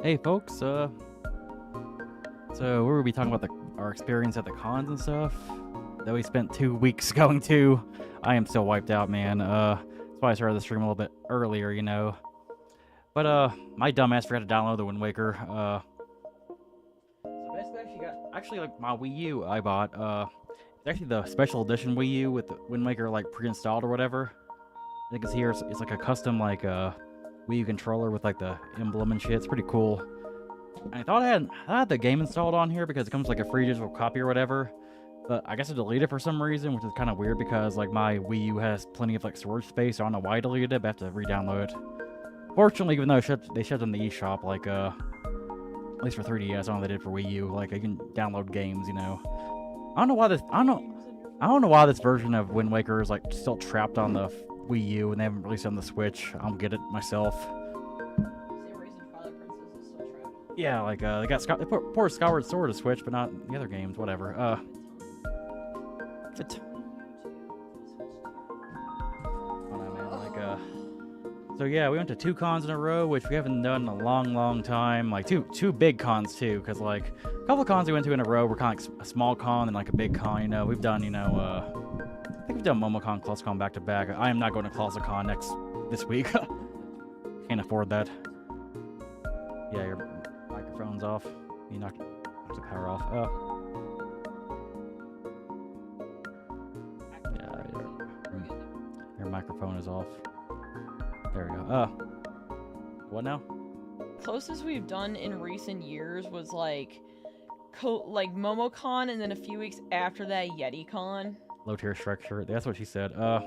Hey folks, so we're gonna be talking about our experience at the cons and stuff that we spent 2 weeks going to. I am still wiped out, man. That's why I started the stream a little bit earlier, you know. But my dumbass forgot to download the Windwaker. So basically, actually like my Wii U I bought. It's actually the special edition Wii U with the Windwaker like pre-installed or whatever. I think it's here. It's like a custom like Wii U controller with like the emblem and shit. It's pretty cool. And I had the game installed on here because it comes like a free digital copy or whatever. But I guess I deleted it for some reason, which is kind of weird because like my Wii U has plenty of like storage space. So I don't know why I deleted it, but I have to re-download it. Fortunately, even though they shut down the eShop, like at least for 3DS, I don't know what they did for Wii U. Like you can download games, you know. I don't know why this version of Wind Waker is like still trapped on the Wii U and they haven't released it on the Switch. I don't get it myself. Yeah, like they got they put Skyward Sword to Switch, but not the other games. Whatever. Oh no, man. Like so yeah, we went to 2 cons in a row, which we haven't done in a long time. Like two big cons too, because like a couple of cons we went to in a row were kind of like a small con and like a big con. You know, we've done I think we've done MomoCon, ClassiCon back to back. I am not going to ClassiCon this week. Can't afford that. Yeah, your microphone's off. You knocked the power off. Yeah, your microphone is off. There we go. What now? Closest we've done in recent years was like MomoCon, and then a few weeks after that, YetiCon. Low tier structure. That's what she said. Yeah,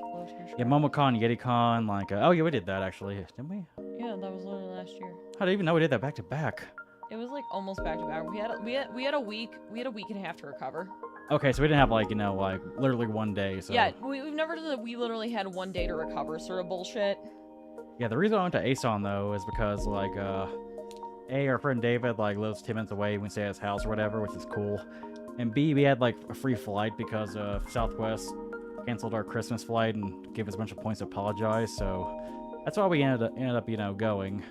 MomoCon, YetiCon, like oh yeah, we did that actually, didn't we? Yeah, that was literally last year. How did I even know we did that back to back? It was like almost back to back. We had a week and a half to recover. Okay, so we didn't have like like literally one day. So yeah, we've never done that. We literally had 1 day to recover, sort of bullshit. Yeah, the reason I went to ACEN though is because like our friend David like lives 10 minutes away. We stay at his house or whatever, which is cool. And B, we had like a free flight because Southwest canceled our Christmas flight and gave us a bunch of points to apologize. So that's why we ended up going.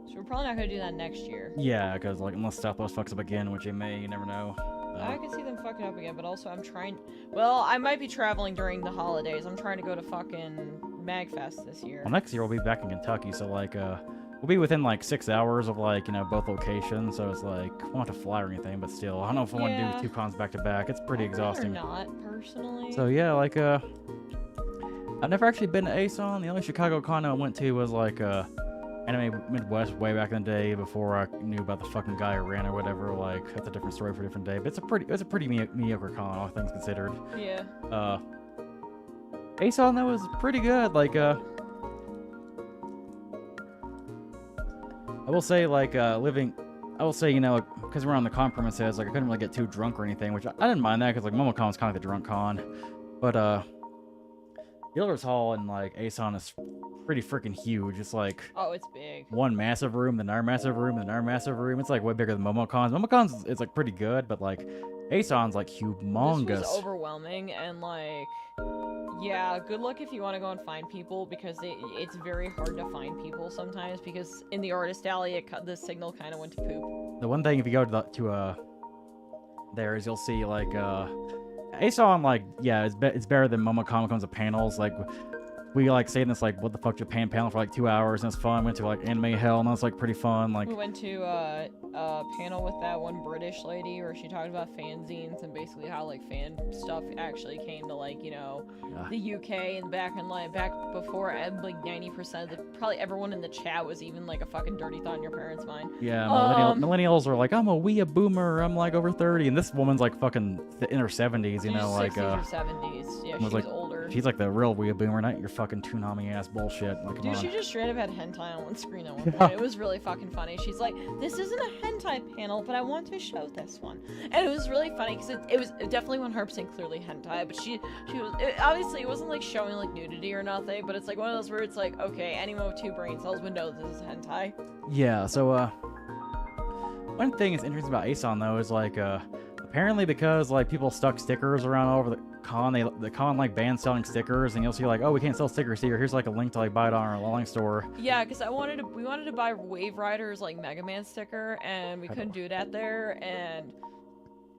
So we're probably not gonna do that next year. Yeah, because like unless Southwest fucks up again, which they may, you never know. I can see them fucking up again, but also I'm trying. Well, I might be traveling during the holidays. I'm trying to go to fucking MagFest this year. Well, next year we'll be back in Kentucky, so like we'll be within like 6 hours of like both locations. So it's like we won't have to fly or anything, but still, I don't know if I want to do 2 cons back to back. It's pretty exhausting. Not personally. So yeah, like I've never actually been to ACEN. The only Chicago con I went to was like Anime Midwest way back in the day before I knew about the fucking guy who ran or whatever. Like that's a different story for a different day. But it's a pretty mediocre con, all things considered. Yeah. ACEN that was pretty good. Like I will say like I will say because we're on the con premises, like I couldn't really get too drunk or anything, which I didn't mind that because like MomoCon was kind of like the drunk con, but Gilder's Hall and like ACEN is pretty freaking huge. It's like it's big. One massive room, then our massive room, then our massive room. It's like way bigger than MomoCon's. MomoCon's is like pretty good, but like ACEN's like humongous. This was overwhelming, and like yeah, good luck if you want to go and find people because it's very hard to find people sometimes because in the artist alley the signal kind of went to poop. The one thing if you go to there is you'll see like ACEN like yeah it's better than MomoCon when it comes to panels. Like we like stayed in this like what the fuck Japan panel for like 2 hours and it's fun. Went to like Anime Hell and that was like pretty fun. Like we went to a panel with that one British lady where she talked about fanzines and basically how like fan stuff actually came to like the UK and back before like 90% of probably everyone in the chat was even like a fucking dirty thought in your parents' mind. Yeah, millennials are like I'm a wee boomer. I'm like over 30 and this woman's like fucking in her 70s. She's like 60s or 70s. Yeah, she's like, older. She's like the real wee boomer, not your fucking Toonami ass bullshit. Like, dude, she just straight up had hentai on one screen at one point. It was really fucking funny. She's like, this isn't a hentai panel, but I want to show this one. And it was really funny because it was definitely 100% clearly hentai, but she was, obviously it wasn't like showing like nudity or nothing, but it's like one of those where it's like, okay, anyone with 2 brain cells would know this is hentai. Yeah, so, one thing that's interesting about ACEN though is like, apparently because like people stuck stickers around all over the con, the con like bans selling stickers, and you'll see like, oh, we can't sell stickers here. Here's like a link to like buy it on our online store. Yeah, because we wanted to buy Wave Rider's like Mega Man sticker, and we couldn't do that there, and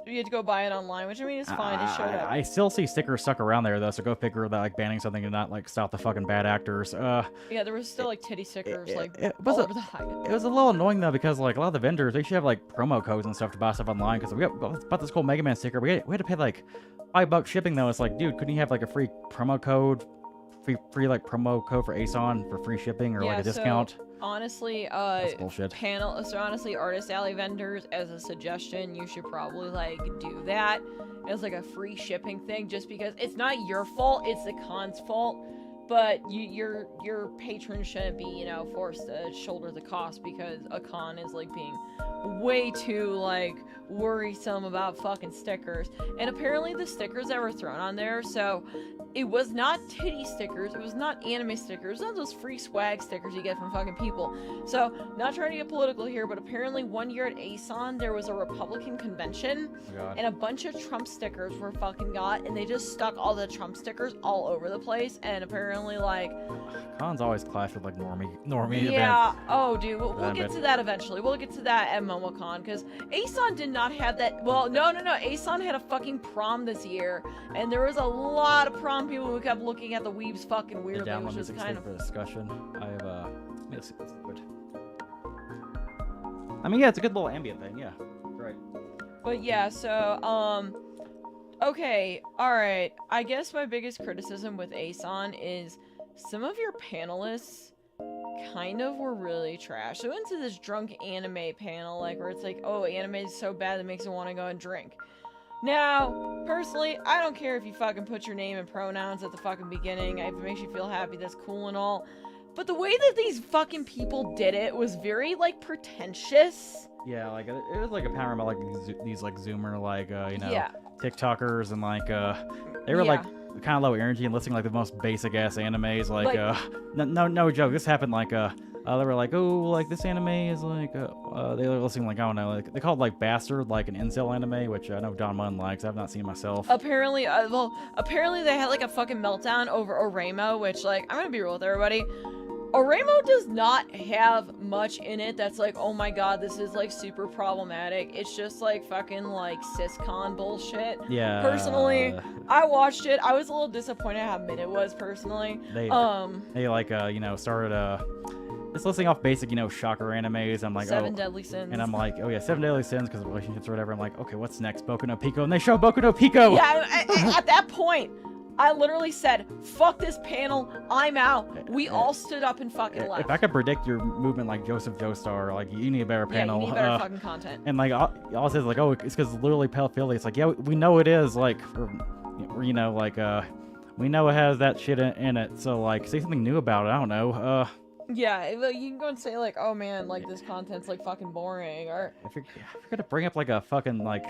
we had to go buy it online, which I mean is fine. It showed up. I still see stickers stuck around there though, so go figure that like banning something and not like stop the fucking bad actors. Yeah, there was still like titty stickers all over the high. It was a little annoying though because like a lot of the vendors they should have like promo codes and stuff to buy stuff online because we bought this cool Mega Man sticker. We had to pay like $5 shipping though. It's like, dude, couldn't you have like a free promo code, free like promo code for ACEN for free shipping or like a discount? So, honestly, that's bullshit. Artist Alley vendors, as a suggestion, you should probably like do that as like a free shipping thing, just because it's not your fault, it's the con's fault. But your patron shouldn't be, you know, forced to shoulder the cost because a con is like being way too like worrisome about fucking stickers. And apparently the stickers that were thrown on there, so it was not titty stickers, it was not anime stickers, not those free swag stickers you get from fucking people. So, not trying to get political here, but apparently one year at ACEN, there was a Republican convention, and a bunch of Trump stickers were fucking got, and they just stuck all the Trump stickers all over the place, and apparently, like... Cons always clash with, like, normie yeah, events. oh, dude, we'll get to that eventually. We'll get to that at MomoCon, because ACEN did not have that... Well, no, ACEN had a fucking prom this year, and there was a lot of prom people who kept looking at the weebs fucking weirdly, which was kind of... for discussion. I have, let's see, that's good. I mean, yeah, it's a good little ambient thing, yeah. Right. But yeah, so, okay, alright. I guess my biggest criticism with ACEN is some of your panelists kind of were really trash. So I went to this drunk anime panel, like, where it's like, oh, anime is so bad that makes me want to go and drink. Now, personally, I don't care if you fucking put your name and pronouns at the fucking beginning. If it makes you feel happy, that's cool and all. But the way that these fucking people did it was very, like, pretentious. Yeah, like, it was like a panel about, like, these like, Zoomer, like, you know, yeah. TikTokers, and, like, they were, like, kind of low energy and listing, like, the most basic-ass animes, like, no joke, this happened, like, they were like, oh, like, this anime is, like, they were listing, like, I don't know, like, they called, like, Bastard, like, an incel anime, which I know Don Munn likes. I've not seen it myself. Apparently, apparently they had, like, a fucking meltdown over Oremo, which, like, I'm gonna be real with everybody. Oremo does not have much in it that's like, oh my god, this is, like, super problematic. It's just, like, fucking, like, siscon bullshit. Yeah. Personally, I watched it. I was a little disappointed how mid it was, personally. They like, you know, started, just listing off basic, you know, shocker animes. I'm like, Seven Deadly Sins. And I'm like, oh yeah, Seven Deadly Sins because of relationships or whatever. I'm like, okay, what's next? Boku no Pico. And they show Boku no Pico! Yeah, at that point, I literally said, fuck this panel, I'm out. We all stood up and fucking left. If I could predict your movement like Joseph Joestar, like, you need a better panel. Yeah, you need better fucking content. And, like, all it says, like, oh, it's because literally pedophilia. It's like, yeah, we know it is, like, you know, like, we know it has that shit in it. So, like, say something new about it. I don't know. Yeah, you can go and say, like, oh man, like, this content's, like, fucking boring, or... If you're gonna bring up, like, a fucking, like,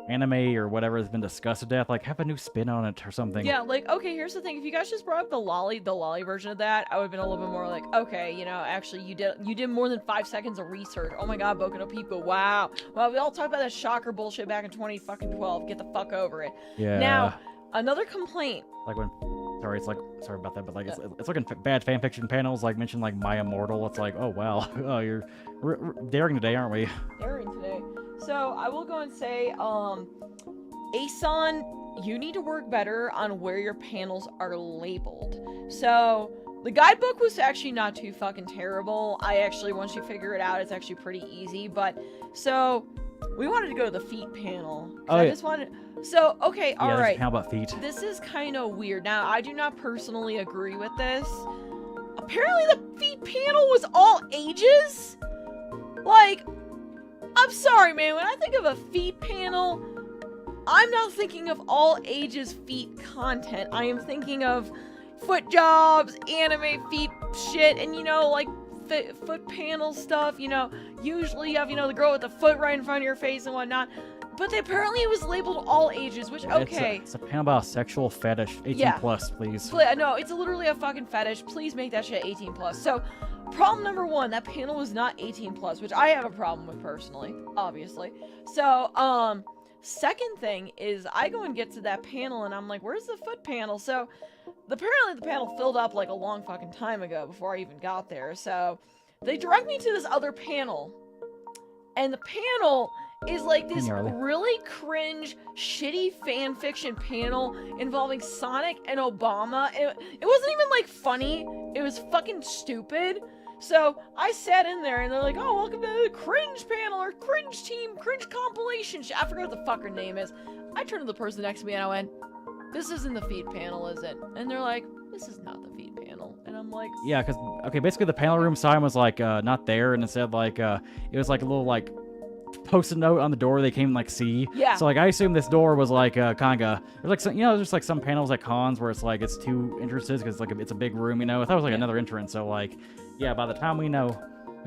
anime or whatever has been discussed to death, like, have a new spin on it or something. Yeah, like, okay, here's the thing. If you guys just brought up the lolly version of that, I would have been a little bit more like, okay, you know, actually, you did more than 5 seconds of research. Oh my god, Boku no Pico, wow. Well, we all talked about that shocker bullshit back in 2012. Get the fuck over it. Yeah. Now, another complaint. Like when... Sorry about that, but like it's like in bad fanfiction panels, like mention like My Immortal. It's like, oh wow, oh, you're daring today, aren't we? Daring today. So I will go and say, ACEN, you need to work better on where your panels are labeled. So the guidebook was actually not too fucking terrible. Once you figure it out, it's actually pretty easy. But so we wanted to go to the feet panel. Oh, I just wanted. So, okay, alright. Yeah, how about feet? This is kind of weird. Now, I do not personally agree with this. Apparently the feet panel was all ages? Like, I'm sorry, man. When I think of a feet panel, I'm not thinking of all ages feet content. I am thinking of foot jobs, anime feet shit, and, you know, like, foot panel stuff, you know. Usually you have, you know, the girl with the foot right in front of your face and whatnot. But apparently it was labeled all ages, which, okay. It's a panel about a sexual fetish. 18 plus, please. No, it's literally a fucking fetish. Please make that shit 18 plus. So, problem number one, that panel was not 18 plus, which I have a problem with personally, obviously. So, Second thing is I go and get to that panel and I'm like, where's the foot panel? So apparently the panel filled up like a long fucking time ago before I even got there. So they direct me to this other panel. And the panel is like this really cringe, shitty fan fiction panel involving Sonic and Obama. It wasn't even like funny. It was fucking stupid. So I sat in there and they're like, oh, welcome to the cringe panel or cringe team, cringe compilation. I forgot what the fuck her name is. I turned to the person next to me and I went, this isn't the feed panel, is it? And they're like, this is not the feed panel. And I'm like, yeah, because, okay, basically the panel room sign was like not there, and it said like, it was like a little like post-it note on the door they came like see. Yeah. So like I assume this door was like kind of there's like some, you know, there's like some panels at cons where it's like it's two entrances because like it's a big room, you know. I thought it was like another entrance. So like yeah, by the time we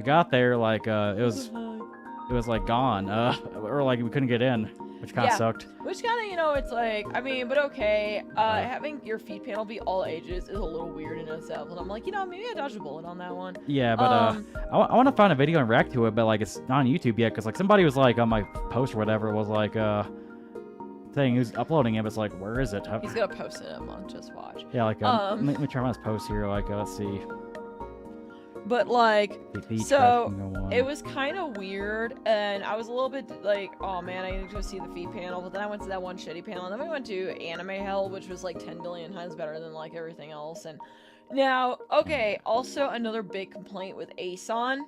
got there, like it was like gone, or like we couldn't get in, which kind of sucked. Which kind of, you know, it's like, I mean, but okay, having your feed panel be all ages is a little weird in itself, and I'm like, you know, maybe I dodged a bullet on that one. Yeah, but I want to find a video and react to it, but like it's not on YouTube yet, because like somebody was like on my post or whatever was like thing who's uploading it, but it's like, where is it? He's gonna post it on Just Watch. Yeah, like let me try my post here, like let's see. But like, so it was kind of weird, and I was a little bit like, oh man, I need to go see the feed panel. But then I went to that one shitty panel, and then we went to Anime Hell, which was like 10 billion times better than like everything else. And now, okay, also another big complaint with ACEN.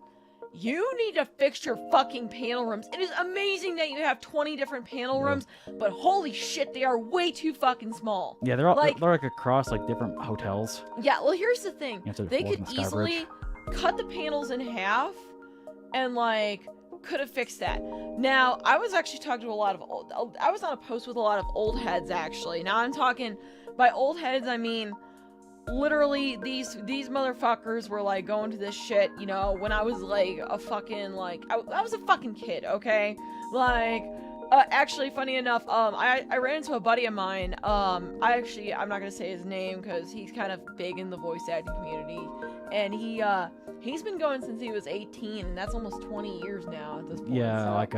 You need to fix your fucking panel rooms. It is amazing that you have 20 different panel rooms, but holy shit, they are way too fucking small. Yeah, they're like across like different hotels. Yeah, well, here's the thing. They could easily cut the panels in half and like could have fixed that. Now I was actually talking to a lot of I was on a post with a lot of old heads actually. Now I'm talking, by old heads I mean literally these motherfuckers were like going to this shit, you know, when I was like a fucking like I was a fucking kid, okay? Like actually, funny enough, I ran into a buddy of mine. I'm not gonna say his name because he's kind of big in the voice acting community, and he's been going since he was 18, and that's almost 20 years now at this point. Yeah, so like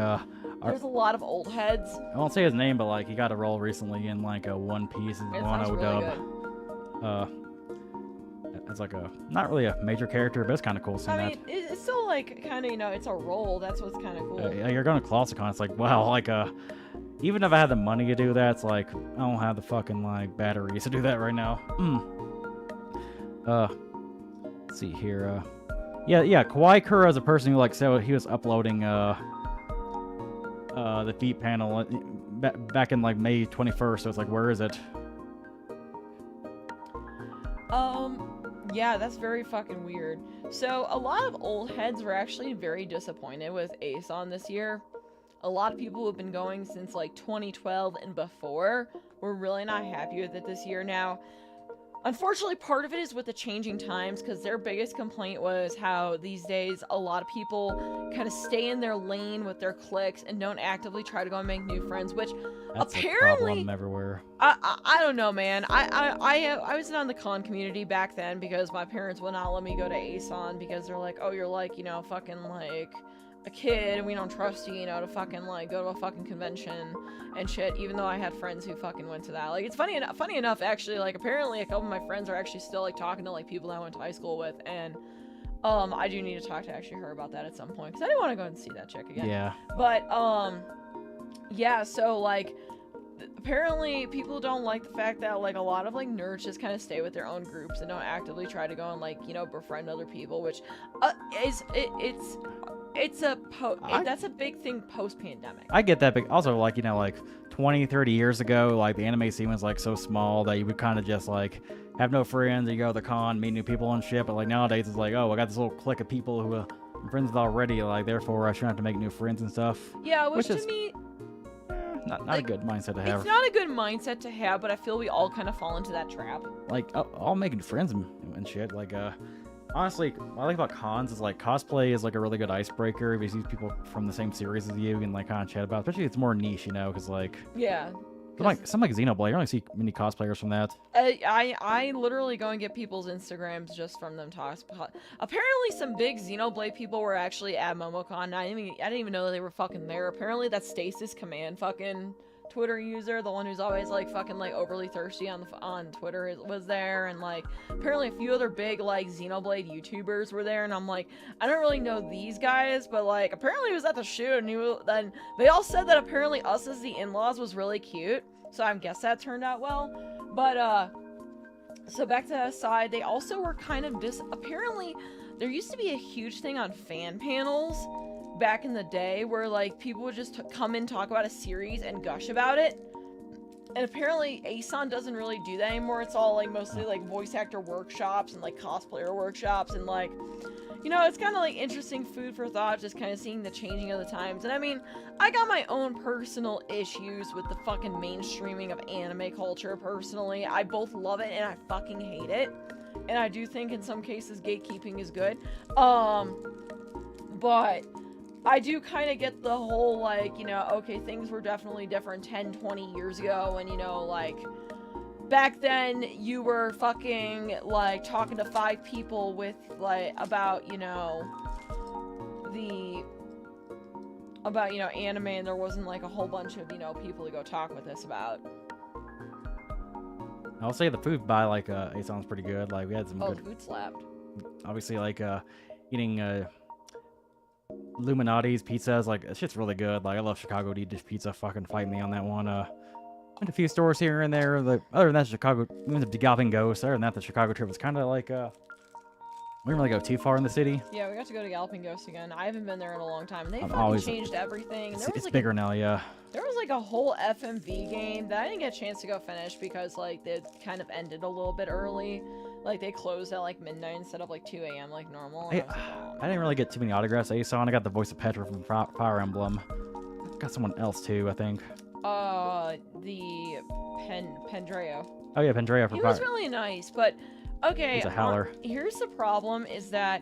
there's a lot of old heads. I won't say his name, but like he got a role recently in like a One Piece and Wano dub. It's like a not really a major character, but it's kind of cool seeing that. I mean, it's still like kind of, you know, it's a role. That's what's kind of cool. You're going to ClassicCon. It's like, wow, like even if I had the money to do that, it's like I don't have the fucking like batteries to do that right now. Let's see here. Yeah, Kawaii Kura is a person who like said he was uploading the feed panel back in like May 21st. So it's like, where is it? Yeah, that's very fucking weird. So a lot of old heads were actually very disappointed with ACEN this year. A lot of people who have been going since like 2012 and before were really not happy with it this year. Now, unfortunately, part of it is with the changing times, because their biggest complaint was how these days a lot of people kind of stay in their lane with their cliques and don't actively try to go and make new friends, which that's apparently a problem everywhere. I don't know, man. I was on the con community back then because my parents would not let me go to ACEN because they're like, oh, you're like, you know, fucking like a kid and we don't trust you, you know, to fucking like go to a fucking convention and shit, even though I had friends who fucking went to that. Like, it's funny enough actually, like apparently a couple of my friends are actually still like talking to like people that I went to high school with, and I do need to talk to actually her about that at some point because I didn't want to go and see that chick again. Yeah. But yeah, so like apparently people don't like the fact that like a lot of like nerds just kind of stay with their own groups and don't actively try to go and like, you know, befriend other people, which that's a big thing post-pandemic. I get that, but also like, you know, like 20, 30 years ago, like the anime scene was like so small that you would kind of just like have no friends, you go to the con, meet new people and shit, but like nowadays it's like, oh, I got this little clique of people who I'm friends with already, like therefore I shouldn't have to make new friends and stuff. Yeah, which to is, me not like, a good mindset to have. It's not a good mindset to have, but I feel we all kind of fall into that trap. Like all making friends and shit, like honestly, what I like about cons is like cosplay is like a really good icebreaker. If you see people from the same series as you and like kind of chat about it. Especially if it's more niche, you know, because like yeah, Some like Xenoblade. I don't see many cosplayers from that. I literally go and get people's Instagrams just from them talks. Apparently, some big Xenoblade people were actually at MomoCon. I didn't even know they were fucking there. Apparently, that Stasis Command fucking Twitter user, the one who's always like fucking like overly thirsty on Twitter, was there, and like apparently a few other big like Xenoblade YouTubers were there, and I'm like, I don't really know these guys, but like apparently he was at the shoot, and then they all said that apparently Us as the In-Laws was really cute, so I guess that turned out well. But so back to that side, they also were kind of apparently there used to be a huge thing on fan panels back in the day where like people would just come in, talk about a series and gush about it, and apparently ACEN doesn't really do that anymore. It's all like mostly like voice actor workshops and like cosplayer workshops, and like, you know, it's kind of like interesting food for thought, just kind of seeing the changing of the times. And I mean, I got my own personal issues with the fucking mainstreaming of anime culture personally. I both love it and I fucking hate it, and I do think in some cases gatekeeping is good, but I do kind of get the whole, like, you know, okay, things were definitely different 10, 20 years ago, and, you know, like, back then, you were fucking, like, talking to 5 people with, like, about, you know, anime, and there wasn't, like, a whole bunch of, you know, people to go talk with us about. I'll say the food by, like, ACEN's pretty good. Like, we had some good... the food slapped. Obviously, like, eating, Illuminati's pizzas, like, that shit's really good. Like, I love Chicago deep dish pizza. Fucking fight me on that one. Went to a few stores here and there. Like, other than that, Chicago, we went to Galloping Ghost. Other than that, the Chicago trip was kind of like, we didn't really go too far in the city. Yeah, we got to go to Galloping Ghost again. I haven't been there in a long time. They fucking changed everything. And it's like bigger now, yeah. There was like a whole FMV game that I didn't get a chance to go finish because like it kind of ended a little bit early. Like they closed at like midnight instead of like 2 a.m. like normal. I didn't really get too many autographs. I got the voice of Petra from Fire Emblem. Got someone else too, I think. The Pendreo. Oh yeah, Pendreo from He Fire. was really nice, but okay. He's a howler. Here's the problem: is that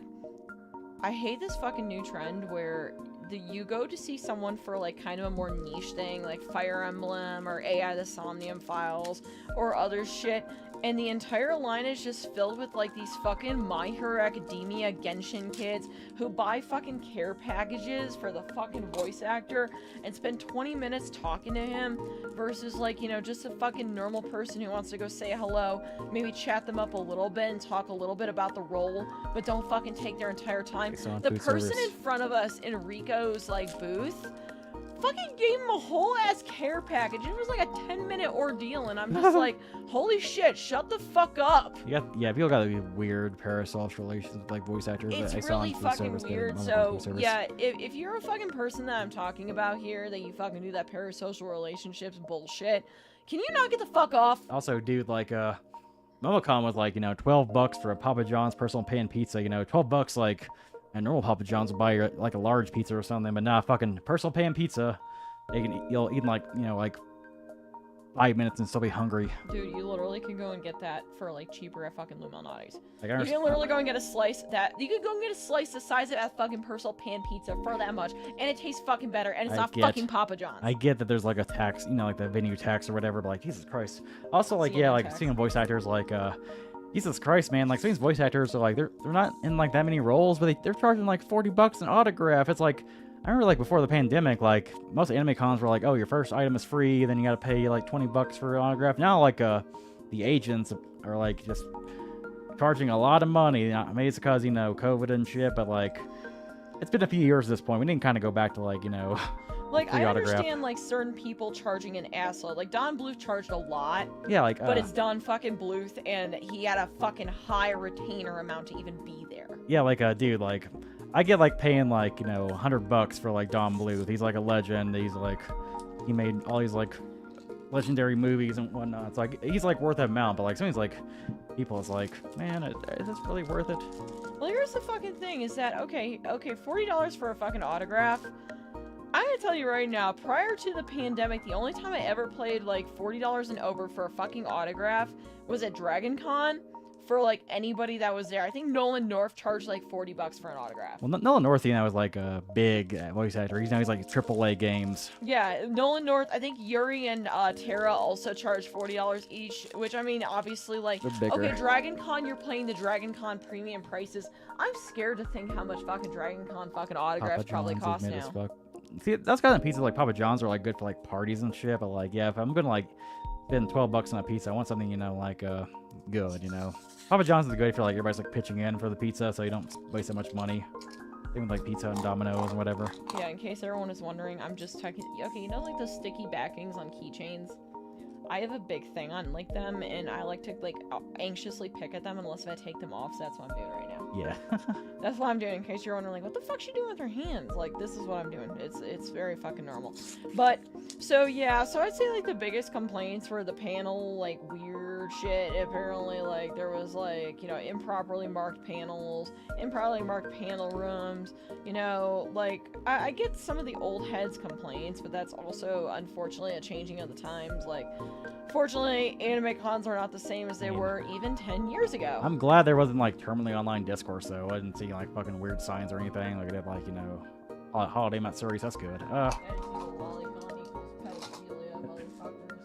I hate this fucking new trend where you go to see someone for like kind of a more niche thing, like Fire Emblem or AI the Somnium Files or other shit, and the entire line is just filled with like these fucking My Hero Academia Genshin kids who buy fucking care packages for the fucking voice actor and spend 20 minutes talking to him versus like, you know, just a fucking normal person who wants to go say hello, maybe chat them up a little bit and talk a little bit about the role, but don't fucking take their entire time. The person in front of us in Rico's like booth fucking gave him a whole ass care package. It was like a 10-minute ordeal, and I'm just like, holy shit, shut the fuck up. Yeah, people got to be weird parasocial relations with like voice actors. It's really fucking weird. So yeah, if you're a fucking person that I'm talking about here, that you fucking do that parasocial relationships bullshit, can you not get the fuck off? Also, dude, like MomoCon was like, you know, $12 for a Papa John's personal pan pizza. You know, $12 like. And normal Papa John's will buy you like a large pizza or something, but nah, fucking personal pan pizza. You'll eat in like, you know, like 5 minutes and still be hungry. Dude, you literally can go and get that for like cheaper at fucking Illuminati's. Like, you can literally go and get a slice you can go and get a slice the size of that fucking personal pan pizza for that much, and it tastes fucking better, and it's not fucking Papa John's. I get that there's like a tax, you know, like the venue tax or whatever, but like Jesus Christ. Also, like yeah, like seeing voice actors like Jesus Christ, man! Like some of these voice actors are like they're not in like that many roles, but they're charging like $40 an autograph. It's like I remember like before the pandemic, like most anime cons were like, oh, your first item is free, then you got to pay like $20 for an autograph. Now like the agents are like just charging a lot of money. Maybe it's because you know COVID and shit, but like it's been a few years at this point. We didn't kind of go back to like you know. Like, I understand, like, certain people charging an assload. Like, Don Bluth charged a lot. Yeah, like, but it's Don fucking Bluth, and he had a fucking high retainer amount to even be there. Yeah, like, dude, like, I get, like, paying, like, you know, $100 for, like, Don Bluth. He's, like, a legend. He's, like, he made all these, like, legendary movies and whatnot. It's, like, he's, like, worth that amount. But, like, some of these, like, people, it's like, man, is this really worth it? Well, here's the fucking thing, is that, okay, $40 for a fucking autograph. I'm gonna tell you right now, prior to the pandemic, the only time I ever played like $40 and over for a fucking autograph was at Dragon Con for like anybody that was there. I think Nolan North charged like $40 for an autograph. Well, Nolan North, was like a big voice actor. He's like AAA games. Yeah, Nolan North. I think Yuri and Tara also charged $40 each. Which I mean, obviously, like, okay, Dragon Con, you're playing the Dragon Con premium prices. I'm scared to think how much fucking Dragon Con fucking autographs probably cost now. See, that's kind of pizza like Papa John's are like good for like parties and shit. But like, yeah, if I'm gonna like spend $12 on a pizza, I want something like good, Papa John's is good if you're like everybody's like pitching in for the pizza, so you don't waste so much money. Same with like pizza and Domino's and whatever. Yeah, in case everyone is wondering, I'm just checking. Okay, like the sticky backings on keychains? I have a big thing on like them, and I like to like anxiously pick at them unless if I take them off. So that's what I'm doing right now. Yeah. That's what I'm doing. In case you're wondering, like, what the fuck's she doing with her hands? Like, this is what I'm doing. It's very fucking normal. But so yeah, so I'd say like the biggest complaints were the panel like weird shit. Apparently, like there was like improperly marked panels, improperly marked panel rooms. Like I get some of the old heads complaints, but that's also unfortunately a changing of the times. Like, fortunately, anime cons are not the same as they were even 10 years ago. I'm glad there wasn't like terminally online discourse though. I didn't see like fucking weird signs or anything. Like it had like holiday Matsuris. That's good.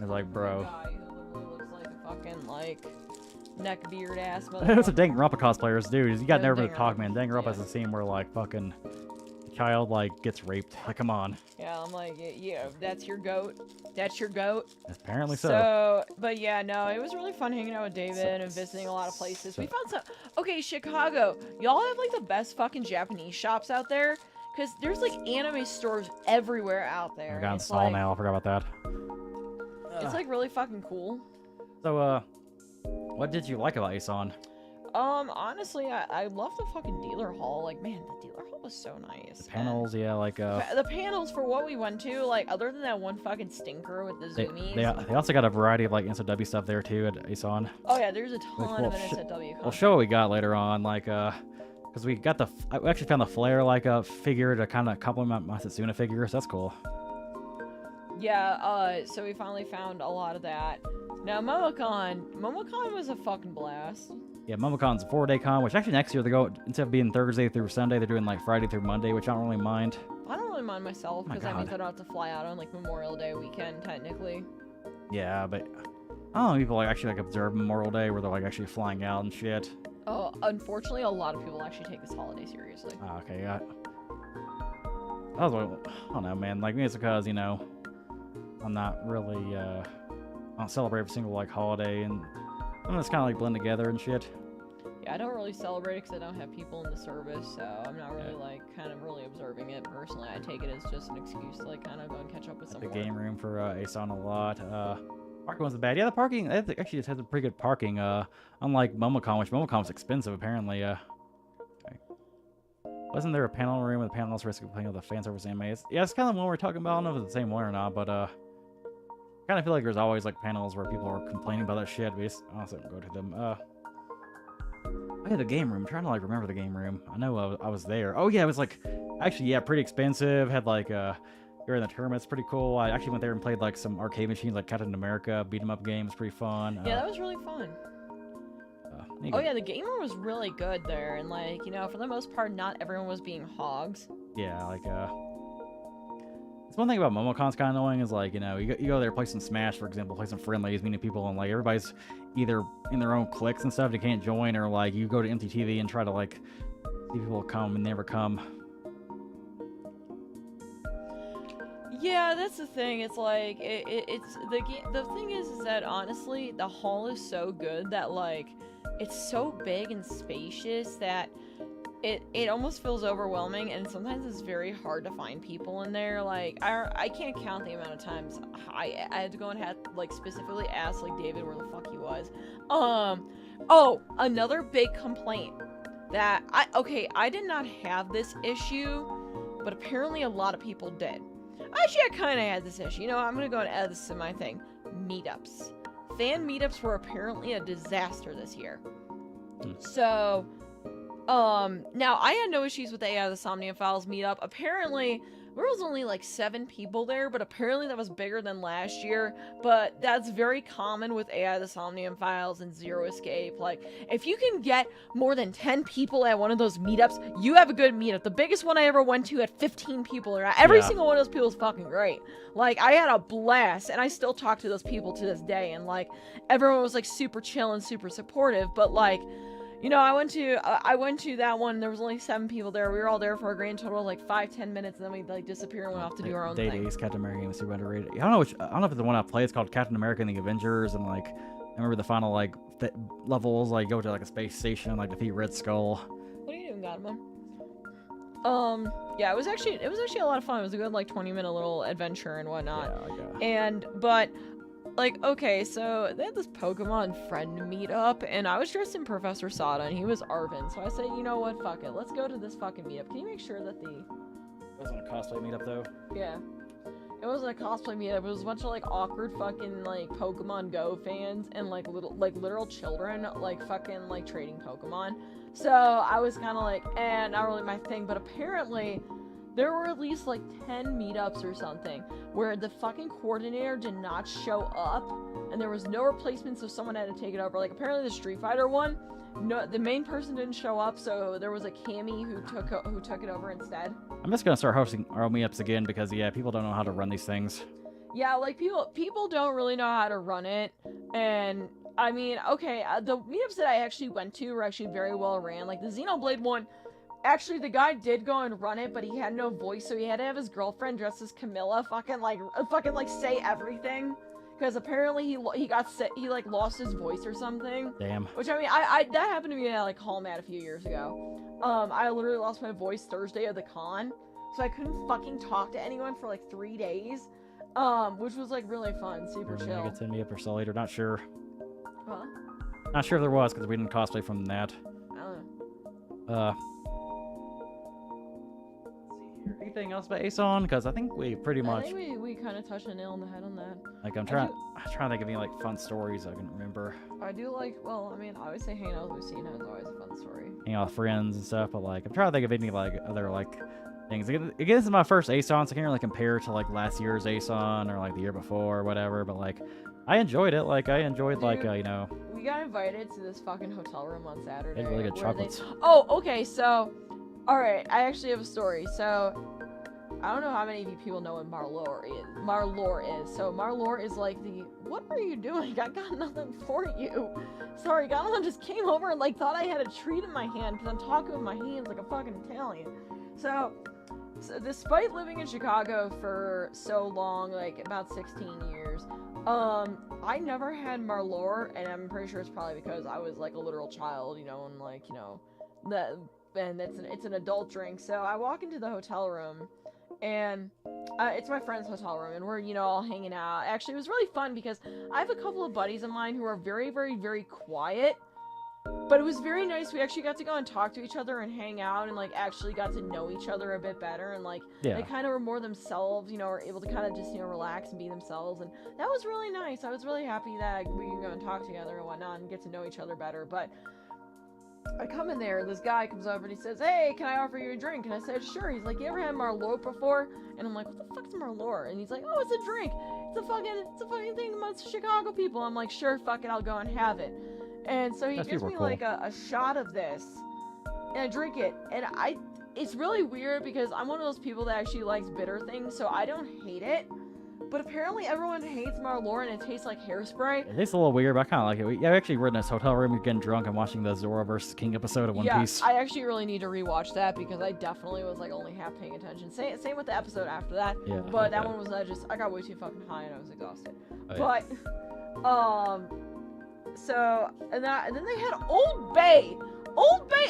It's like, bro. Guy who looks like a fucking like neck beard ass Those are Danganronpa cosplayers, dude. You got Yeah, never to talk, man. Danganronpa yeah. is a scene where like fucking child like gets raped. Like, come on. Yeah, I'm like, yeah, that's your goat. That's your goat. Apparently so. So, but yeah, no, it was really fun hanging out with David and visiting a lot of places. We found some. Okay, Chicago, y'all have like the best fucking Japanese shops out there, cause there's like anime stores everywhere out there. I got Saw now. I forgot about that. It's like really fucking cool. So, what did you like about ACEN? Honestly, I love the fucking dealer hall. Like, man, the dealer hall was so nice. The panels, yeah, like the panels for what we went to, like, other than that one fucking stinker with the zoomies. They also got a variety of like NSW stuff there too at ACEN. Oh yeah, there's a ton of NSW. We'll show what we got later on, like because we got I actually found the Flare like a figure to kind of complement my Setsuna figure, so that's cool. Yeah, so we finally found a lot of that. Now, MomoCon was a fucking blast. Yeah, MomoCon's a 4-day con, which actually next year they go, instead of being Thursday through Sunday, they're doing like Friday through Monday, which I don't really mind. I don't really mind myself, because that means I don't have to fly out on like Memorial Day weekend, technically. Yeah, but I don't know, people like actually like observe Memorial Day where they're like actually flying out and shit. Oh, unfortunately, a lot of people actually take this holiday seriously. Oh, okay, yeah. I don't know, man. Like, maybe it's because, I'm not really, I don't celebrate every single, like, holiday, and I'm just kind of, like, blend together and shit. Yeah, I don't really celebrate it because I don't have people in the service, so I'm not really, like, kind of really observing it personally. I take it as just an excuse to, like, kind of go and catch up with someone. The game room for ACEN a lot. Parking wasn't bad. Yeah, the parking, actually just has a pretty good parking, unlike MomoCon, which MomoCon was expensive, apparently, Okay. Wasn't there a panel room with panels for playing with the fan service animes? Yeah, it's kind of the one we're talking about. I don't know if it's the same one or not, but kind of feel like there's always like panels where people are complaining about that shit. But just honestly, don't go to them. I had the game room. I'm trying to like remember the game room. I know I was there. Oh yeah, it was like actually pretty expensive. Had like during the tournaments, pretty cool. I actually went there and played like some arcade machines, like Captain America beat 'em up games. Pretty fun. Yeah, that was really fun. Oh yeah, the game room was really good there, and like for the most part, not everyone was being hogs. Yeah, like it's one thing about MomoCon's kind of annoying is like you go there play some Smash, for example, play some friendlies, meeting people, and like everybody's either in their own cliques and stuff, they can't join, or like you go to empty TV and try to like see people come and never come. Yeah, that's the thing. It's like it's the thing is that honestly, the hall is so good that like it's so big and spacious that it almost feels overwhelming, and sometimes it's very hard to find people in there. Like I can't count the amount of times I had to go and had like specifically ask like David where the fuck he was. Oh, another big complaint that I did not have this issue, but apparently a lot of people did. Actually, I kind of had this issue. I'm gonna go and add this to my thing. Meetups. Fan meetups were apparently a disaster this year. So, now I had no issues with the AI of the Somnia Files meetup. Apparently, there was only like 7 people there, but apparently that was bigger than last year. But that's very common with AI the Somnium Files and Zero Escape. Like, if you can get more than 10 people at one of those meetups, you have a good meetup. The biggest one I ever went to had 15 people there. Every single one of those people was fucking great. Like, I had a blast, and I still talk to those people to this day, and like, everyone was like super chill and super supportive. But like, you know, I went to that one. There was only 7 people there. We were all there for a grand total of like 5-10 minutes, and then we like disappeared and went off to do our own thing. Days Captain America was super underrated. I don't know if it's the one I played. It's called Captain America and the Avengers, and like I remember the final like levels, like go to like a space station, like defeat Red Skull. What are you doing, Godmon? Yeah, it was actually a lot of fun. It was a good like 20-minute little adventure and whatnot. Yeah. But like, okay, so they had this Pokemon friend meetup, and I was dressed in Professor Sada, and he was Arvin. So I said, you know what, fuck it, let's go to this fucking meetup. Can you make sure that It wasn't a cosplay meetup though. Yeah. It wasn't a cosplay meetup. It was a bunch of like awkward fucking like Pokemon Go fans and like literal children like fucking like trading Pokemon. So I was kind of like, not really my thing. But apparently, there were at least like 10 meetups or something where the fucking coordinator did not show up, and there was no replacement, so someone had to take it over. Like apparently the Street Fighter one, no, the main person didn't show up, so there was a Cammy who took it over instead. I'm just gonna start hosting our own meetups again because people don't know how to run these things. Yeah, like people don't really know how to run it, and I mean, okay, the meetups that I actually went to were actually very well ran. Like the Xenoblade one, actually the guy did go and run it, but he had no voice, so he had to have his girlfriend dressed as Camilla fucking like say everything. Because apparently he got sick, he like lost his voice or something. Damn. Which I mean, I that happened to me at like Hallmat a few years ago. I literally lost my voice Thursday of the con, so I couldn't fucking talk to anyone for like 3 days. Which was like really fun, super chill. Get send me up or sell later. Not sure. Huh? Not sure if there was because we didn't cosplay from that. I don't Let's know. see here. Anything else about ACEN? Because I think we pretty much. I think we kind of touched a nail on the head on that. Like I'm trying to think of any like fun stories I can remember. I do like, well, I mean, I always say hanging out with Lucina is always a fun story. Hanging out with friends and stuff, but like I'm trying to think of any like other like things. Again, this is my first ACEN, so I can't really compare to like last year's ACEN or like the year before or whatever. But like I enjoyed it. Like I enjoyed like you know. We got invited to this fucking hotel room on Saturday. They had really good chocolates. Oh, okay, so, alright, I actually have a story. So, I don't know how many of you people know what Marlore is. So, Marlore is like the, what are you doing? I got nothing for you. Sorry, Gonalon just came over and like thought I had a treat in my hand because I'm talking with my hands like a fucking Italian. So despite living in Chicago for so long, like about 16 years, I never had Marlore, and I'm pretty sure it's probably because I was like a literal child, you know, and like, you know, and it's an adult drink. So I walk into the hotel room, and it's my friend's hotel room, and we're, you know, all hanging out. Actually, it was really fun because I have a couple of buddies of mine who are very, very, very quiet. But it was very nice. We actually got to go and talk to each other and hang out and, like, actually got to know each other a bit better. And, like, they kind of were more themselves, you know, were able to kind of just, you know, relax and be themselves. And that was really nice. I was really happy that we could go and talk together and whatnot and get to know each other better. But I come in there, this guy comes over and he says, "Hey, can I offer you a drink?" And I said, "Sure." He's like, "You ever had Marlore before?" And I'm like, "What the fuck's Marlore?" And he's like, "Oh, it's a drink. It's a fucking thing amongst Chicago people." I'm like, "Sure, fuck it, I'll go and have it." And so he gives me like a shot of this, and I drink it, and it's really weird because I'm one of those people that actually likes bitter things, so I don't hate it. But apparently everyone hates Marlore, and it tastes like hairspray. It tastes a little weird, but I kind of like it. Yeah, we actually were in this hotel room, getting drunk and watching the Zora vs. King episode of One Piece. I actually really need to rewatch that because I definitely was like only half paying attention. Same with the episode after that. Yeah, but that one was I got way too fucking high and I was exhausted. So, and then they had Old Bay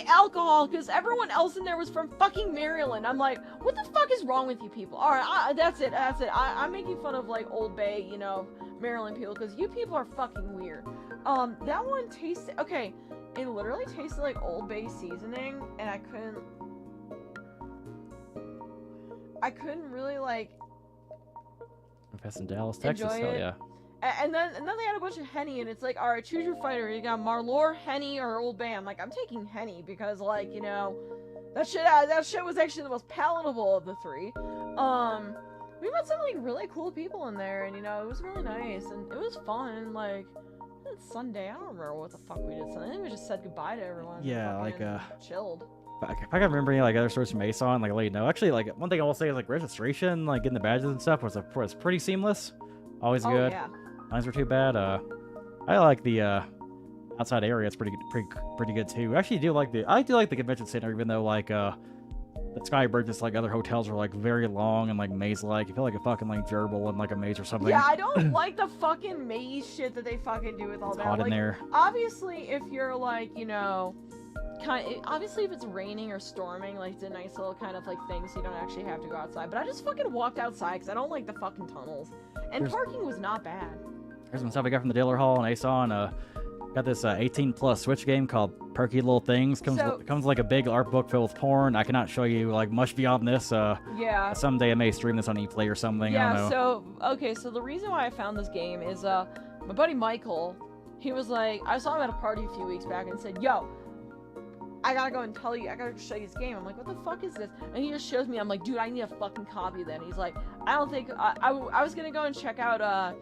alcohol because everyone else in there was from fucking Maryland. I'm like, what the fuck is wrong with you people? Alright, that's it. I'm making fun of like Old Bay, you know, Maryland people because you people are fucking weird. That one tasted, okay, it literally tasted like Old Bay seasoning, and I couldn't really like That's in Dallas, Texas, hell yeah. And then they had a bunch of Henny, and it's like, alright, choose your fighter. You got Marlore, Henny, or Old Bay. I'm like, I'm taking Henny because, like, you know, That shit was actually the most palatable of the three. We met some like really cool people in there, and you know, it was really nice and it was fun. Like, it's Sunday. I don't remember what the fuck we did Sunday. I think we just said goodbye to everyone. Yeah, like chilled. If I can remember any like other stories from ACEN, like I'll let you know. Actually, like one thing I will say is like registration, like getting the badges and stuff was pretty seamless. Always good. Yeah. Lines were too bad. I like the outside area. It's pretty good too. I do like the convention center, even though like the sky bridges like other hotels are like very long and like maze-like. You feel like a fucking like gerbil in like a maze or something. Yeah, I don't like the fucking maze shit that they fucking do with all that. It's hot like, in there. Obviously, if you're like, you know, obviously if it's raining or storming, like it's a nice little kind of like thing, so you don't actually have to go outside. But I just fucking walked outside because I don't like the fucking tunnels. And parking was not bad. There's some stuff I got from the dealer hall and ACEN. Got this 18+ Switch game called Perky Little Things. Comes like a big art book filled with porn. I cannot show you like much beyond this. Yeah. Someday I may stream this on ePlay or something. Yeah. I don't know. So the reason why I found this game is my buddy Michael. He was like, I saw him at a party a few weeks back and said, "Yo, I gotta go and tell you. I gotta show you this game." I'm like, "What the fuck is this?" And he just shows me. I'm like, "Dude, I need a fucking copy." Then he's like, "I don't think I was gonna go and check out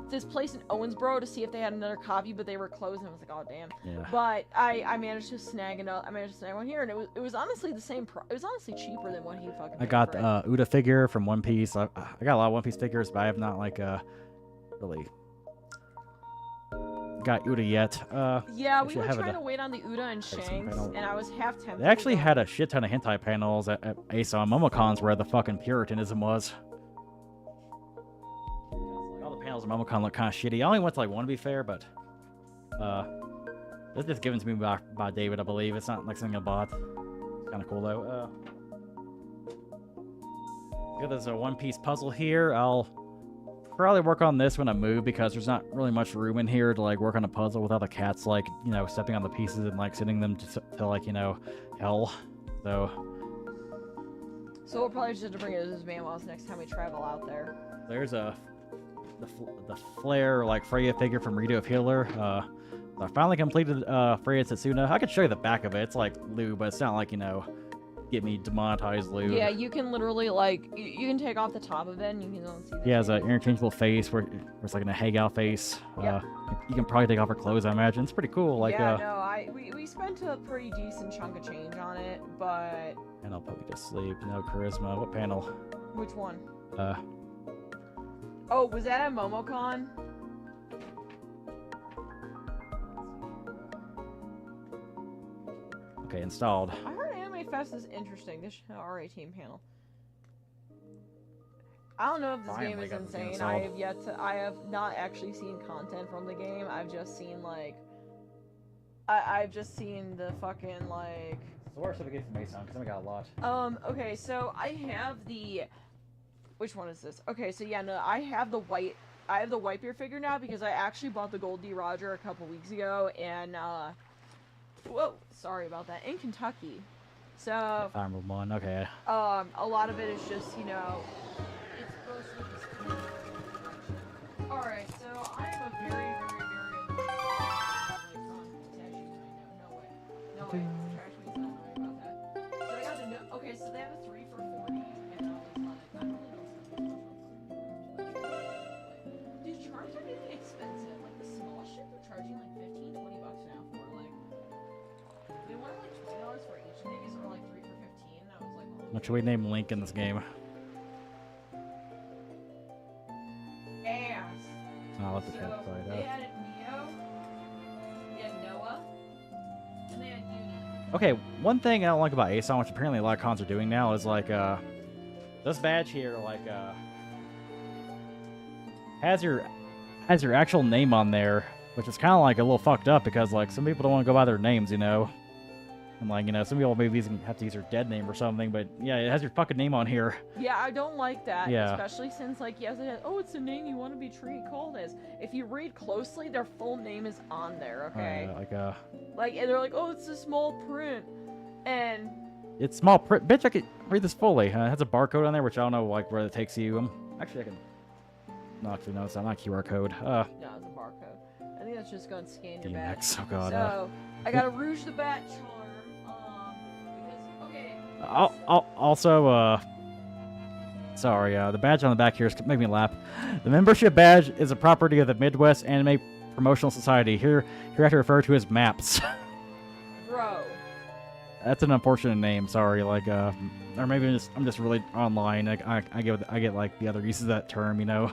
this place in Owensboro to see if they had another copy, but they were closed." And I was like, "Oh damn!" Yeah. But I managed to snag one here, and it was honestly the same. It was honestly cheaper than what he fucking. I got the Uda figure from One Piece. I got a lot of One Piece figures, but I have not like really got Uda yet. Yeah, we were trying to wait on the Uda and Shanks, and I was half tempted. They actually had a shit ton of hentai panels at ACEN. MomoCon's where the fucking Puritanism was. All the panels at MomoCon look kind of shitty. I only went to like one to be fair, but it's just given to me by David, I believe. It's not like something I bought. It's kind of cool though. Got this One Piece puzzle here. I'll probably work on this when I move because there's not really much room in here to like work on a puzzle without the cats like, you know, stepping on the pieces and like sending them to like, you know, hell. So we'll probably just have to bring it as manuals next time we travel out there. There's the Flare like Freya figure from Rito of Healer. I finally completed Freya Setsuna. I could show you the back of it. It's like lube, but it's not like, you know, get me demonetized lube. Yeah, you can literally like you can take off the top of it and you can see. He has an interchangeable face where it's like in a Hagal face. Yep. You can probably take off her clothes, I imagine. It's pretty cool. Like yeah, no, we spent a pretty decent chunk of change on it, but. And I'll put you to sleep. No charisma. What panel? Which one? Oh, was that at MomoCon? Okay, installed. I heard Anime Fest is interesting. This R18 panel. I don't know if this game is insane. I have not actually seen content from the game. I've just seen like I've just seen the fucking like. So where's the game from ACEN? Because I got a lot. Okay, so I have the. Which one is this? Okay, so yeah, no, I have the Whitebeard figure now because I actually bought the Gold D. Roger a couple weeks ago, and whoa, sorry about that, in Kentucky. So. Farmer one, okay. A lot of it is just, you know, it's mostly just. All right, so I have a very. No way. Trash means not about that. So I got the okay, so they have a 3 for $40, and I was like, dude, charms are getting expensive. Like the small shit, they're charging like $15, $20 now for like. They wanted like $20 for each of these, or like 3 for $15. And I was like, oh. What should we name Link in this game? Ass. I'll let the cat fight They out. had Neo. They had Noah. And they had Uni. Okay, one thing I don't like about ACEN, which apparently a lot of cons are doing now, is like this badge here, like has your actual name on there, which is kind of like a little fucked up because like some people don't want to go by their names, you know. And like, you know, some people maybe have to use their dead name or something, but yeah, it has your fucking name on here. Yeah, I don't like that. Yeah. Especially since, like, yes, it has, oh, it's a name you want to be called as. If you read closely, their full name is on there, okay? Like, and they're like, oh, it's a small print. And. It's small print. Bitch, I could read this fully. It has a barcode on there, which I don't know, like, where it takes you. Actually, I can. No, actually, no, it's not a QR code. No, it's a barcode. I think that's just going to scan your badge. Oh, God. So, I got a Rouge the Bat charm. Because, okay, Also, sorry, the badge on the back here is making me laugh. The membership badge is a property of the Midwest Anime Promotional Society. Hereafter referred to as MAPS. Bro. That's an unfortunate name. Sorry, like, or maybe I'm just really online. Like, I get like the other uses of that term, you know.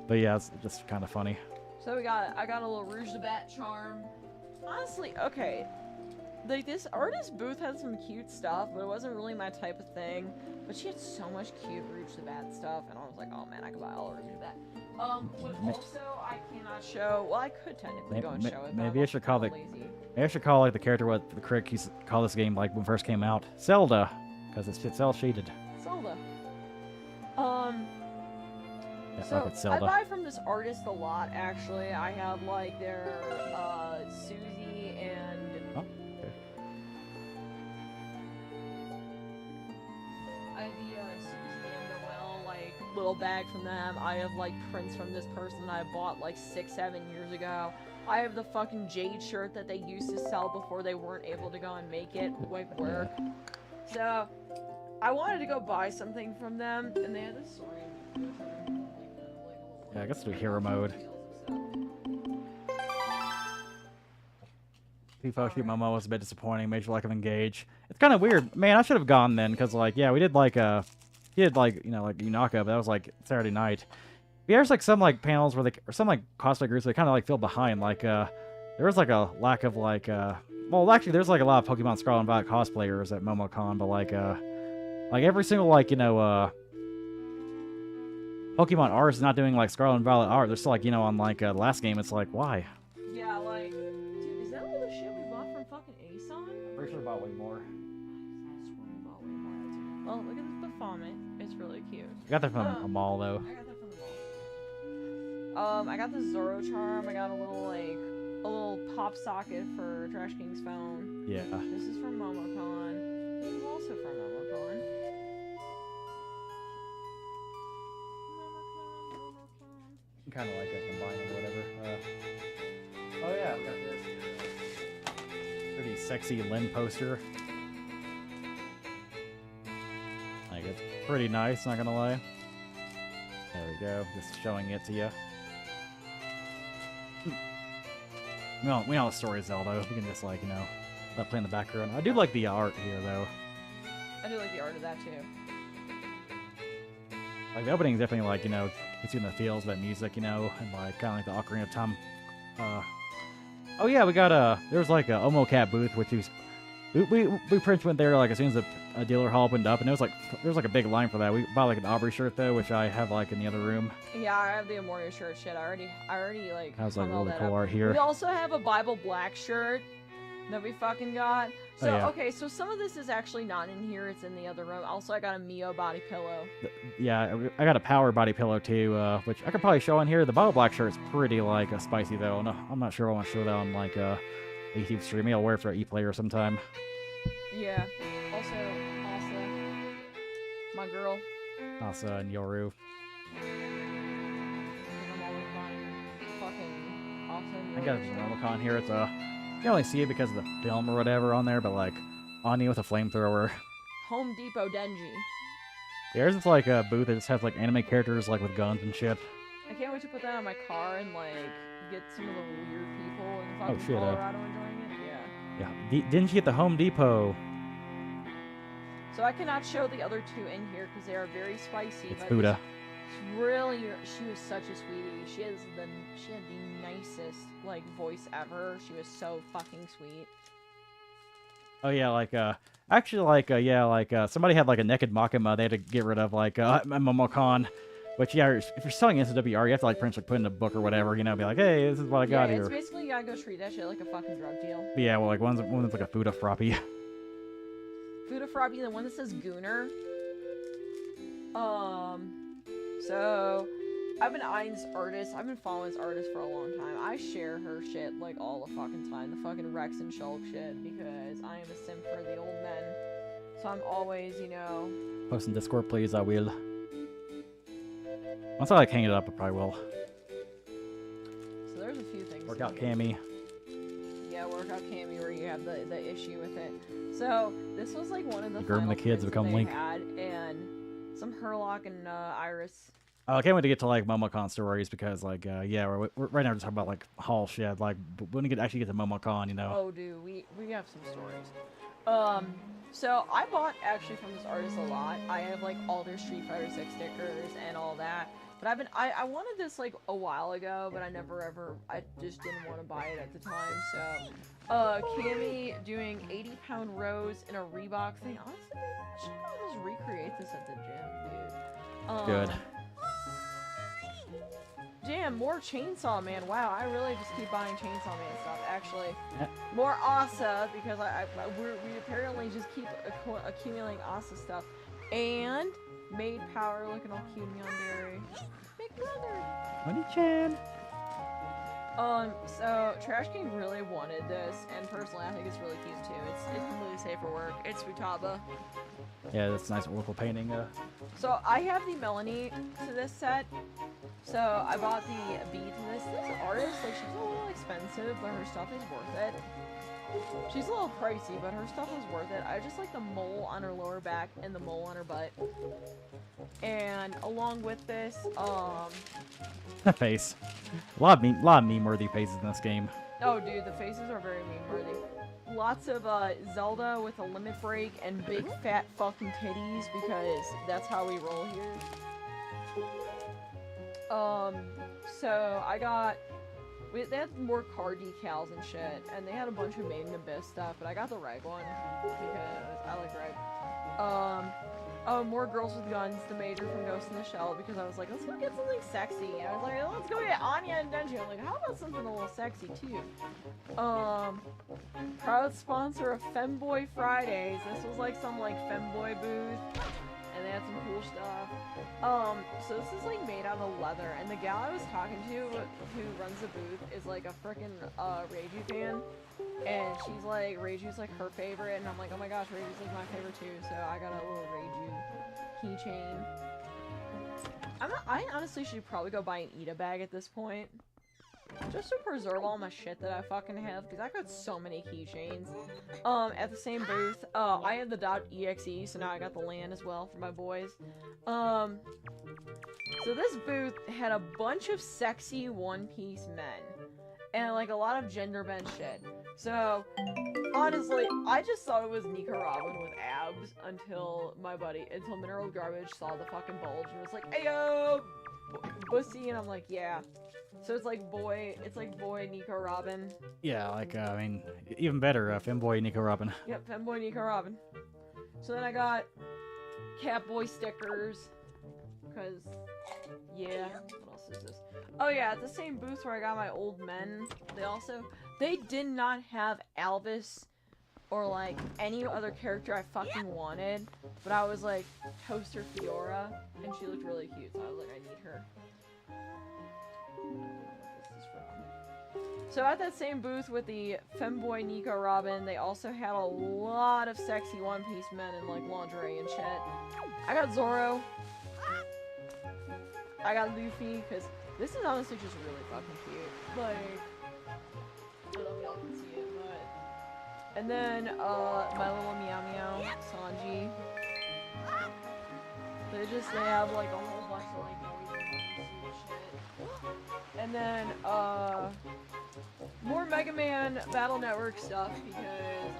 But yeah, it's just kind of funny. So I got a little Rouge de Bat charm. Honestly, okay. Like, this artist booth had some cute stuff, but it wasn't really my type of thing. But she had so much cute Rouge de Bat stuff, and I was like, oh man, I could buy all Rouge de Bat. But also, I cannot show. Well, I could technically go and show it. Maybe I should call Maybe I should call like the character what the critic used to call this game like when it first came out, Zelda, because it's cel shaded. Zelda. Yeah, So it's Zelda. I buy from this artist a lot, actually. I have like their Susie and Oh, okay. I have the Susie and Noelle like little bag from them. I have like prints from this person I bought like 6-7 years ago. I have the fucking Jade shirt that they used to sell before they weren't able to go and make it like work. So I wanted to go buy something from them, and they had this story. Yeah, I guess do hero mode. People shoot Momo was a bit disappointing. Major lack of engage. It's kind of weird, man. I should have gone then, cause like yeah, we did like he did like like Unaka, but that was like Saturday night. There's like some like panels where or some like cosplay groups that kind of like feel behind. Like there was like a lack of like well actually there's like a lot of Pokemon Scarlet and Violet cosplayers at MomoCon, but like every single like Pokemon art is not doing like Scarlet and Violet art. They're still like on like the last game. It's like why? Yeah, like dude, is that all the shit we bought from fucking ACEN? I'm pretty sure we bought way more. I swear we bought way more too. Oh, look at this Baphomet. It's really cute. I got that from a mall though. I got that from the mall. I got the Zoro charm. I got a little pop socket for Trash King's phone. Yeah. This is from MomoCon. This is also from MomoCon. Kind of like a combine or whatever. Oh yeah, we got this pretty sexy Lynn poster. Like it's pretty nice, not gonna lie. There we go, just showing it to you. We know the story is Zelda. We can just like let play in the background. I do like the art here though. I do like the art of that too. Like the opening is definitely like it's in the feels of that music, and like kind of like the Ocarina of Time. Oh yeah, we got there's like a Omocat booth, which is we pretty much went there like as soon as the dealer hall opened up, and there was like a big line for that. We bought like an Aubrey shirt though, which I have like in the other room. Yeah, I have the Amoria shirt. Shit, I already like. That was like hung all really that cool up. art here. We also have a Bible Black shirt that we fucking got. So yeah. Okay, so some of this is actually not in here. It's in the other room. Also, I got a Mio body pillow. Yeah, I got a power body pillow too, which I could probably show on here. The Bible Black shirt is pretty like spicy though. No, I'm not sure I want to show that on like YouTube stream. Maybe I'll wear it for ePlayer sometime. Yeah. Also, Asa, my girl. Asa and Yoru. I'm always buying fucking Asa and I got Yoru a stuff. MomoCon here. It's you can only see it because of the film or whatever on there, but like Ani with a flamethrower. Home Depot Denji. There's this like a booth that just has like anime characters like with guns and shit. I can't wait to put that on my car and like get some of the weird people in Oh, fucking shit, Colorado enjoying it. Yeah. Yeah, didn't you get the Home Depot? So I cannot show the other two in here because they are very spicy. It's but Buddha. She was such a sweetie. She had the nicest like voice ever. She was so fucking sweet. Oh yeah, like actually like yeah, like somebody had like a naked Makima they had to get rid of like at MomoCon. Which yeah, if you're selling SWR, you have to like pretty much put in a book or whatever, be like, hey, this is what I got yeah, here. it's basically you gotta go treat that shit like a fucking drug deal. But yeah, well like one's like a Fuda Froppy. Fuda Froppy, the one that says Gooner. So I've been eyeing this artist. I've been following this artist for a long time. I share her shit like all the fucking time, the fucking Rex and Shulk shit, because I am a simp for the old men. So I'm always, Post in Discord, please. I will. Once I like hang it up, I probably will. So there's a few things. Workout Cammy. Yeah, workout out Cammy where you have the issue with it. So this was like one of the Groom final the kids prints become they Link. had, and some Herlock and Iris. Oh, I can't wait to get to like MomoCon stories because like yeah, we're right now we're talking about like Hall shit. Like when we actually get to MomoCon, you know. Oh, dude, we have some stories. So I bought actually from this artist a lot. I have like all their Street Fighter 6 stickers and all that. But I wanted this like a while ago, but I just didn't want to buy it at the time. So, Cammy doing 80-pound rows in a Reebok thing. Honestly, I should probably just recreate this at the gym, dude. Good. Damn, more Chainsaw Man. Wow, I really just keep buying Chainsaw Man stuff. Actually, Yeah. more Asa because we apparently just keep accumulating Asa stuff. And Maid Power looking all cute and yandere. Big brother. Money-chan. So Trash King really wanted this, and personally, I think it's really cute too. It's completely safe for work. It's Futaba. Yeah, that's a nice oracle painting. So I have the Melanie to this set. So I bought the B to this. This artist, like, she's a little expensive, but her stuff is worth it. She's a little pricey, but her stuff is worth it. I just like the mole on her lower back and the mole on her butt. And along with this, That face. A lot of meme-worthy faces in this game. oh dude, the faces are very meme-worthy. Lots of Zelda with a limit break and big fat fucking titties because that's how we roll here. So I got, they had more car decals and shit, and they had a bunch of Made in Abyss stuff, but I got the reg one because I like reg. Oh, more Girls with Guns, the Major from Ghost in the Shell, because I was like, let's go get something sexy. And I was like, let's go get Anya and Denji. I'm like, how about something a little sexy too? Proud sponsor of Femboy Fridays. This was like some like femboy booth, and they had some cool stuff. So this is like made out of leather, and the gal I was talking to who runs the booth is like a frickin' Reiju fan. And she's like, Reiju's like her favorite, and I'm like, oh my gosh, Reiju's like my favorite too, so I got a little Reiju keychain. I honestly should probably go buy an Ida bag at this point. Just to preserve all my shit that I fucking have, because I got so many keychains. At the same booth, I had the .exe, so now I got the LAN as well for my boys. So this booth had a bunch of sexy One Piece men. And like a lot of gender bent shit. So honestly, I just thought it was Nika Robin with abs until Mineral Garbage saw the fucking bulge and was like, "Ayo, bussy," and I'm like, "Yeah." So it's like boy Nika Robin. Yeah, like I mean, even better, Femboy Nico Robin. Yep, Femboy Nika Robin. So then I got Catboy stickers, cause yeah. What else is this? Oh yeah, at the same booth where I got my old men, they did not have Alvis or like any other character I fucking wanted, but I was like, Toaster Fiora, and she looked really cute, so I was like, I need her. What's this from? So at that same booth with the Femboy Nico Robin, they also had a lot of sexy One Piece men in like lingerie and shit. I got Zoro. I got Luffy, because this is honestly just really fucking cute. Like, I don't know if y'all can see it, but... And then, my little Meow Meow, Sanji. They have, like, a whole bunch of, like, noises and shit. And then, more Mega Man Battle Network stuff, because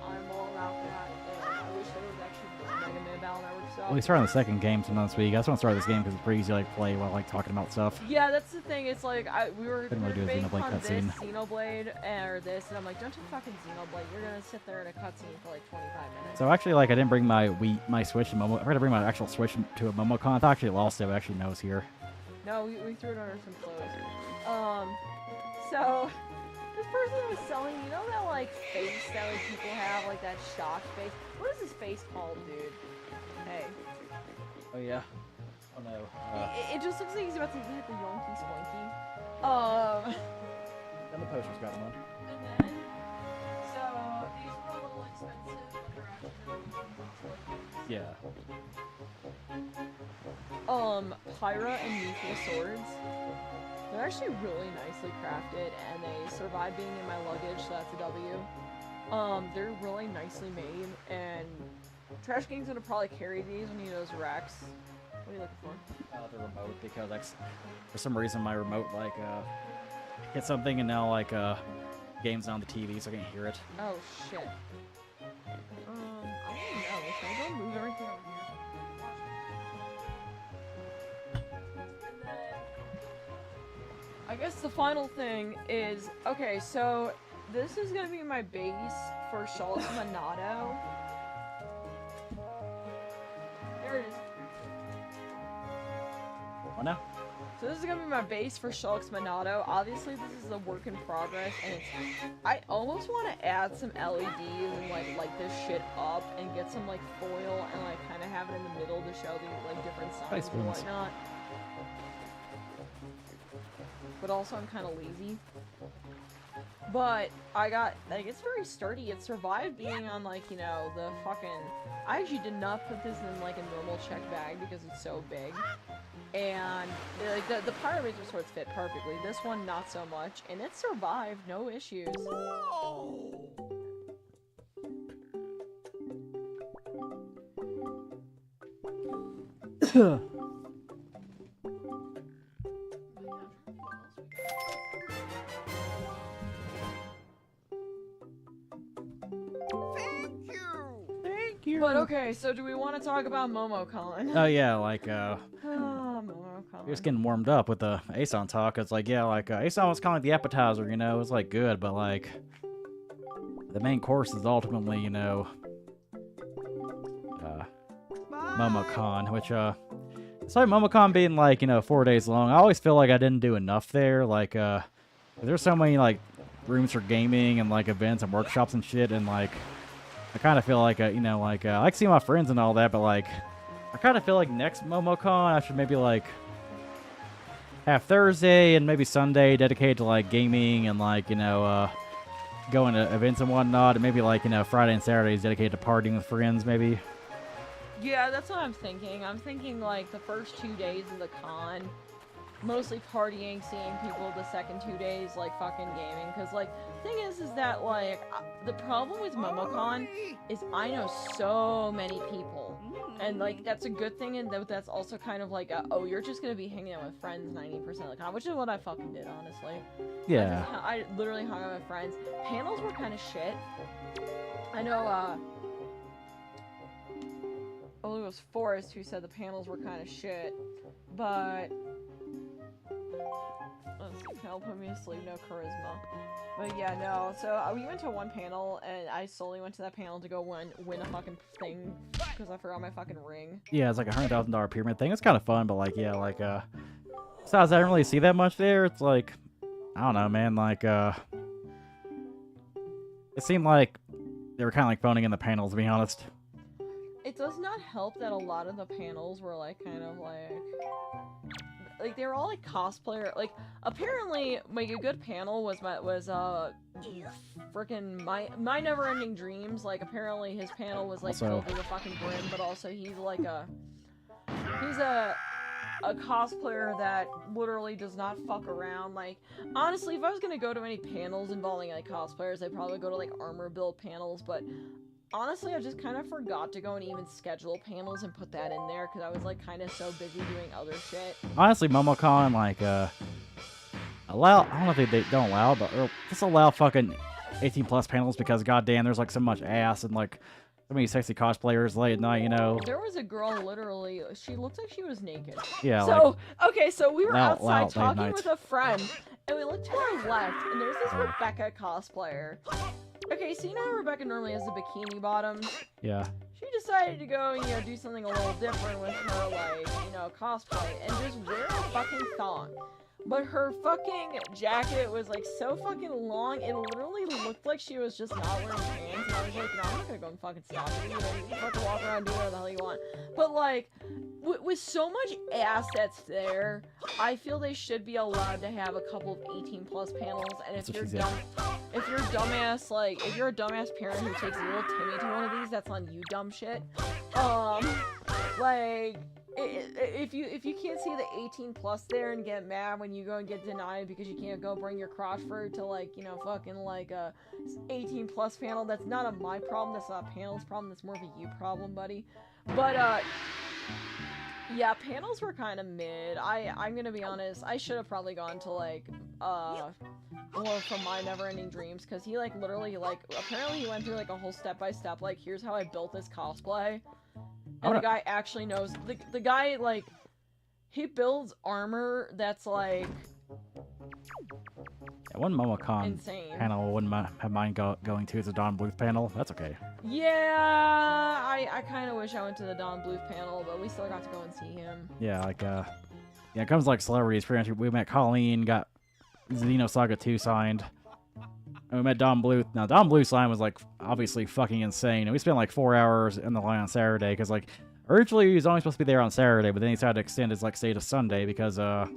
I'm all about that, and I wish there was actually more Mega Man Battle Network stuff. Well, we started on the second game sometime this week. I just want to start this game because it's pretty easy to like play while like talking about stuff. Yeah, that's the thing. It's like we were Couldn't really do a debating Xenoblade on this cutscene. Xenoblade or this, and I'm like, don't you fucking Xenoblade? You're gonna sit there in a cutscene for like 25 minutes. So actually, like I didn't bring my Switch to Momo. I forgot to bring my actual Switch to a MomoCon. I thought I actually lost it. But actually, no, it's here. No, we threw it under some clothes. So this person was selling, you know that like face that like people have, like that shocked face. What is this face called, dude? Hey. Oh yeah. Oh no. It just looks like he's about to hit the Yonky Swanky. And the poster's got one. And then, so these were a little expensive, but they're actually Yeah. Pyra and Mufia swords. They're actually really nicely crafted, and they survive being in my luggage, so that's a W. They're really nicely made, and Trash King's gonna probably carry these when he knows Rex. What are you looking for? The remote, because like for some reason my remote like hit something and now like game's on the TV, so I can't hear it. Oh shit. I don't know. Should I go move everything over here? I guess the final thing is, okay, so this is gonna be my base for Schultz Monado. There it is. What now? So this is gonna be my base for Shulk's Monado. Obviously this is a work in progress, and I almost want to add some LEDs and like light this shit up and get some like foil and like kind of have it in the middle to show the like different signs and whatnot. But also I'm kind of lazy. But I got, like, it's very sturdy. It survived being on, like, you know, the fucking... I actually did not put this in, like, a normal check bag because it's so big. And, like, the Pyro Razor swords fit perfectly. This one, not so much. And it survived, no issues. But okay, so do we want to talk about MomoCon? Oh yeah, like MomoCon. Just getting warmed up with the ACEN talk. It's like, yeah, like ACEN was kind of like the appetizer, you know, it's like good, but like the main course is ultimately, you know, MomoCon, which it's like MomoCon being like, you know, 4 days long. I always feel like I didn't do enough there. Like there's so many like rooms for gaming and like events and workshops and shit, and like I kind of feel like, you know, like, I like seeing my friends and all that, but, like, I kind of feel like next MomoCon, I should maybe, like, have Thursday and maybe Sunday dedicated to, like, gaming and, like, you know, going to events and whatnot, and maybe, like, you know, Friday and Saturday is dedicated to partying with friends, maybe. Yeah, that's what I'm thinking. I'm thinking, like, the first 2 days of the con, mostly partying, seeing people the second 2 days, like, fucking gaming, because, like, thing is that, like, the problem with MomoCon is I know so many people, and, like, that's a good thing, and that's also kind of like oh, you're just gonna be hanging out with friends 90% of the con, which is what I fucking did, honestly. Yeah. I literally hung out with friends. Panels were kind of shit. I know, it was Forrest who said the panels were kind of shit, but... Let's see, panel put me to sleep, no charisma. But yeah, no, so we went to one panel, and I solely went to that panel to go win a fucking thing, because I forgot my fucking ring. Yeah, it's like a $100,000 pyramid thing. It's kind of fun, but like, yeah, like, besides I didn't really see that much there. It's like, I don't know, man, like, it seemed like they were kind of like phoning in the panels, to be honest. It does not help that a lot of the panels were like, kind of like they were all like cosplayer, like apparently like a good panel was frickin' my never ending dreams. Like apparently his panel was like filled to the fucking brim, but also he's a cosplayer that literally does not fuck around. Like honestly, if I was gonna go to any panels involving like cosplayers, I'd probably go to like armor build panels, but honestly, I just kind of forgot to go and even schedule panels and put that in there because I was like kind of so busy doing other shit. Honestly, MomoCon, like, allow, I don't know if they don't allow, but just allow fucking 18 plus panels because goddamn, there's like so much ass and like so many sexy cosplayers late at night, you know. There was a girl literally, she looked like she was naked. Yeah, so, like, okay, so we were outside late talking with a friend and we looked to our left and there's this Rebecca cosplayer. Okay, so you know how Rebecca normally has the bikini bottoms? Yeah. She decided to go and, you know, do something a little different with her, like, you know, cosplay, and just wear a fucking thong. But her fucking jacket was, like, so fucking long, it literally looked like she was just not wearing pants, and I was like, no, I'm not gonna go and fucking stop you, you know, you can fucking walk around and do whatever the hell you want. But, like, with so much assets there, I feel they should be allowed to have a couple of 18 plus panels, and if you're dumbass, like, if you're a dumbass parent who takes a little Timmy to one of these, that's on you, dumb shit. Like, if you can't see the 18 plus there and get mad when you go and get denied because you can't go bring your crotch fruit to like, you know, fucking like a 18 plus panel, that's not a my problem, that's not a panel's problem, that's more of a you problem, buddy. But yeah, panels were kind of mid. I'm gonna be honest, I should have probably gone to like more from My Neverending Dreams, because he like literally like apparently he went through like a whole step-by-step like here's how I built this cosplay. And the guy actually knows. The guy, like, he builds armor that's, like... Yeah, one MomoCon insane. panel I wouldn't have mind going to is a Don Bluth panel. That's okay. Yeah, I kind of wish I went to the Don Bluth panel, but we still got to go and see him. Yeah, like, yeah, it comes like celebrities. Pretty much, we met Colleen, got Xenosaga 2 signed. And we met Don Bluth. Now, Don Bluth's line was, like, obviously fucking insane. And we spent, like, 4 hours in the line on Saturday. Because, like, originally he was only supposed to be there on Saturday. But then he decided to extend his, like, stay to Sunday. Because, some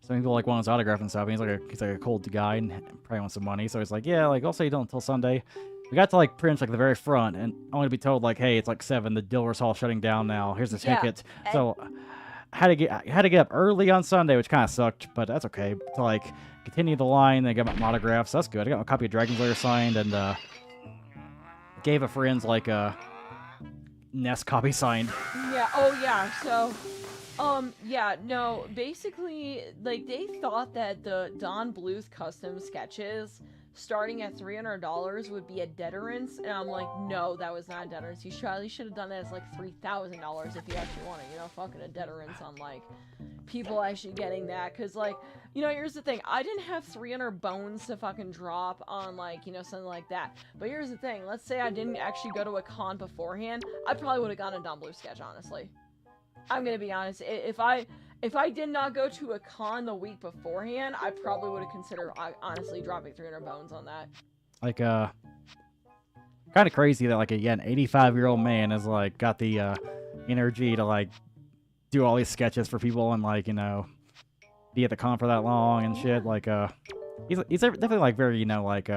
people, like, want his autograph and stuff. And he's like a cold guy and probably wants some money. So he's like, yeah, like, I'll stay until Sunday. We got to, like, pretty much, like, the very front. And only to be told, like, hey, it's, like, 7. The Dilworth Hall shutting down now. Here's the ticket. So I had to get up early on Sunday, which kind of sucked. But that's okay. To, like... continue the line, they got my autographs. That's good. I got my copy of Dragon's Lair signed, and gave a friend's like a Nest copy signed. Yeah. Oh yeah. So, yeah. No. Basically, like they thought that the Don Bluth custom sketches starting at $300 would be a deterrence, and I'm like, no, that was not a deterrence. You should have done that as like $3,000 if you actually want to, you know, fucking a deterrence on like people actually getting that, because like, you know, here's the thing, I didn't have 300 bones to fucking drop on like, you know, something like that. But here's the thing, let's say I didn't actually go to a con beforehand, I probably would have gotten a Don Bluth sketch, honestly. I'm gonna be honest, if I did not go to a con the week beforehand, I probably would have considered, honestly, dropping 300 bones on that. Like, kind of crazy that, like, again, an 85-year-old man has, like, got the, energy to, like, do all these sketches for people and, like, you know, be at the con for that long and shit. Like, he's definitely, like, very, you know, like,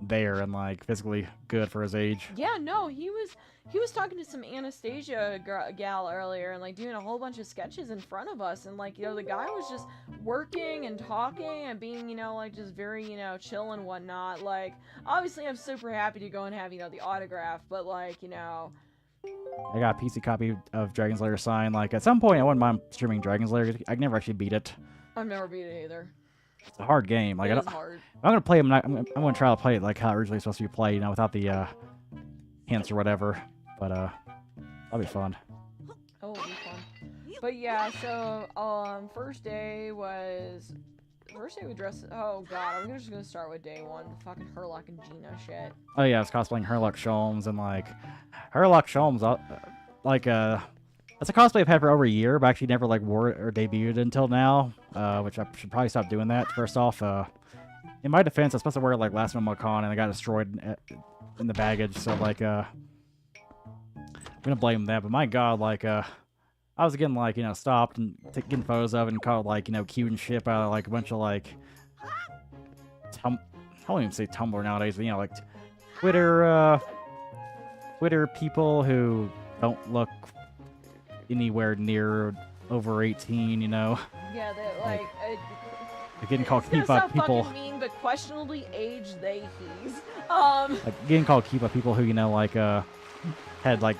there and, like, physically good for his age. Yeah, no, he was talking to some Anastasia gal earlier and like doing a whole bunch of sketches in front of us, and like, you know, the guy was just working and talking and being, you know, like just very, you know, chill and whatnot. Like, obviously I'm super happy to go and have, you know, the autograph, but like, you know, I got a PC copy of Dragon's Lair signed. Like, at some point I wouldn't mind streaming Dragon's Lair. I never actually beat it. I've never beat it either. It's a hard game. Like, It is hard. I'm gonna play it. I'm gonna try to play it like how it originally supposed to be played, you know, without the hints or whatever. But that'll be fun. Oh, it'll be fun. But yeah, so first day we dressed. Oh god, I'm just gonna start with day one. Fucking Herlock and Gina shit. Oh yeah, I was cosplaying Herlock Sholmes, and like Herlock Sholmes, like that's a cosplay I've had for over a year, but actually never like wore it or debuted until now. Which I should probably stop doing that. First off, in my defense, I was supposed to wear it like last MomoCon, and I got destroyed in the baggage. So like, I'm gonna blame that. But my god, like, I was getting like, you know, stopped and getting photos of it and called like, you know, cute and shit out of like a bunch of like, I don't even say Tumblr nowadays, but you know, like Twitter people who don't look anywhere near over 18, you know. Yeah, they like getting called Keepa people. Fucking mean, but questionably aged they he's. Like getting called Keepa people who, you know, like had like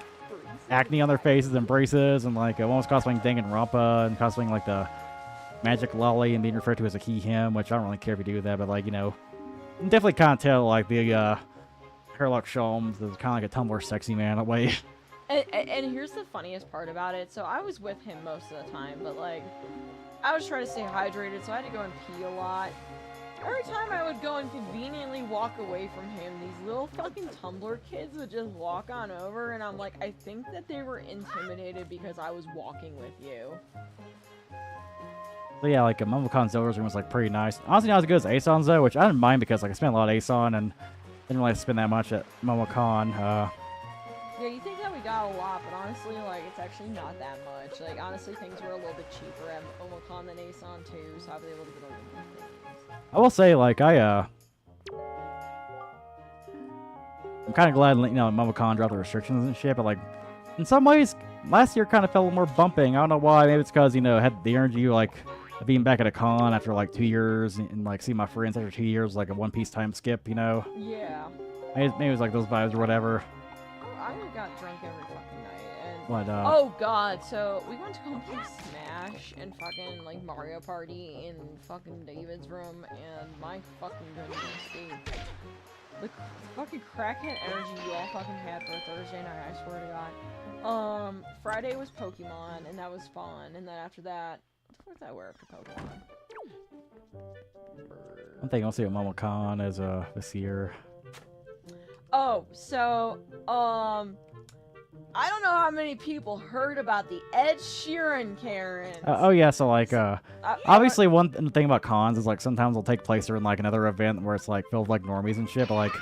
acne on their faces and braces, and like one was cosplaying Danganronpa and cosplaying like the Magic Lolly and being referred to as a he/him, which I don't really care if you do that, but like, you know, you can definitely kind of tell like the Herlock Sholmes is kind of like a Tumblr sexy man that way. And here's the funniest part about it. So I was with him most of the time, but like, I was trying to stay hydrated, so I had to go and pee a lot. Every time I would go and conveniently walk away from him, these little fucking Tumblr kids would just walk on over, and I'm like, I think that they were intimidated because I was walking with you. So yeah, like MomoCon Zelda's room was like pretty nice. Honestly, not as good as ACEN's though, which I didn't mind because like I spent a lot of ACEN and didn't really spend that much at MomoCon. Yeah, you think that we got a lot, but honestly, like, it's actually not that much. Like, honestly, things were a little bit cheaper at MomoCon than ACEN too, so I was able to get a little more things. I will say, like, I'm kind of glad, you know, MomoCon dropped the restrictions and shit, but like, in some ways, last year kind of felt a little more bumping. I don't know why. Maybe it's because, you know, I had the energy, like, of being back at a con after, like, 2 years and like, see my friends after 2 years, like, a One Piece time skip, you know? Yeah. Maybe it was, like, those vibes or whatever. I got drunk every fucking night, and... But, oh, God, so we went to go play Smash and fucking, like, Mario Party in fucking David's room, and my fucking goodness, dude. The fucking crackhead energy you all fucking had for a Thursday night, I swear to God. Friday was Pokemon, and that was fun, and then after that... What the fuck did I wear for Pokemon? I'm thinking I'll see what MomoCon is, this year. Oh, so, I don't know how many people heard about the Ed Sheeran Karens. Oh yeah, so like obviously one thing about cons is like sometimes they'll take place during like another event where it's like filled with like normies and shit, but like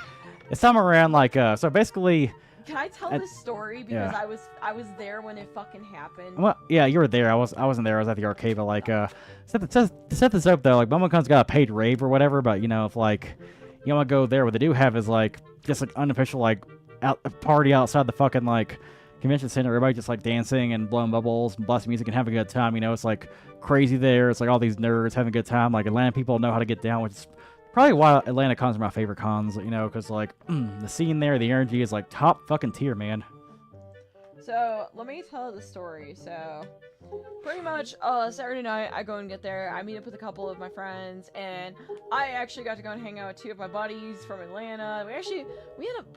it's time around like so basically. Can I tell this story because I was there when it fucking happened? Well, yeah, you were there. I wasn't there. I was at the arcade, but like to set this up though, like MomoCon's got a paid rave or whatever, but you know if like you want to go there, what they do have is like just like unofficial like a party outside the fucking like convention center, everybody just like dancing and blowing bubbles and blasting music and having a good time. You know, it's like crazy there. It's like all these nerds having a good time. Like Atlanta people know how to get down, which is probably why Atlanta cons are my favorite cons. You know, because like the scene there, the energy is like top fucking tier, man. So let me tell the story. So pretty much Saturday night I go and get there. I meet up with a couple of my friends, and I actually got to go and hang out with 2 of my buddies from Atlanta. We ended up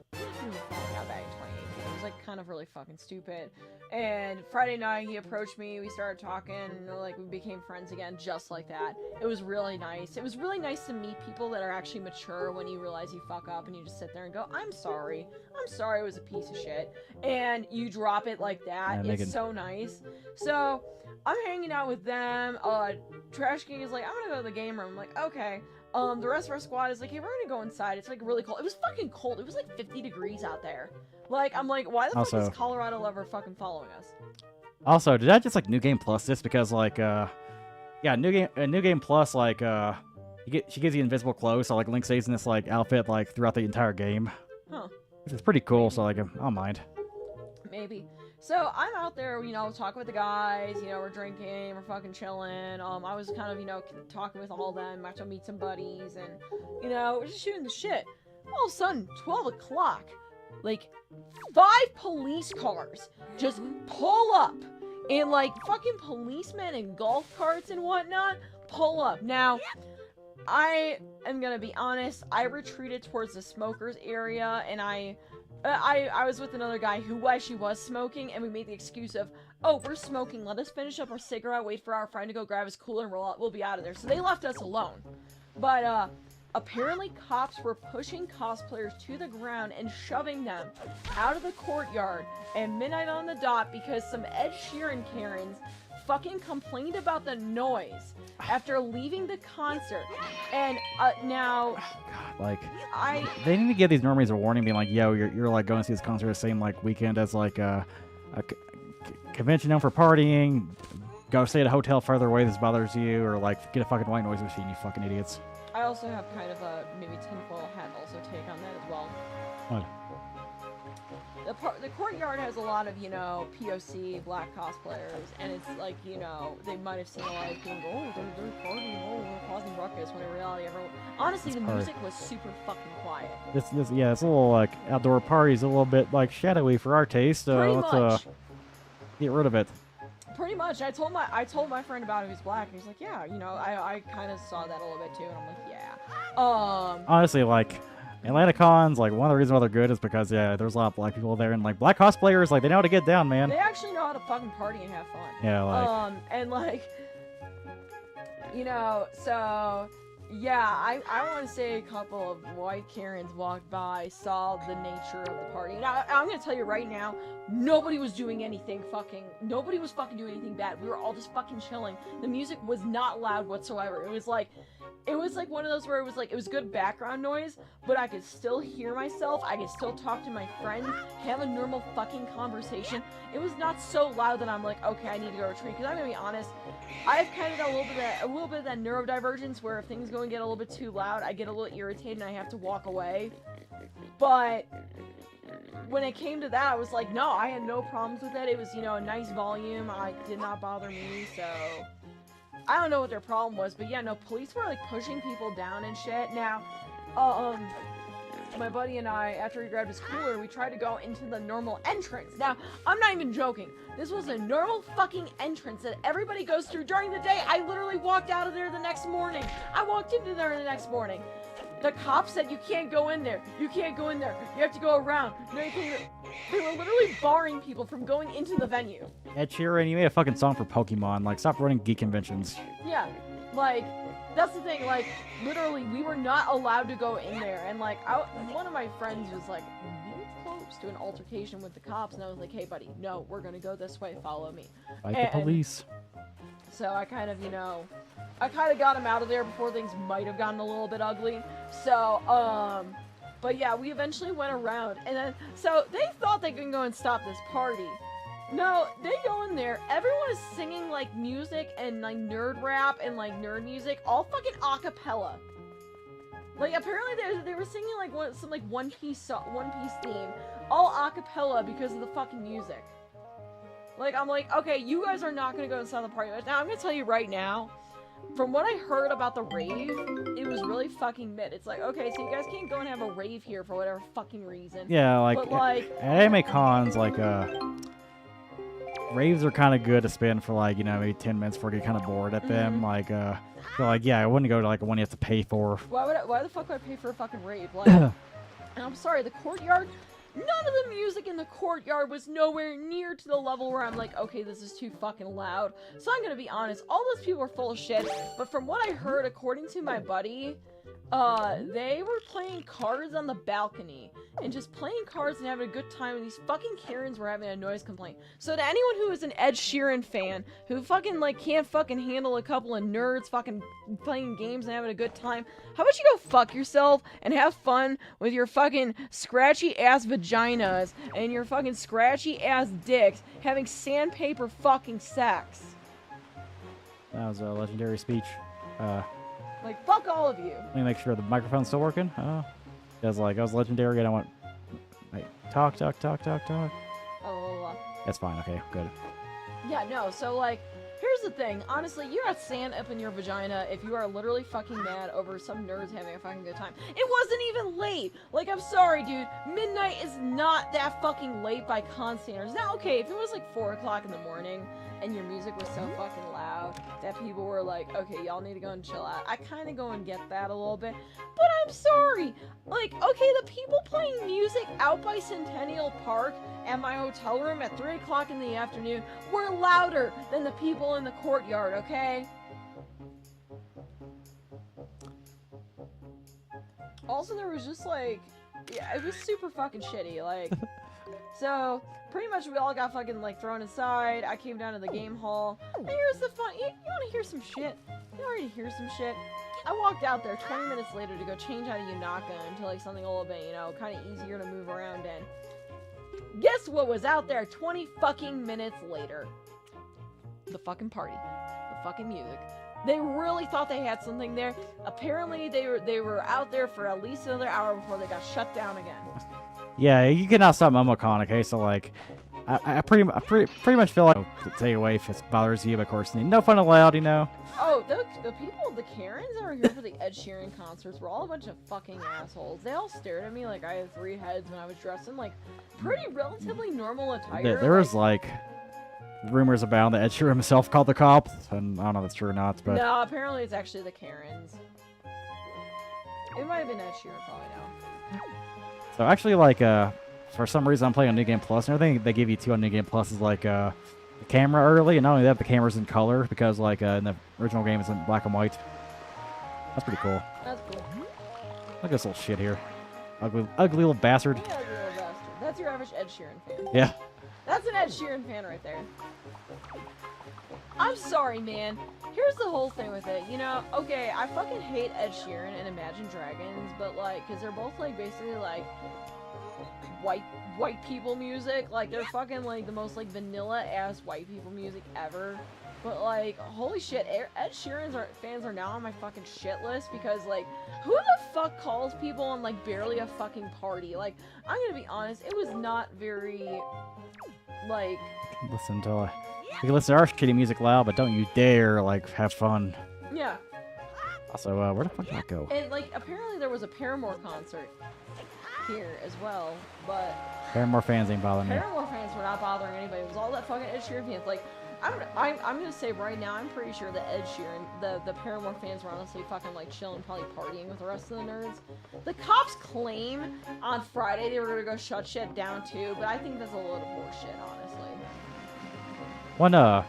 falling out back in 2018. It was like kind of really fucking stupid. And Friday night he approached me, we started talking, and like we became friends again just like that. It was really nice. It was really nice to meet people that are actually mature when you realize you fuck up and you just sit there and go, I'm sorry it was a piece of shit, and you drop it like that. It's so nice. So I'm hanging out with them. Trash King is like, I'm gonna go to the game room. I'm like, okay. The rest of our squad is like, hey, we're gonna go inside. It's like really cold. It was fucking cold. It was like 50 degrees out there. Like, I'm like, why the fuck is Colorado lover fucking following us? Also, did I just like New Game Plus this? Because like, yeah, New Game Plus, like, she gives you invisible clothes, so like Link stays in this like outfit like throughout the entire game. Huh. Which is pretty cool. So like, I don't mind. Maybe. So I'm out there, you know, talking with the guys, you know, we're drinking, we're fucking chilling. I was kind of, you know, talking with all of them, I to meet some buddies, and, you know, we're just shooting the shit. All of a sudden, 12 o'clock, like, 5 police cars just pull up, and, like, fucking policemen and golf carts and whatnot pull up. Now, I am gonna be honest, I retreated towards the smokers area, and I was with another guy who actually was smoking, and we made the excuse of, oh, we're smoking, let us finish up our cigarette, wait for our friend to go grab his cooler, and we'll be out of there. So they left us alone. But, apparently cops were pushing cosplayers to the ground and shoving them out of the courtyard at midnight on the dot because some Ed Sheeran Karens fucking complained about the noise after leaving the concert. And now, God, like, they need to give these normies a warning, being like, yo, you're like going to see this concert the same like weekend as like a convention known for partying. Go stay at a hotel further away this bothers you, or like get a fucking white noise machine, you fucking idiots. I also have kind of a maybe tinfoil hat also take on that as well. What? The courtyard has a lot of, you know, POC black cosplayers, and it's like, you know, they might have seen a lot of people go, oh, they're partying, oh, we're causing ruckus, when in reality, everyone... Honestly, the music was super fucking quiet. This it's a little, like, outdoor party's a little bit, like, shadowy for our taste, let's, get rid of it. Pretty much. I told my friend about it who's black, and he's like, yeah, you know, I kind of saw that a little bit too, and I'm like, yeah. Honestly, like, Atlanta cons, like, one of the reasons why they're good is because, yeah, there's a lot of black people there, and, like, black cosplayers, like, they know how to get down, man. They actually know how to fucking party and have fun. Yeah, like... and, like, you know, so... Yeah, I want to say a couple of white Karens walked by, saw the nature of the party. And I'm going to tell you right now, nobody was doing anything nobody was fucking doing anything bad. We were all just fucking chilling. The music was not loud whatsoever. It was like one of those where it was good background noise, but I could still hear myself. I could still talk to my friends, have a normal fucking conversation. It was not so loud that I'm like, okay, I need to go retreat. Because I'm going to be honest, I've kind of got a little bit of that neurodivergence where if things go and get a little bit too loud, I get a little irritated and I have to walk away. But when it came to that, I was like, no, I had no problems with it. It was, you know, a nice volume. I did not bother me, so I don't know what their problem was, but yeah, no, police were like pushing people down and shit. Now, my buddy and I, after he grabbed his cooler, we tried to go into the normal entrance. Now, I'm not even joking. This was a normal fucking entrance that everybody goes through during the day. I literally walked out of there the next morning. I walked into there the next morning. The cops said, you can't go in there. You can't go in there. You have to go around. No, you can't. They were literally barring people from going into the venue. Ed Sheeran, you made a fucking song for Pokemon. Like, stop running geek conventions. Yeah, like, that's the thing. Like, literally, we were not allowed to go in there. And, like, one of my friends was, like, really close to an altercation with the cops. And I was like, hey, buddy, no, we're going to go this way. Follow me. Fight the police. So I kind of, you know, I kind of got him out of there before things might have gotten a little bit ugly. So, but yeah, we eventually went around, and then, so they thought they could go and stop this party. No, they go in there, everyone is singing, like, music and, like, nerd rap and, like, nerd music, all fucking acapella. Like, apparently they were singing, like, some, like, One Piece theme, all acapella because of the fucking music. Like, I'm like, okay, you guys are not gonna go inside the party. Now, I'm gonna tell you right now, from what I heard about the rave, it was really fucking mid. It's like, okay, so you guys can't go and have a rave here for whatever fucking reason. Yeah, like, but, like anime cons, like, raves are kind of good to spend for, like, you know, maybe 10 minutes before you get kind of bored at them. Like, so, like, yeah, I wouldn't go to, like, one you have to pay for. Why the fuck would I pay for a fucking rave? Like, and I'm sorry, the courtyard, none of the music in the courtyard was nowhere near to the level where I'm like, okay, this is too fucking loud. So I'm gonna be honest, all those people are full of shit, but from what I heard, according to my buddy, they were playing cards on the balcony, and just playing cards and having a good time, and these fucking Karens were having a noise complaint. So to anyone who is an Ed Sheeran fan, who fucking, like, can't fucking handle a couple of nerds fucking playing games and having a good time, how about you go fuck yourself and have fun with your fucking scratchy-ass vaginas and your fucking scratchy-ass dicks having sandpaper fucking sex. That was a legendary speech. Like, fuck all of you. Let me make sure the microphone's still working. Because, like, I was legendary and I went, like, talk. Oh, That's fine, okay, good. yeah, no, so, like, here's the thing. Honestly, you got sand up in your vagina if you are literally fucking mad over some nerds having a fucking good time. It wasn't even late. Like, I'm sorry, dude. Midnight is not that fucking late by con standards. Now, okay, if it was, like, 4 o'clock in the morning and your music was so fucking loud that people were like, okay, y'all need to go and chill out, I kind of go and get that a little bit. But I'm sorry. Like, okay, the people playing music out by Centennial Park at my hotel room at 3 o'clock in the afternoon were louder than the people in the courtyard, okay? Also, there was just, like, yeah, it was super fucking shitty, like, so, pretty much we all got fucking, like, thrown inside. I came down to the game hall, and here's the fun, you wanna hear some shit? You already hear some shit? I walked out there 20 minutes later to go change out of Yunaka into, like, something a little bit, you know, kind of easier to move around in. Guess what was out there 20 fucking minutes later? The fucking party. The fucking music. They really thought they had something there. Apparently, they were out there for at least another hour before they got shut down again. Yeah, you cannot stop MomoCon, okay? So, like, I pretty much feel like, stay away if it bothers you, but of course, no fun allowed, you know? Oh, the people, the Karens that were here for the Ed Sheeran concerts were all a bunch of fucking assholes. They all stared at me like I had 3 heads when I was dressed in, like, pretty relatively normal attire. There was, like, rumors about that Ed Sheeran himself called the cops, and I don't know if that's true or not, but... No, apparently it's actually the Karens. It might have been Ed Sheeran, probably now. So actually, like, for some reason I'm playing on New Game Plus, and everything they give you too on New Game Plus is, like, the camera early, and not only that, the camera's in color, because, like, in the original game it's in black and white. That's pretty cool. That's cool. Look at this little shit here. Ugly little bastard. Yeah, ugly little bastard. That's your average Ed Sheeran fan. Yeah. That's an Ed Sheeran fan right there. I'm sorry, man. Here's the whole thing with it. You know, okay, I fucking hate Ed Sheeran and Imagine Dragons, but, like, because they're both, like, basically, like, white people music. Like, they're fucking, like, the most, like, vanilla-ass white people music ever. But, like, holy shit, Ed Sheeran's fans are now on my fucking shit list because, like, who the fuck calls people on, like, barely a fucking party? Like, I'm gonna be honest, it was not very, like... Listen to... You can listen to our shitty music loud, but don't you dare, like, have fun. Yeah. Also, where the fuck did that go? And, like, apparently there was a Paramore concert here as well, but... Paramore fans ain't bothering me. Paramore fans were not bothering anybody. It was all that fucking Ed Sheeran fans. Like, I'm gonna say right now, I'm pretty sure that Ed Sheeran, the Paramore fans were honestly fucking, like, chilling, probably partying with the rest of the nerds. The cops claim on Friday they were gonna go shut shit down too, but I think that's a load of horseshit, honestly. One, I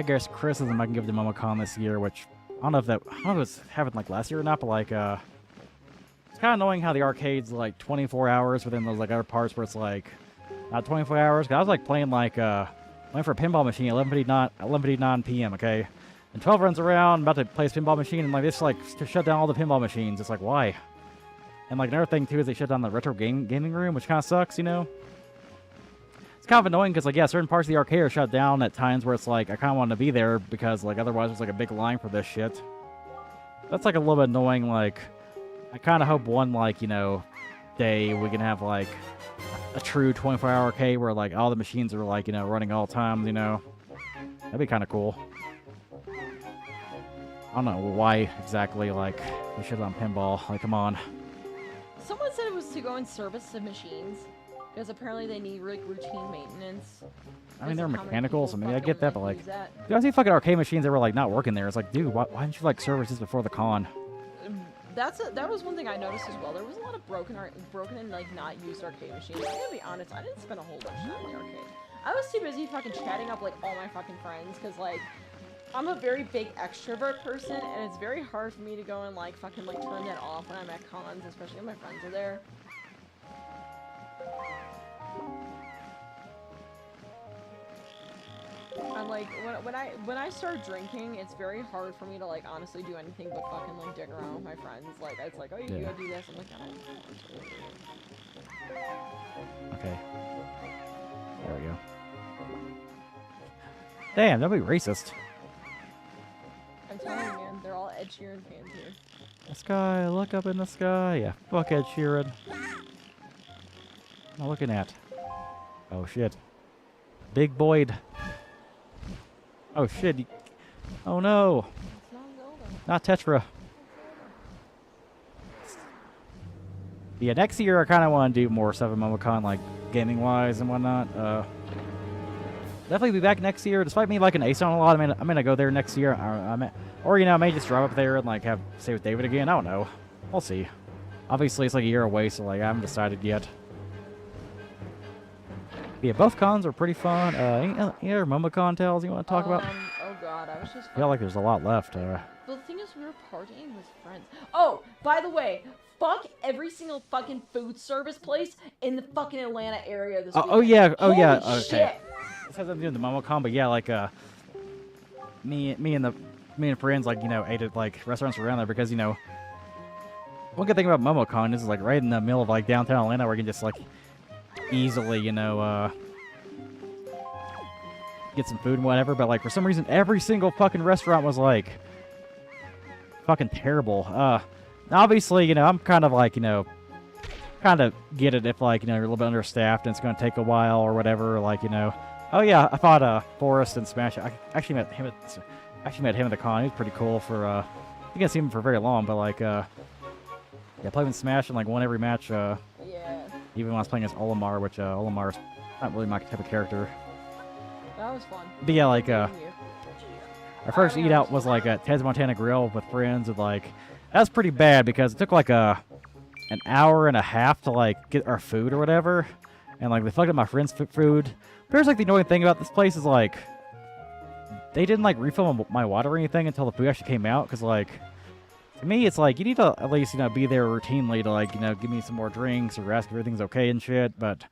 guess criticism I can give to MomoCon this year, which I don't know if it was happened like last year or not, but like it's kind of annoying how the arcade's like 24 hours, but then those like other parts where it's like not 24 hours. 'Cause I was like playing like went for a pinball machine at 11:59 p.m. Okay, and 12 runs around, about to play this pinball machine, and like this like to shut down all the pinball machines. It's like why? And like another thing too is they shut down the retro gaming room, which kind of sucks, you know. It's kind of annoying because, like, yeah, certain parts of the arcade are shut down at times where it's like, I kind of want to be there because, like, otherwise there's, like, a big line for this shit. That's, like, a little bit annoying. Like, I kind of hope one, like, you know, day we can have, like, a true 24-hour arcade where, like, all the machines are, like, you know, running all times, you know. That'd be kind of cool. I don't know why exactly, like, we should on pinball. Like, come on. Someone said it was to go and service the machines. Because apparently they need like routine maintenance. I mean, they're mechanical, so maybe I get that, but like, that. dude, I see fucking arcade machines that were like not working there. It's like, dude, why didn't you like service this before the con? That was one thing I noticed as well. There was a lot of broken and like not used arcade machines. I'm gonna be honest, I didn't spend a whole bunch of time in the arcade. I was too busy fucking chatting up like all my fucking friends, because like I'm a very big extrovert person, and it's very hard for me to go and like fucking like turn that off when I'm at cons, especially when my friends are there. I'm like, when I start drinking, it's very hard for me to like honestly do anything but fucking like dick around with my friends. Like it's like, oh, you gotta do this. I'm like, I don't want to. Okay. There we go. Damn, don't be racist. I'm telling you, man, they're all Ed Sheeran fans here. The sky, look up in the sky. Yeah, fuck Ed Sheeran. What am I looking at? Oh shit. Big Boyd. Oh shit. Oh no. It's not Zelda. Not Tetra. Yeah, next year I kind of want to do more stuff at MomoCon, like gaming wise and whatnot. Definitely be back next year. Despite me liking ACEN a lot, I'm gonna go there next year. Or you know, I may just drive up there and like stay with David again. I don't know. We'll see. Obviously, it's like a year away, so like I haven't decided yet. Yeah, both cons are pretty fun. Any other MomoCon tales you want to talk about? Oh god, I was just. I feel like there's a lot left. The thing is, we were partying with friends. Oh, by the way, fuck every single fucking food service place in the fucking Atlanta area this weekend. Oh yeah, Holy okay. Shit. This has nothing to do with the MomoCon, but yeah, like me and friends like, you know, ate at like restaurants around there because, you know, one good thing about MomoCon is like right in the middle of like downtown Atlanta where you can just like easily, you know, get some food and whatever. But like for some reason, every single fucking restaurant was like fucking terrible. Obviously, you know, I'm kind of like, you know, kind of get it if like, you know, you're a little bit understaffed and it's going to take a while or whatever. Like, you know, oh yeah, I fought Forrest and Smash. I actually met him at the con. He was pretty cool for I didn't see him for very long, but like yeah, played with Smash and like won every match. Yeah. Even when I was playing as Olimar, which Olimar's not really my type of character. That was fun. But yeah, like our first eat out was like at Ted's Montana Grill with friends, and like that's pretty bad because it took like an hour and a half to like get our food or whatever, and like they fucked up my friend's food. But here's like the annoying thing about this place is like they didn't like refill my water or anything until the food actually came out, because like to me it's like you need to at least, you know, be there routinely to like, you know, give me some more drinks or ask if everything's okay and shit. But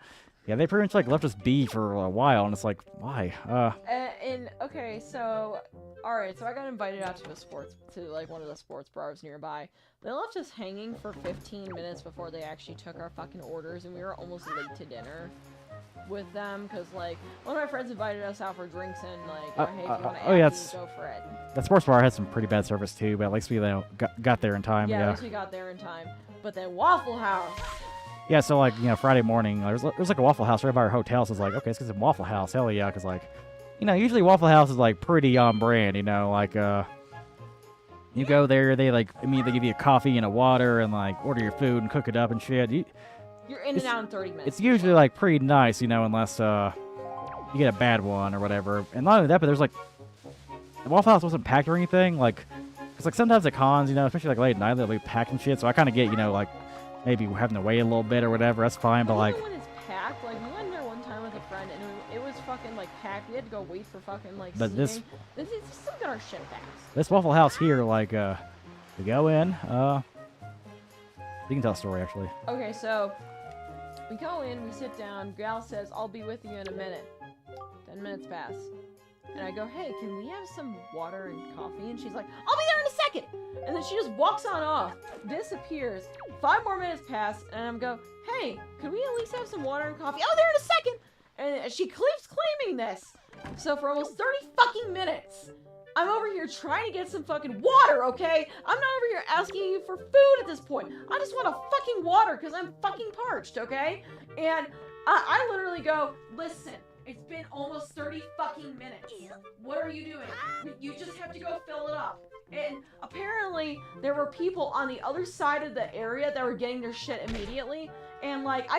yeah, they pretty much like left us be for a while, and it's like, why? and okay, so all right, so I got invited out to like one of the sports bars nearby. They left us hanging for 15 minutes before they actually took our fucking orders, and we were almost late to dinner with them because like one of my friends invited us out for drinks and like, hey, if you want to go for it. That sports bar had some pretty bad service too, but at least we got there in time. Yeah, at least we got there in time. But then Waffle House. Yeah, so like Friday morning, there's like a Waffle House right by our hotel. So it's like, okay, let's get some Waffle House. Hell yeah, because like, usually Waffle House is like pretty on brand. Like you go there, they like immediately give you a coffee and a water and like order your food and cook it up and shit. You're in and out in 30 minutes. It's usually like pretty nice, unless you get a bad one or whatever. And not only that, but there's like the Waffle House wasn't packed or anything. Like, cause like sometimes at cons, especially like late at night, they'll be packed and shit. So I kind of get like maybe having to wait a little bit or whatever. That's fine. But like when it's packed, like we went there one time with a friend and it was fucking like packed. We had to go wait for fucking like. But seating. This still got our shit fast. This Waffle House here, like we go in. You can tell a story actually. Okay, so. We go in, we sit down, Gal says, I'll be with you in a minute. 10 minutes pass. And I go, hey, can we have some water and coffee? And she's like, I'll be there in a second! And then she just walks on off, disappears. 5 more minutes pass, and I'm go, hey, can we at least have some water and coffee? Oh, there in a second! And she keeps claiming this. So for almost 30 fucking minutes, I'm over here trying to get some fucking water, okay? I'm not over here asking you for food at this point. I just want a fucking water because I'm fucking parched, okay? And I literally go, listen, it's been almost 30 fucking minutes. What are you doing? You just have to go fill it up. And apparently there were people on the other side of the area that were getting their shit immediately. And like,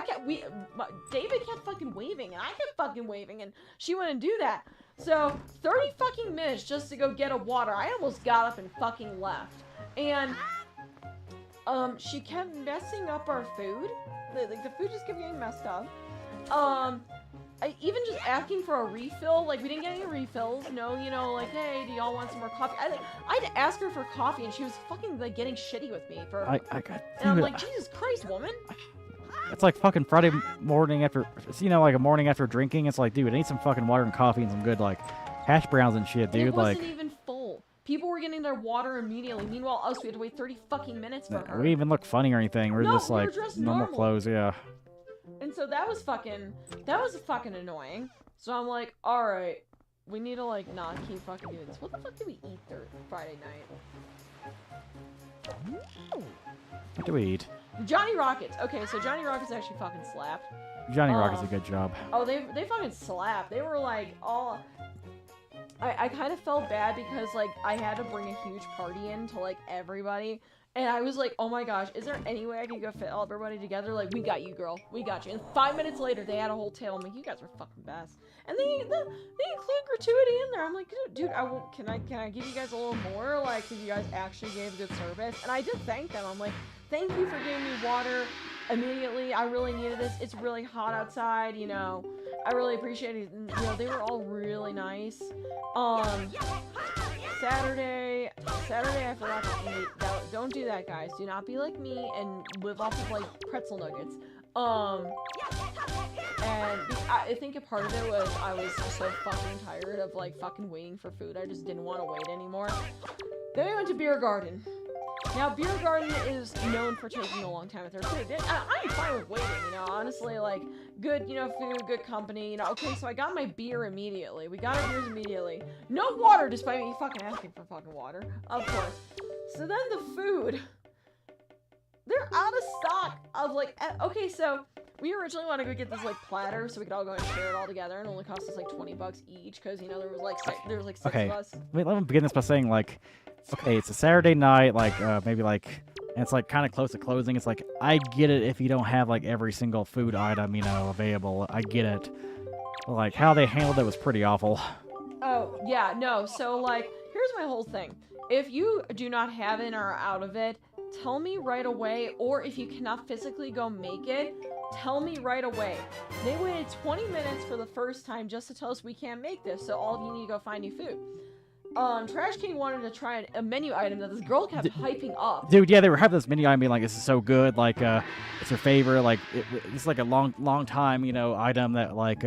David kept fucking waving and I kept fucking waving and she wouldn't do that. So 30 fucking minutes just to go get a water. I almost got up and fucking left. And she kept messing up our food. Like the food just kept getting messed up. Even just asking for a refill, like we didn't get any refills. No, like, hey, do y'all want some more coffee? I had to ask her for coffee, and she was fucking like getting shitty with me for. And I'm like, Jesus Christ, woman. It's like fucking Friday morning after, like a morning after drinking. It's like, dude, I need some fucking water and coffee and some good like hash browns and shit, dude. And it wasn't even full. People were getting their water immediately. Meanwhile, us, we had to wait 30 fucking minutes for her. We even look funny or anything. We're just like normal clothes, yeah. And so that was fucking annoying. So I'm like, all right, we need to like not keep fucking doing this. What the fuck did we eat Friday night? What do we eat? Johnny Rockets. Okay, so Johnny Rockets actually fucking slapped. Johnny Rockets a good job. Oh, they fucking slapped. They were like all. I kind of felt bad because like I had to bring a huge party in to like everybody. And I was like, oh my gosh, is there any way I can go fit everybody together? Like, we got you, girl. We got you. And 5 minutes later, they had a whole table. I'm like, you guys are fucking best. And they include gratuity in there. I'm like, dude, can I give you guys a little more? Like, because you guys actually gave good service. And I did thank them. I'm like, thank you for giving me water immediately. I really needed this. It's really hot outside, I really appreciate it. They were all really nice. Saturday, I forgot to eat. Don't do that, guys. Do not be like me and live off of, like, pretzel nuggets. And I think a part of it was I was so fucking tired of, like, fucking waiting for food. I just didn't want to wait anymore. Then we went to Beer Garden. Now, Beer Garden is known for taking a long time with their food. I'm fine with waiting, honestly, like, good, food, good company, Okay, so I got my beer immediately. We got our beers immediately. No water, despite me fucking asking for fucking water. Of course. So then the food. They're out of stock of, like, okay, so we originally wanted to go get this, like, platter so we could all go and share it all together, and it only cost us, like, $20 each, because, there was, like, six of us. Wait, let me begin this by saying, like, okay, it's a Saturday night, like, maybe, like, and it's, like, kind of close to closing. It's, like, I get it if you don't have, like, every single food item, available. I get it. But, like, how they handled it was pretty awful. Oh, yeah, no, so, like, here's my whole thing. If you do not have it or are out of it, tell me right away, or if you cannot physically go make it, tell me right away. They waited 20 minutes for the first time just to tell us we can't make this, so all of you need to go find new food. Trash King wanted to try a menu item that this girl kept hyping up. Dude, yeah, they were having this menu item being like, this is so good, like, it's her favorite, like, it's like a long time, item that, like,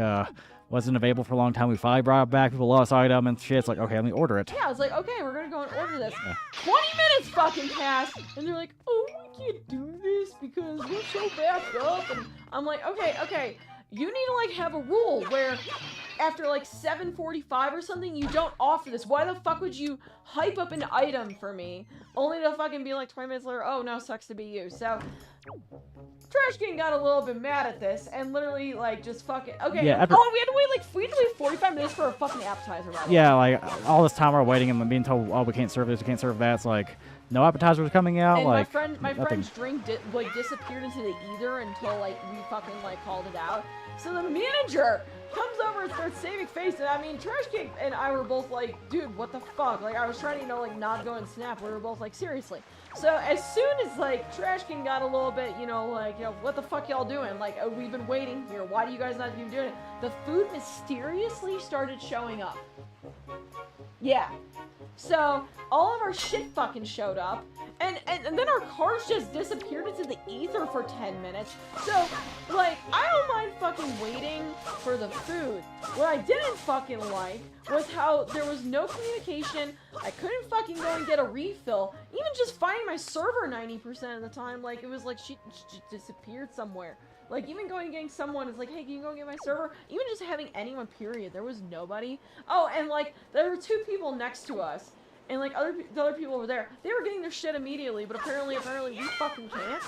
wasn't available for a long time. We finally brought it back. People lost item and shit. It's like, okay, let me order it. Yeah, I was like, okay, we're gonna go and order this. Yeah. 20 minutes fucking passed, and they're like, oh, we can't do this because we're so backed up. And I'm like, okay, you need to like have a rule where after like 7:45 or something, you don't offer this. Why the fuck would you hype up an item for me only to fucking be like 20 minutes later, oh, no, sucks to be you. So Trash King got a little bit mad at this and literally like just fucking okay. Yeah, after- oh, we had to wait 45 minutes for a fucking appetizer. Rather. Yeah, like all this time we're waiting and being told, oh, we can't serve this, we can't serve that. It's like no appetizers coming out. And like my nothing. friend's drink like disappeared into the ether until like we fucking like called it out. So the manager comes over and starts saving face, and I mean Trash King and I were both like, dude, what the fuck? Like I was trying to like not go and snap. We were both like, seriously. So as soon as like Trash King got a little bit, what the fuck y'all doing? Like we've been waiting here. Why do you guys not even doing it? The food mysteriously started showing up. Yeah. So all of our shit fucking showed up, and then our cars just disappeared into the ether for 10 minutes. So, like, I don't mind fucking waiting for the food. What I didn't fucking like was how there was no communication. I couldn't fucking go and get a refill. Even just finding my server 90% of the time, like, it was like she disappeared somewhere. Like, even going and getting someone is like, hey, can you go and get my server? Even just having anyone, period. There was nobody. Oh, and, like, there were two people next to us. And, like, the other people over there, they were getting their shit immediately, but apparently we fucking can't.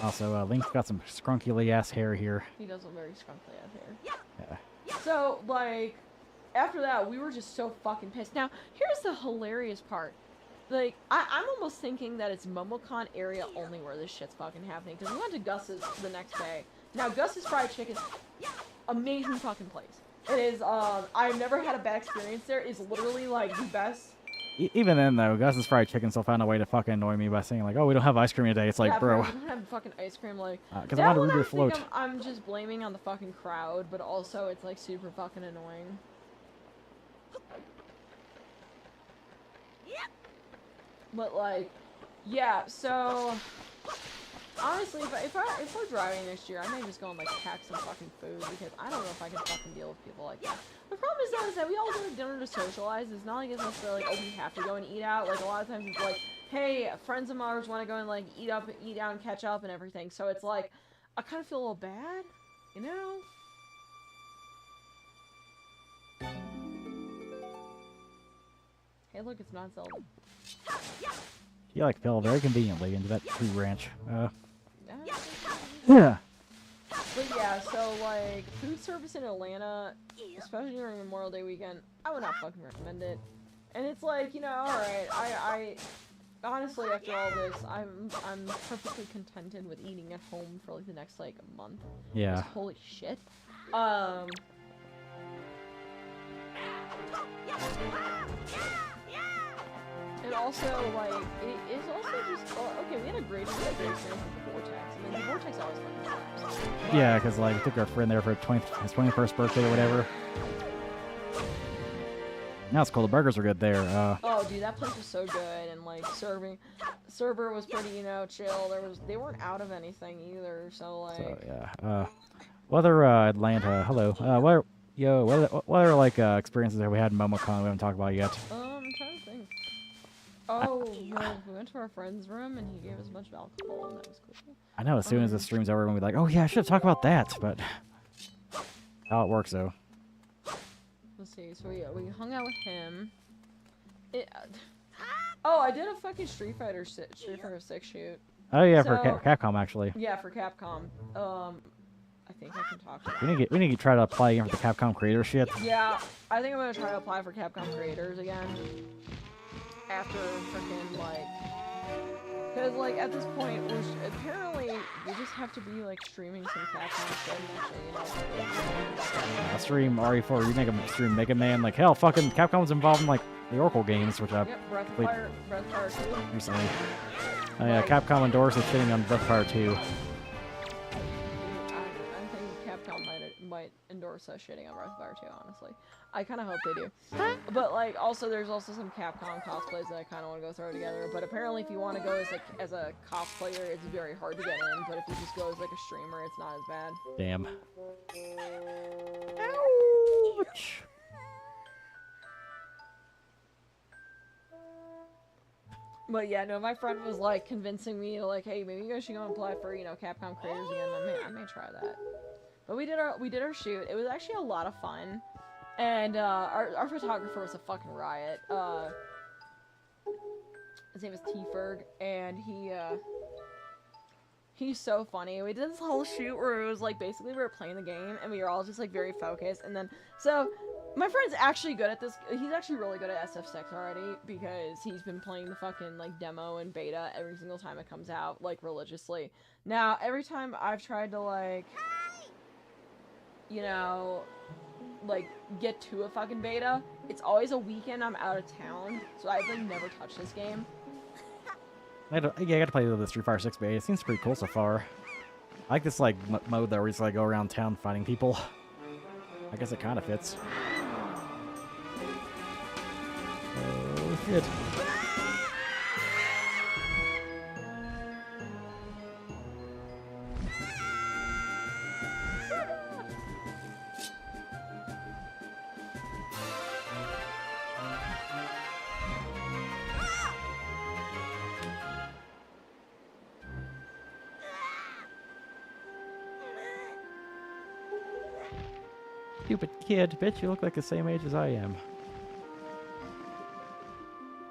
Also, Link's got some scrunkily-ass hair here. He does look very scrunkly ass hair. Yeah. So, like, after that, we were just so fucking pissed. Now, here's the hilarious part. Like, I'm almost thinking that it's MomoCon area only where this shit's fucking happening. Because we went to Gus's the next day. Now, Gus's Fried Chicken, amazing fucking place. It is, I've never had a bad experience there. It's literally, like, the best. Even then, though, Gus's Fried Chicken still found a way to fucking annoy me by saying, like, oh, we don't have ice cream today. It's like, yeah, bro. We don't have fucking ice cream, like. Because I wanted to read your I think float. I'm just blaming on the fucking crowd, but also it's, like, super fucking annoying. But, like, yeah, so, honestly, if we're driving next year, I may just go and, like, pack some fucking food, because I don't know if I can fucking deal with people like that. The problem is that we all go to dinner to socialize. It's not like it's necessarily, like, oh, we have to go and eat out. Like, a lot of times it's like, hey, friends of ours want to go and, like, eat out and catch up and everything. So it's like, I kind of feel a little bad, you know? Hey, look, it's not Zelda. He, like, fell very conveniently into that tree branch. Yeah. But yeah, so, like, food service in Atlanta, especially during Memorial Day weekend, I would not fucking recommend it. And it's like, you know, alright, I honestly, after all this, I'm perfectly contented with eating at home for, like, the next, like, month. Yeah. Just, holy shit. And also, like, it is also just, okay, we had a great experience with the Vortex, and then the Vortex always fucking slaps. Yeah, because, like, we took our friend there for his 21st birthday or whatever. Now it's cool. The burgers are good there. Oh, dude, that place was so good, and, like, server was pretty, you know, chill. They weren't out of anything either, so, like. So, yeah. Whether, Atlanta, hello. What other, like, experiences have we had in MomoCon we haven't talked about yet? I'm trying to think. Oh, well, we went to our friend's room, and he gave us a bunch of alcohol, and that was cool. I know as soon as the stream's over, we'll be like, oh, yeah, I should have talked about that, but how it works, though. Let's see, so we hung out with him. Oh, I did a fucking Street Fighter 6 shoot. Oh, yeah, So- for Capcom, actually. Yeah, for Capcom. I think I can talk about We need to try to apply again for the Capcom creator shit. Yeah, I think I'm gonna try to apply for Capcom creators again. After freaking, like, because, like, at this point, apparently, we just have to be, like, streaming some Capcom shit and shit, you know? I'll stream RE4, you make a stream Mega Man, like, hell, fucking Capcom's involved in, like, the Oracle games, which I've Yep, Breath of played Fire 2. recently. Oh, yeah, Capcom endorses shitting on Breath of Fire 2. I think Capcom might endorse us shitting on Breath of Fire 2, honestly. I kind of hope they do. But, like, also, there's also some Capcom cosplays that I kind of want to go throw together. But apparently, if you want to go as a cosplayer, it's very hard to get in. But if you just go as, like, a streamer, it's not as bad. Damn. Ouch. But yeah, no, my friend was, like, convincing me, like, hey, maybe you guys should go and apply for, you know, Capcom creators again. I may try that. But we did our shoot. It was actually a lot of fun. And, our photographer was a fucking riot. His name is T-Ferg, and he's so funny. We did this whole shoot where it was, like, basically we were playing the game, and we were all just, like, very focused, and then, so, my friend's actually good at this. He's actually really good at SF6 already, because he's been playing the fucking, like, demo and beta every single time it comes out, like, religiously. Now, every time I've tried to, like, you know, like, get to a fucking beta, it's always a weekend I'm out of town, so I've, like, never touched this game. I got to play the Street Fighter 6 beta. It seems pretty cool so far. I like this, like, mode though, where you just, like, go around town fighting people. I guess it kind of fits. Oh, shit. Stupid kid, bitch, you look like the same age as I am.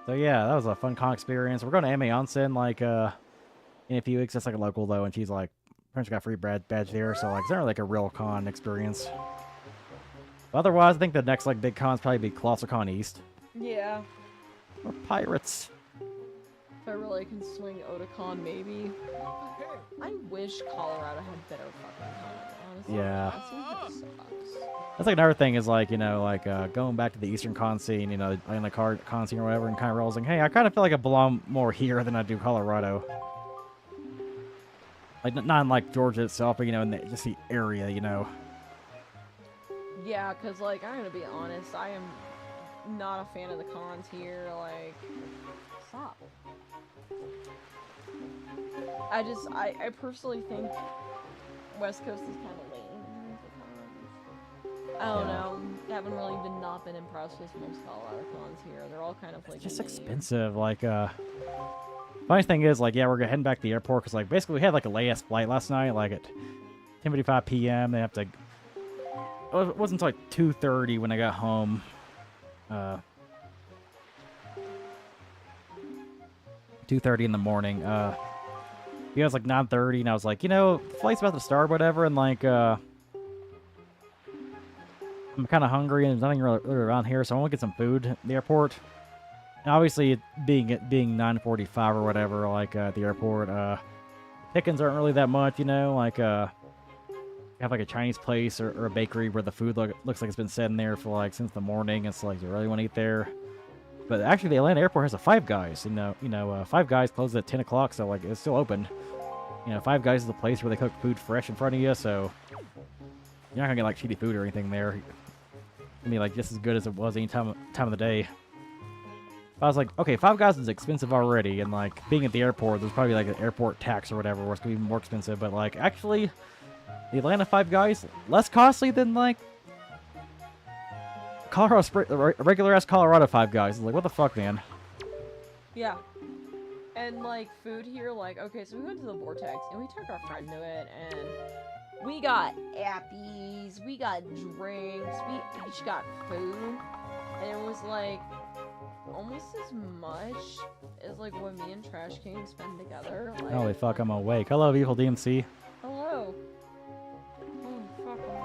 So yeah, that was a fun con experience. We're going to ACEN like in a few weeks. That's like a local though, and she's like, parents got free badge there, so like it's not like a real con experience. But otherwise, I think the next like big con's probably be Colossal Con East. Yeah. Or Pirates. If I really can swing Otakon, maybe. I wish Colorado had better fucking cons, honestly. Yeah. That seems like it sucks. That's like another thing is like, you know, like going back to the Eastern con scene, you know, in the con scene or whatever, and kind of realizing, hey, I kind of feel like I belong more here than I do Colorado. Like, not in like Georgia itself, but, you know, in just the area, you know. Yeah, because, like, I'm gonna be honest, I am not a fan of the cons here, like, stop. I personally think West Coast is kind of lame in terms of cons. I don't know, haven't really not been impressed with most Colorado cons here. They're all kind of, like, It's just lame. expensive, like, funny thing is, like, yeah, we're heading back to the airport, because, like, basically we had, like, a late-ass flight last night, like, at 10:55 p.m., they have to... It wasn't until, like, 2:30 when I got home. 2:30 in the morning. Yeah, it was like 9:30, and I was like, you know, the flight's about to start, whatever, and like, I'm kind of hungry, and there's nothing really around here, so I want to get some food at the airport. And obviously, it being 9:45 or whatever, like at the airport, pickings aren't really that much, you know, like have like a Chinese place or a bakery where the food looks like it's been sitting there for like since the morning. It's like, you really want to eat there? But actually, the Atlanta airport has a Five Guys. Five Guys closes at 10 o'clock, so like it's still open. You know, Five Guys is the place where they cook food fresh in front of you, so you're not gonna get like shitty food or anything there. I mean, like just as good as it was any time of the day. I was like, okay, Five Guys is expensive already, and like being at the airport, there's probably like an airport tax or whatever, where it's gonna be more expensive. But like actually, the Atlanta Five Guys less costly than like regular ass Colorado Five Guys. Like, what the fuck, man? Yeah. And, like, food here, like, okay, so we went to the Vortex, and we took our friend to it, and we got appies, we got drinks, we each got food, and it was, like, almost as much as, like, what me and Trash King spend together. Like, Holy fuck, I'm awake. Hello, Evil DMC. hello. Holy fuck, I'm awake.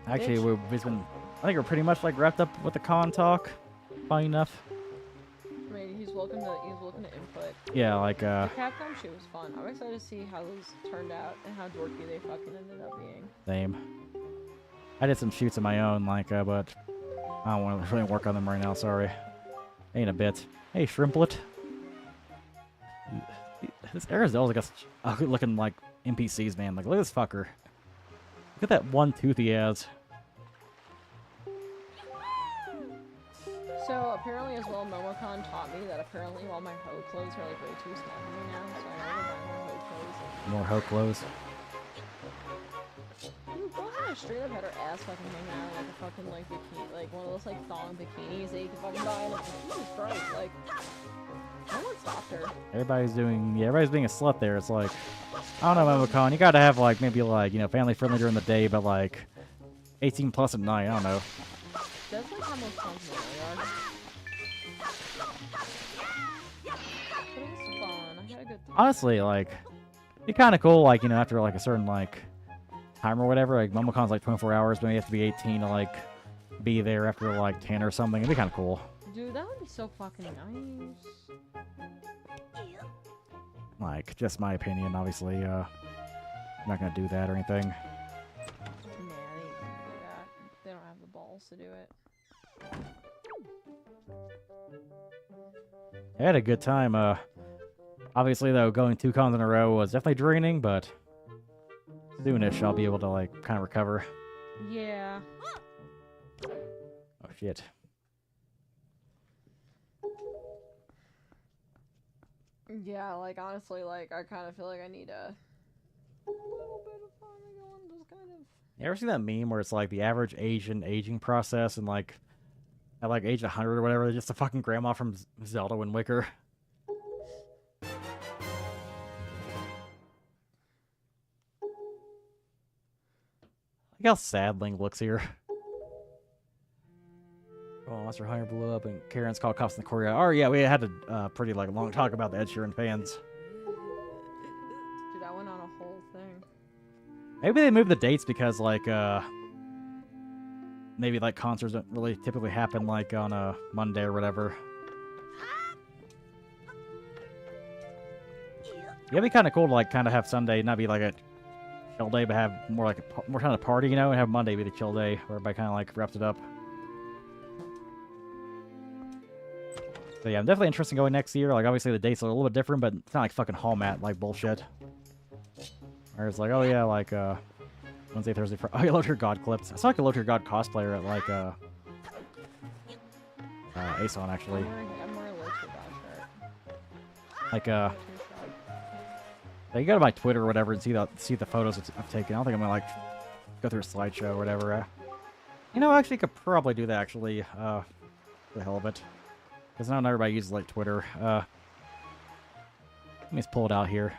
Actually, Bitch. I think we're pretty much, like, wrapped up with the con talk. Funny enough. I mean, he's welcome to input. Yeah, like, The Capcom shit was fun. I'm excited to see how those turned out and how dorky they fucking ended up being. same. I did some shoots of my own, like, but I don't want to really work on them right now, sorry. Ain't a bit. Hey, Shrimplet. This Arizona's like a good looking, like, NPCs, man. Like, look at this fucker. Look at that one tooth he has. So apparently as well, MomoCon taught me that apparently all my hoe clothes are like way too small for me now, so I gotta buy more hoe clothes. More hoe clothes. Dude, go ahead and straight up had her ass fucking hanging out in like a fucking like bikini, like one of those like thong bikinis that you can fucking buy, and like, Jesus Christ, like, no one stopped her. Everybody's being a slut there. It's like, I don't know, MomoCon, you gotta have like, maybe like, you know, family friendly during the day, but like, 18 plus at night, I don't know. That's like how most cons normally are. But it's fun, I had a good time. Honestly, like, it'd be kind of cool, like, you know, after like a certain like time or whatever, like MomoCon's like 24 hours, but you have to be 18 to like be there after like 10 or something. It'd be kind of cool. Dude, that would be so fucking nice. Like, just my opinion, obviously. I'm not gonna do that or anything. Yeah, they can't do that. They don't have the balls to do it. I had a good time. Obviously, though, going 2 cons in a row was definitely draining, but soonish I'll be able to, like, kind of recover. Yeah. Oh, shit. Yeah, like, honestly, like, I kind of feel like I need a little bit of fun going, just kind of... You ever see that meme where it's, like, the average Asian aging process and, like, at, like, age 100 or whatever, they're just a fucking grandma from Zelda Windwaker? Look how sad Link looks here. Oh, Monster Hunter blew up and Karen's called cops in the courtyard. Oh, yeah, we had a pretty, like, long talk about the Ed Sheeran fans. Dude, I went on a whole thing. Maybe they moved the dates because, like, maybe, like, concerts don't really typically happen, like, on a Monday or whatever. Yeah, it'd be kind of cool to, like, kind of have Sunday not be, like, a chill day, but have more, like, more kind of party, you know, and have Monday be the chill day, where everybody kind of, like, wraps it up. So, yeah, I'm definitely interested in going next year. Like, obviously, the dates are a little bit different, but it's not like fucking hall mat, like, bullshit. Where it's like, oh, yeah, like, Wednesday, Thursday, Friday. Oh, you love your God clips. I saw like a Love Your God cosplayer at like ACEN actually. I'm wearing a Love Your God shirt. Like you go to my Twitter or whatever and see the photos I've taken. I don't think I'm gonna like go through a slideshow or whatever. You know, I actually could probably do that actually, for the hell of it. Because not everybody uses like Twitter. Let me just pull it out here.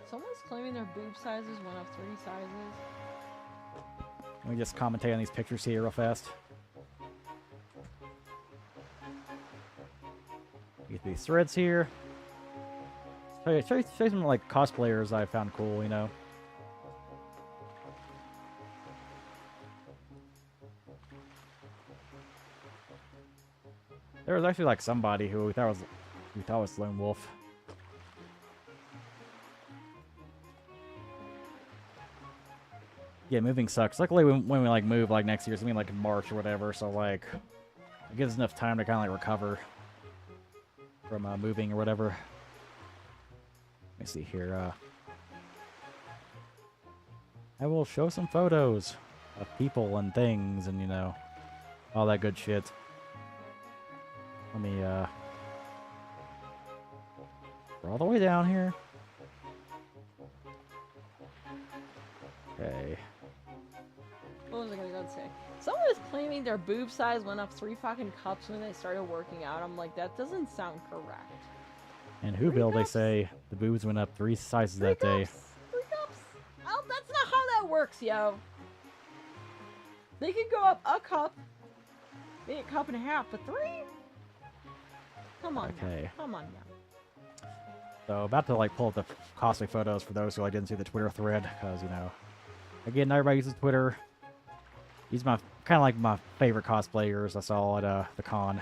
Someone's claiming their boob sizes went up 3 sizes. Let me just commentate on these pictures here real fast. Get these threads here. Show you some like cosplayers I found cool, you know. There was actually like somebody who we thought was Lone Wolf. Yeah, moving sucks. Luckily, when we like move like next year, it's gonna be like in March or whatever. So like, it gives us enough time to kind of like recover from moving or whatever. Let me see here. I will show some photos of people and things, and you know, all that good shit. Let me we're all the way down here. Okay. What was I gonna say? Someone is claiming their boob size went up 3 fucking cups when they started working out. I'm like, that doesn't sound correct. And Whoville, they say the boobs went up 3 sizes that day. 3 cups? Oh, that's not how that works, yo. They could go up a cup, maybe a cup and a half, but 3? Come on, Okay. now. Come on now. So about to like pull up the costly photos for those who like didn't see the Twitter thread, because you know, again, not everybody uses Twitter. These are my kind of like my favorite cosplayers I saw at the con.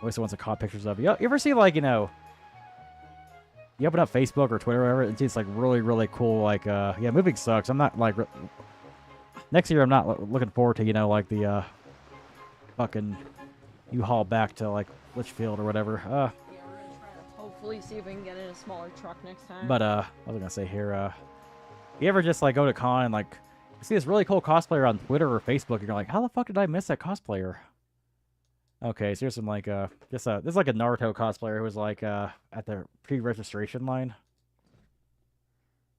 Always the ones that caught pictures of. You ever see like, you know, you open up Facebook or Twitter or whatever and see it's like really cool, like yeah, moving sucks. I'm not like next year I'm not looking forward to, you know, like the fucking U-Haul back to like Litchfield or whatever. Yeah, we're gonna try to hopefully see if we can get in a smaller truck next time. But I was gonna say here, you ever just like go to con and like see this really cool cosplayer on Twitter or Facebook, and you're like, how the fuck did I miss that cosplayer? Okay, so here's some like this is like a Naruto cosplayer who was like at the pre-registration line.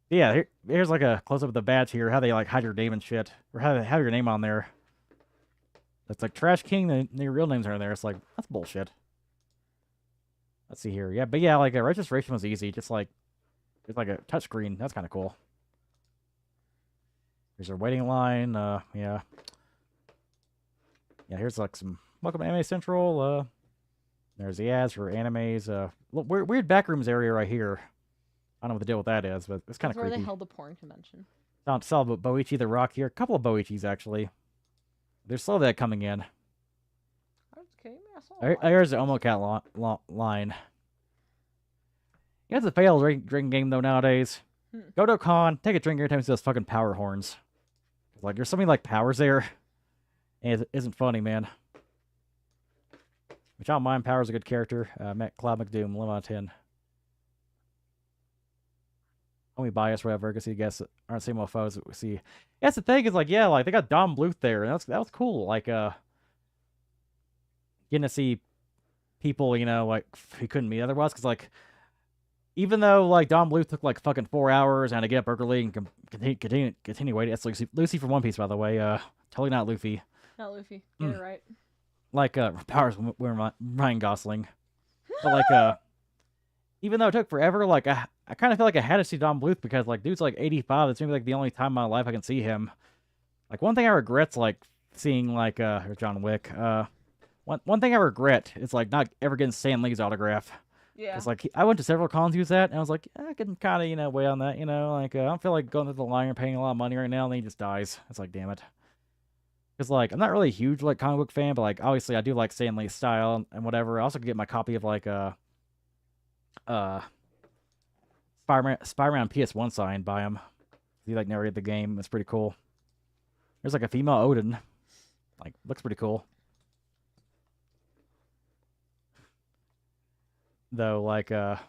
Yeah, here's like a close up of the badge here, how they like hide your name and shit, or how they have your name on there. It's like Trash King, and your real names are in there. It's like that's bullshit. Let's see here, yeah, but yeah, like registration was easy, just like it's like a touchscreen. That's kind of cool. Here's our waiting line. Yeah. Here's like some welcome to Anime Central. There's the ads for animes. Weird backrooms area right here. I don't know what the deal with that is, but it's kind of That's where creepy. they held the porn convention. Saw Boichi the Rock here. A couple of Boichis actually. There's slow that coming in. Here's the Omocat line. Yeah, it's a failed drinking game though nowadays. Go to a con, take a drink every time you see those fucking power horns. Like there's so many like powers there, and it isn't funny, man. Which I don't mind. Power's a good character. Cloud McDoom, 11 out of 10. Only bias, whatever. Because you guess aren't same mofos that we see. That's the thing is like yeah, like they got Dom Bluth there, and that was cool. Like getting to see people like he couldn't meet otherwise. Because like even though like Dom Bluth took like fucking 4 hours and to get up early and continue waiting. That's Lucy from One Piece, by the way. Totally not Luffy. Not Luffy. Get it right. Like Powers Ryan Gosling. But like even though it took forever, like I kind of feel like I had to see Dom Bluth because like dude's like 85. It's maybe like the only time in my life I can see him. Like one thing I regret's like seeing like John Wick. One thing I regret is like not ever getting Stan Lee's autograph. Yeah. It's like I went to several cons use that, and I was like, I can kind of wait on that. Like I don't feel like going through the line and paying a lot of money right now, and then he just dies. It's like damn it. Because like I'm not really a huge like comic book fan, but like obviously I do like Stan Lee's style and whatever. I also could get my copy of like Spider-Man PS1 signed by him. He like narrated the game. It's pretty cool. There's like a female Odin. Like looks pretty cool. Though like but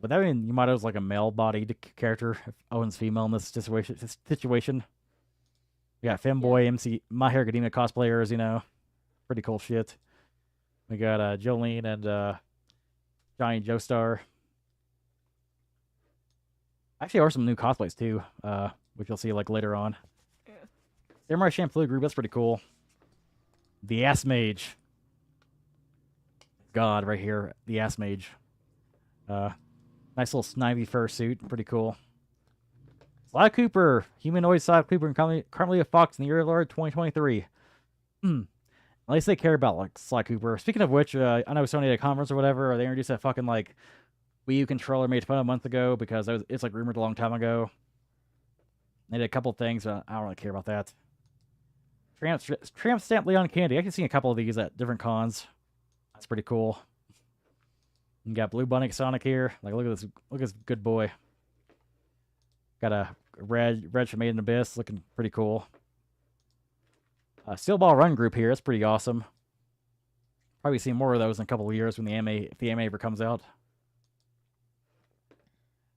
that mean you might have like a male-bodied character if Owen's female in this situation. We got Femboy, MC, My Hero Academia cosplayers, pretty cool shit. We got Jolene and Johnny Joestar. Actually, there are some new cosplays too, which you'll see like later on. Yeah. Samurai Champloo group, that's pretty cool. The Ass Mage. God, right here, the Ass Mage. Nice little snivy fursuit, pretty cool. Sly Cooper, humanoid Sly Cooper, and currently a fox in the year of Lord 2023. At least they care about like Sly Cooper. Speaking of which, I know Sony at a conference or whatever, they introduced that fucking like Wii U controller made fun of a month ago because it's like rumored a long time ago. They did a couple things, but I don't really care about that. Tramp Stamp Leon Candy. I can see a couple of these at different cons. That's pretty cool. You got Blue Bunny Sonic here. Like, look at this good boy. Got a red from Made in Abyss, looking pretty cool. Steel Ball Run group here. That's pretty awesome. Probably see more of those in a couple of years when if the anime ever comes out.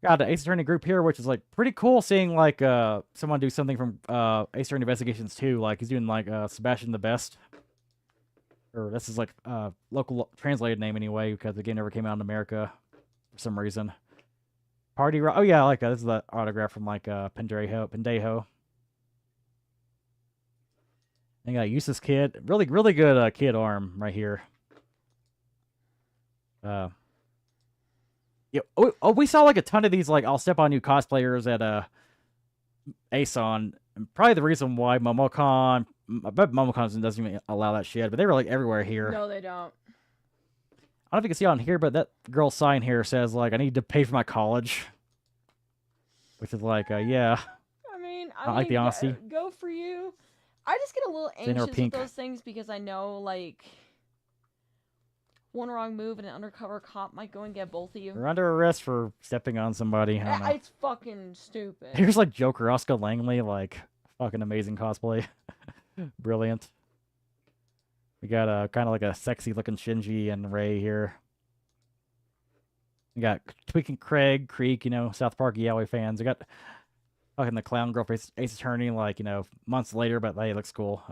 Got the Ace Attorney group here, which is like pretty cool seeing like someone do something from Ace Attorney Investigations 2. Like he's doing like Sebastian the Best. Or this is like local translated name anyway, because the game never came out in America for some reason. Party Rock. Oh yeah, like this is the autograph from like Pendejo. And got Useless Kid. Really good kid arm right here. Yeah. Oh, we saw like a ton of these like I'll Step on You cosplayers at ACEN. And probably the reason why MomoCon. I bet MomoCon doesn't even allow that shit, but they were like everywhere here. No, they don't. I don't know if you can see on here, but that girl's sign here says like I need to pay for my college, which is like yeah. I mean, like the honesty. Go for you. I just get a little anxious with those things because I know like one wrong move and an undercover cop might go and get both of you. You're under arrest for stepping on somebody. I don't know. It's fucking stupid. Here's like Joker Oscar Langley, like fucking amazing cosplay. Brilliant. We got kind of like a sexy looking Shinji and Ray here. We got Tweaking Craig, Creek, South Park Yahweh fans. We got Fucking the clown girl for Ace Attorney, like, you know, months later, but hey, it looks cool.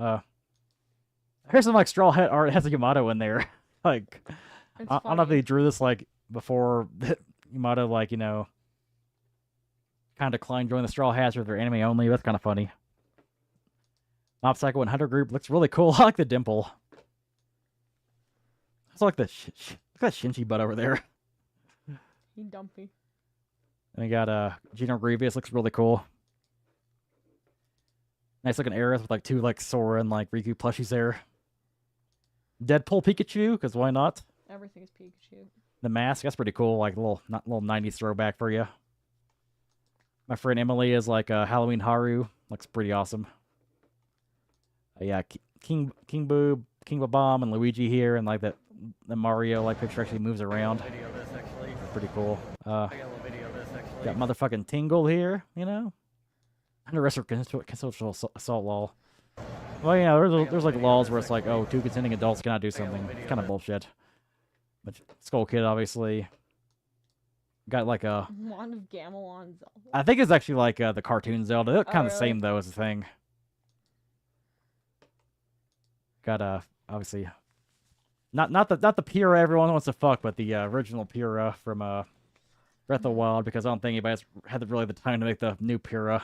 Here's some like straw hat art. It has a Yamato in there. Like, I don't know if they drew this like before Yamato, like, you know, kind of declined joining the Straw Hats or they're anime only. That's kind of funny. Mob Psycho 100 group looks really cool. I like the dimple. It's like the look at that Shinji butt over there. He dumpy. And we got Gino Grievous, looks really cool. Nice looking Aerith with like 2 like Sora and like Riku plushies there. Deadpool Pikachu, because why not? Everything's Pikachu. The mask, that's pretty cool. Like a little 90s throwback for you. My friend Emily is like Halloween Haru. Looks pretty awesome. Yeah, King Boob, King Bomb, and Luigi here, and like the Mario like picture actually moves around. Video of this actually. Pretty cool. I got a little video of this actually. Got motherfucking Tingle here, you know. Under arrest for consensual assault law. Well, yeah, there's like laws where it's like, oh, 2 consenting adults cannot do something. It's kind of bullshit. But Skull Kid, obviously, got like a. Wand of Gamelon Zelda. I think it's actually like the cartoon Zelda. They're kind of the really? same though as the thing. Got obviously, not the Pyrrha everyone wants to fuck, but the original Pyrrha from Breath of the Wild, because I don't think anybody's had really the time to make the new Pyrrha.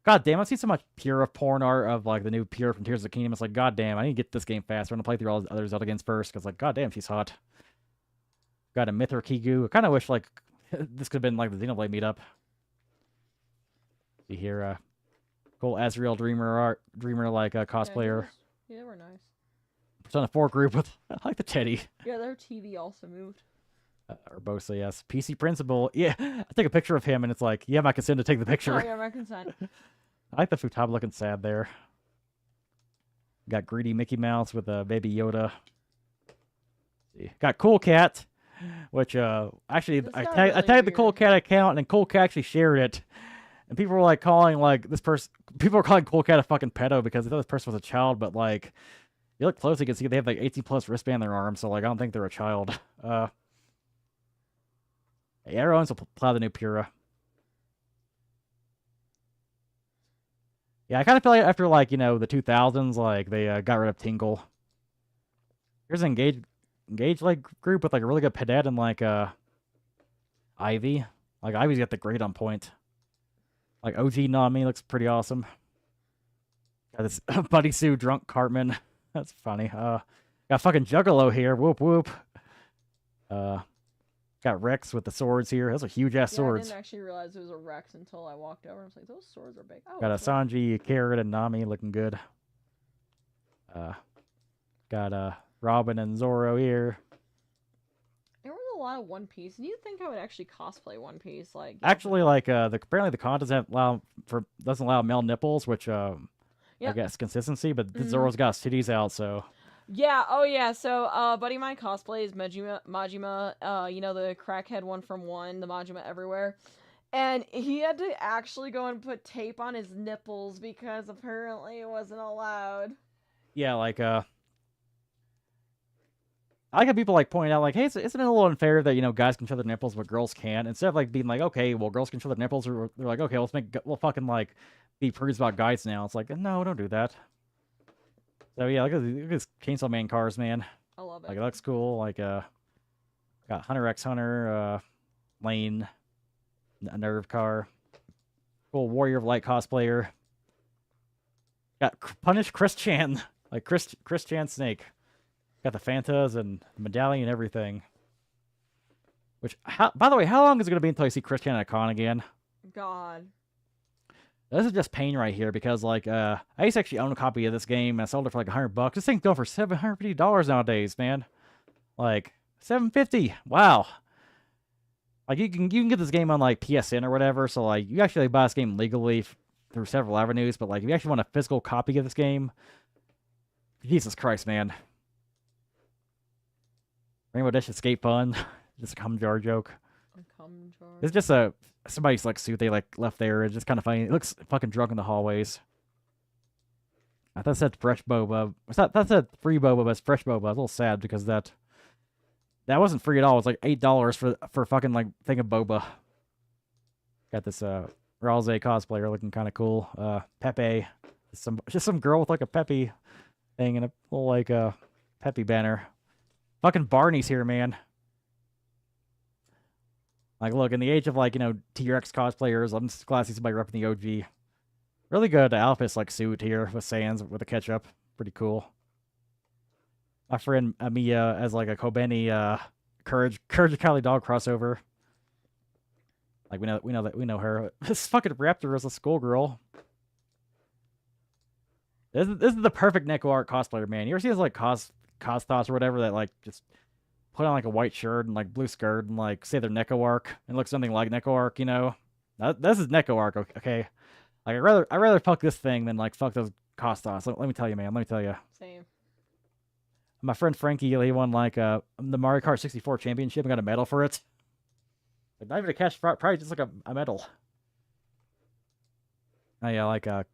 God damn, I've seen so much Pyrrha porn art of like the new Pyrrha from Tears of the Kingdom. It's like, god damn, I need to get this game faster. I'm gonna play through all the other Zelda games first, because like, god damn, she's hot. Got a Mythra Kigu. I kind of wish like this could have been like the Xenoblade meetup. See here, cool Azrael Dreamer like cosplayer. Yeah, they were nice. Persona 4 group with I like the teddy. Yeah, their TV also moved. Urbosa, yes. PC Principal. Yeah, I take a picture of him and it's like, you have my consent to take the picture. Oh, yeah, my consent. I like the Futaba looking sad there. Got greedy Mickey Mouse with a baby Yoda. See. Got Cool Cat, which actually This I got tagged really the Cool weird. Cat account and Cool Cat actually shared it. And people were like calling like this person. People were calling Cool Cat a fucking pedo because they thought this person was a child, but like you look close, you can see they have like 18+ wristband in their arm, so like I don't think they're a child. Yeah, everyone's will plow the new Pyrrha. Yeah, I kind of feel like after like, you know, the 2000s, like they got rid of Tingle. Here's an engaged like group with like a really good Pedette and like Ivy. Like Ivy's got the grade on point. Like OG Nami looks pretty awesome. Got this Buddy Sue drunk Cartman. That's funny. Got fucking Juggalo here. Whoop whoop. Got Rex with the swords here. Those are huge ass I swords. didn't actually realize it was a Rex until I walked over. I was like, those swords are big. Oh, Got a it's a- Sanji, Carrot, and Nami looking good. Got Robin and Zoro here. There was a lot of One Piece, and you'd think I would actually cosplay One Piece, like. Actually, like apparently the con doesn't allow male nipples, which I Yep. guess consistency. But Mhm. Zoro's got titties out, so Yeah. Oh yeah. So, buddy, of mine cosplays Majima. You know, the crackhead one from One, the Majima Everywhere, and he had to actually go and put tape on his nipples because apparently it wasn't allowed. yeah, like I like how people like point out like, hey, isn't it a little unfair that, you know, guys can show their nipples but girls can't? Instead of like being like, okay, well, girls can show their nipples, or they're like, okay, we'll fucking like be prudes about guys now. It's like, no, don't do that. So yeah, look at this Chainsaw Man cars, man. I love it. Like it looks cool. Like got Hunter x Hunter, Lane, a Nerve car, cool Warrior of Light cosplayer. Got Punish Chris Chan, like Chris Chan Snake. Got the Fantas and the medallion and everything. Which, by the way, how long is it going to be until I see Chris Chan at a con again? God. This is just pain right here because, like, I used to actually own a copy of this game and I sold it for like $100. This thing's going for $750 nowadays, man. Like, $750. Wow. Like, you can get this game on like PSN or whatever. So like, you actually buy this game legally through several avenues. But like, if you actually want a physical copy of this game, Jesus Christ, man. Rainbow Dash Escape Fun. Just a cum jar joke. It's just somebody's like suit they like left there. It's just kind of funny. It looks fucking drunk in the hallways. I thought it said fresh boba. That said free boba, but it's fresh boba. I was a little sad because that wasn't free at all. It was like $8 for fucking like thing of boba. Got this Ralze cosplayer looking kind of cool. Pepe, just some girl with like a Pepe thing and a little like Pepe banner. Fucking Barney's here, man. Like, look, in the age of like T-Rex cosplayers, I'm just glad to see somebody repping the OG. Really good outfits like suit here with Sans with the ketchup. Pretty cool. My friend Mia as like a Kobeni Courage and Kylie Dog crossover. Like we know her. This fucking Raptor is a schoolgirl. This is the perfect Neko Art cosplayer, man. You ever see those like cos thoughts or whatever that like just put on like a white shirt and like blue skirt and like say they're Neko Arc and looks something like Neko Arc, you know? This is Neko Arc, okay? Like I'd rather fuck this thing than like fuck those cos thoughts. Let me tell you, man. Let me tell you. Same. My friend Frankie, he won like the Mario Kart 64 championship and got a medal for it. Like not even a cash prize, just like a medal. Oh yeah, like a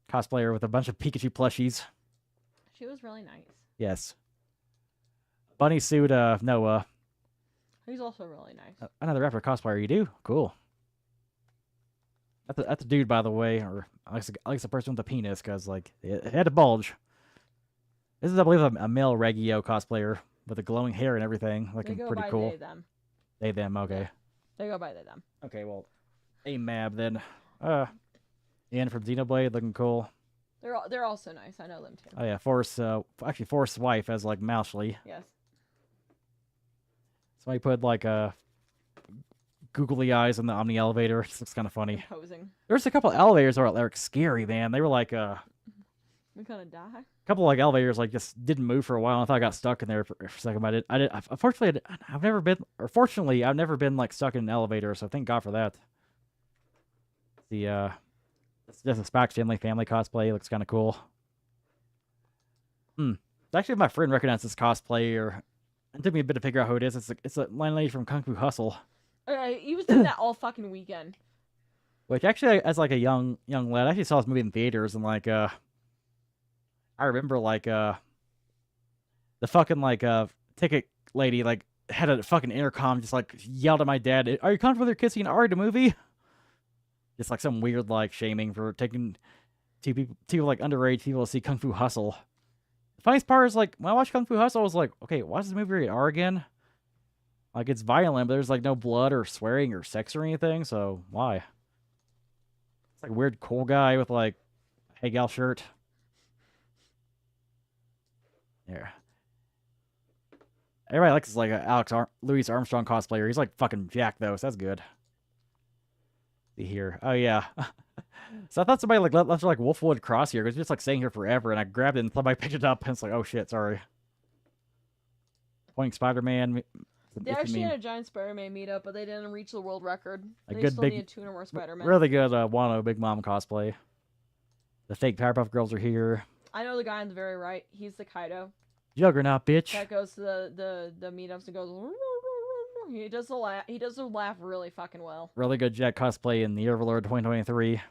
cosplayer with a bunch of Pikachu plushies. She was really nice. Yes. Bunny suit, Noah. He's also really nice. Another Raptor cosplayer, you do? Cool. That's a dude, by the way, or at least a person with a penis, because like it had a bulge. This is, I believe, a male Regio cosplayer with the glowing hair and everything, looking pretty cool. They, them. They, them, okay. Yeah. They go by they, them. Okay, well, a Mab then. Ian from Xenoblade, looking cool. They're also nice. I know them too. Oh yeah, Forrest's wife as like Mousely. Yes. Somebody put like googly eyes on the Omni elevator. It looks kind of funny. Posing. There's a couple elevators that were like scary, man. They were like We gonna die. A couple like elevators like just didn't move for a while. I thought I got stuck in there for a second. I did. Unfortunately, I've never been, or fortunately, I've never been like stuck in an elevator. So thank God for that. It's just a Spax family cosplay. It looks kind of cool. It's actually my friend recognized this cosplay, or it took me a bit to figure out who it is. It's a line lady from Kung Fu Hustle. He was doing that all fucking weekend. Which actually, as like a young lad, I actually saw this movie in theaters, and like I remember like the fucking like ticket lady like had a fucking intercom, just like yelled at my dad, "Are you comfortable with your kids seeing an R-rated movie?" Just like some weird like shaming for taking two like underage people to see Kung Fu Hustle. The funniest part is like when I watched Kung Fu Hustle, I was like, okay, why is this movie rated R again? Like it's violent, but there's like no blood or swearing or sex or anything, so why? It's like a weird cool guy with like a Hey Gal shirt. There. Everybody likes this like Louis Armstrong cosplayer. He's like fucking jacked though, so that's good. See here. Oh yeah. So I thought somebody like left like Wolfwood Cross here because it's just like staying here forever, and I grabbed it and somebody picked it up and it's like, oh shit, sorry. Pointing Spider-Man. They actually had a giant Spider-Man meetup, but they didn't reach the world record. A They good still big, needed 2 or more Spider-Man. really good Wano Big Mom cosplay. The fake Powerpuff Girls are here. I know the guy on the very right. He's the Kaido. Juggernaut, bitch. That goes to the meetups and goes. He does the laugh. He does the laugh really fucking well. Really good Jack cosplay in the Overlord 2023.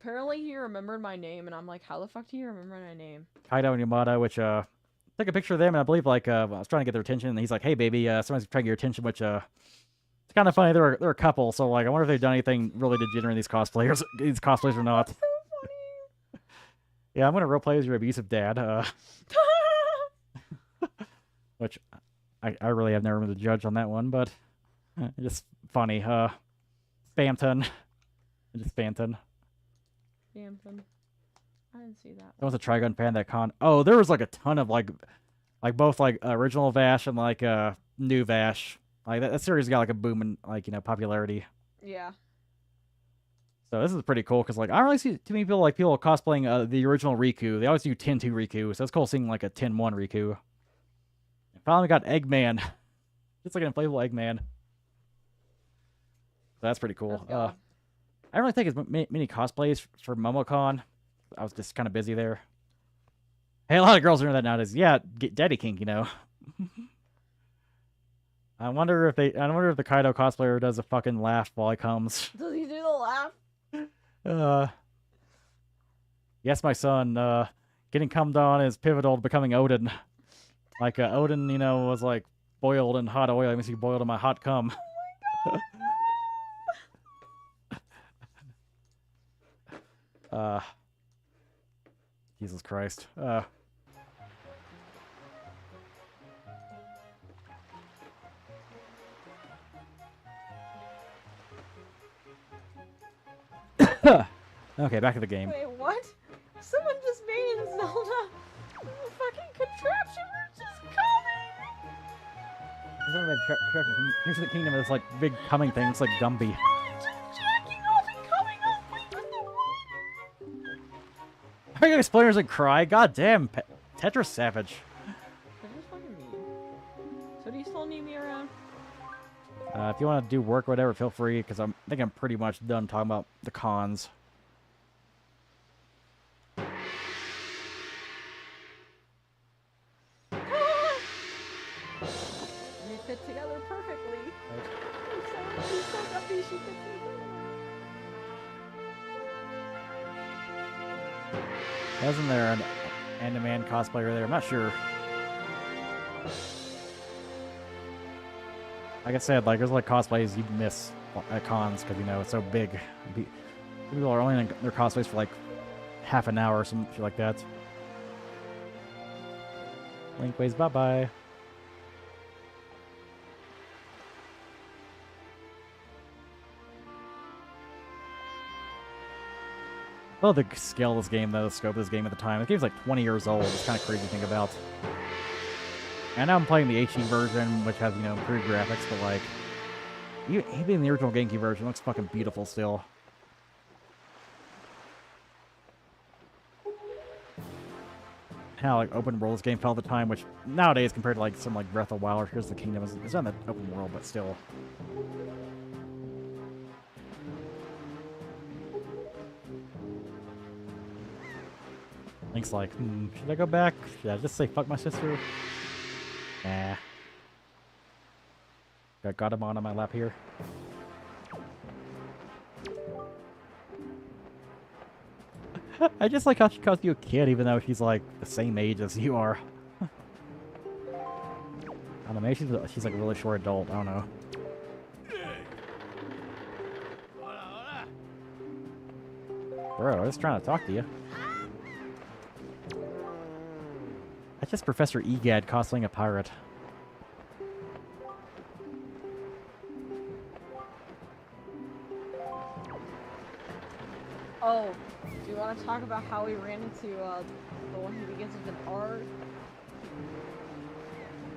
Apparently he remembered my name, and I'm like, how the fuck do you remember my name? Kaido and Yamada, which took a picture of them, and I believe like I was trying to get their attention, and he's like, "Hey, baby, someone's trying to get your attention," which it's kind of funny. They're a couple, so like I wonder if they've done anything really degenerate in these cosplays or not. So funny. Yeah, I'm gonna roleplay as your abusive dad. Which I really have never been the judge on that one, but just funny. Spamton. Just Spamton. Spamton. I didn't see that. That was a Trigun fan that con. Oh, there was like a ton of like both like original Vash and like new Vash. Like that series got like a boom in like popularity. Yeah. So this is pretty cool because like I don't really see too many people cosplaying the original Riku. They always do 10-2 Riku, so it's cool seeing like a 10-1 Riku. And finally got Eggman, just like an inflatable Eggman. So that's pretty cool. I don't really think it's many cosplays for MomoCon. I was just kind of busy there. Hey, a lot of girls are into that nowadays. Yeah, get daddy kink, I wonder if the Kaido cosplayer does a fucking laugh while he comes. Does he do the laugh? Yes, my son. Getting cummed on is pivotal to becoming Odin. Like Odin, was like boiled in hot oil. It makes you boiled in my hot cum. Oh my god. Jesus Christ. Okay, back to the game. Wait, what? Someone just made in Zelda a fucking contraption was just coming! Here's the kingdom of this like big coming thing. It's like Gumby. Just jacking off and coming off with the water! Are you gonna spoilers and cry? God damn, Tetris Savage. That was fucking mean. So do you still need me around? If you want to do work or whatever, feel free, because I think I'm pretty much done talking about the cons. They fit together perfectly. She's so happy she fits together. Wasn't there an Animan cosplayer there? I'm not sure. Like I said, like there's like cosplays you miss at cons because you know it's so big. People are only in their cosplays for like half an hour or some shit like that. Linkways, bye bye. Oh, the scale of this game, though, the scope of this game at the time. The game's like 20 years old. It's kind of crazy to think about. And now I'm playing the HD version, which has, you know, improved graphics, but like, even the original GameCube version looks fucking beautiful still. How like open world this game felt at the time, which nowadays compared to like some like Breath of the Wild or Here's the Kingdom, it's not an open world, but still. Link's like, should I go back? Should I just say fuck my sister? Nah. Got Godamon on my lap here. I just like how she calls you a kid even though she's like the same age as you are. I don't know, maybe she's like a really short adult, I don't know. Bro, I was trying to talk to you. That's just Professor Egad cosplaying a pirate. Oh, do you want to talk about how we ran into the one who begins with an R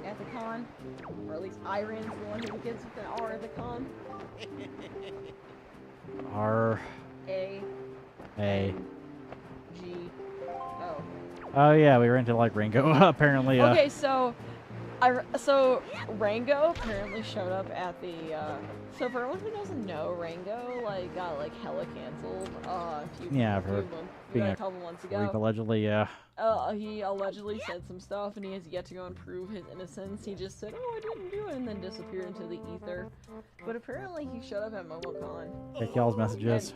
at the con? Or at least I ran into the one who begins with an R at the con? R. A. A. G. O. Oh yeah, we ran into like Ringo apparently. Okay, so Rango apparently showed up at the so for everyone who doesn't know, Rango like got like hella canceled Yeah, I've heard. Being a a couple months creep, ago. allegedly, yeah. He allegedly said some stuff and he has yet to go and prove his innocence. He just said, "Oh, I didn't do it," and then disappeared into the ether. But apparently he showed up at MomoCon. Check y'all's messages.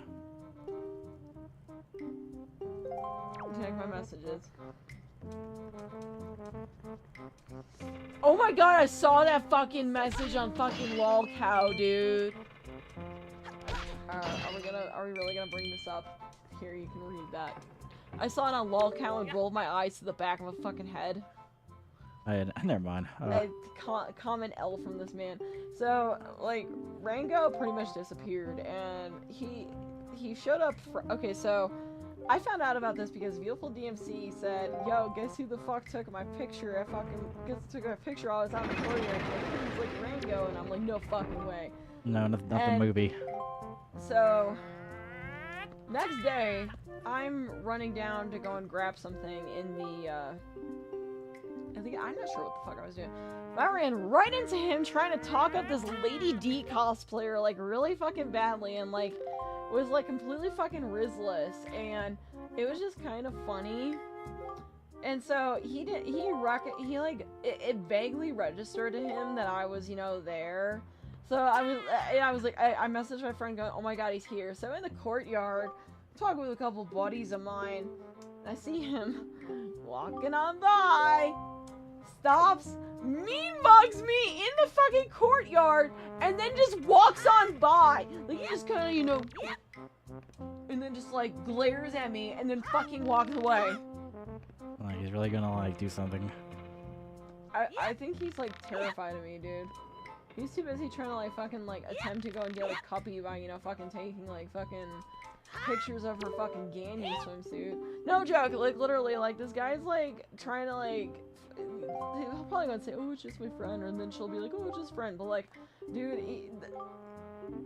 Check my messages. Oh my god, I saw that fucking message on fucking lolcow, dude. Are we really gonna bring this up? Here, you can read that. I saw it on lolcow and rolled my eyes to the back of a fucking head. Never mind. Comment L from this man. So, like, Rango pretty much disappeared, and he showed up for, okay, so I found out about this because Beautiful DMC said, "Yo, guess who the fuck took my picture? I fucking took a picture while I was out in the courtyard." He's like Rango, and I'm like, no fucking way. No, not the movie. So, next day, I'm running down to go and grab something in the, I'm not sure what the fuck I was doing. But I ran right into him trying to talk up this Lady D cosplayer, like, really fucking badly, and, like, was, like, completely fucking rizless, and it was just kind of funny. And so, it vaguely registered to him that I was, you know, there. So I messaged my friend going, "Oh my god, he's here." So in the courtyard, talking with a couple buddies of mine, I see him walking on by, stops, mean mugs me in the fucking courtyard, and then just walks on by. Like, he just kind of, you know, and then just like glares at me and then fucking walks away. Like he's really gonna like do something. I think he's like terrified of me, dude. He's too busy trying to like fucking like attempt to go and get a cuppy by, you know, fucking taking like fucking pictures of her fucking Ganyu swimsuit. No joke, like literally, like this guy's like trying to like, he'll probably gonna say, oh, it's just my friend, and then she'll be like, oh, it's just friend, but like, dude,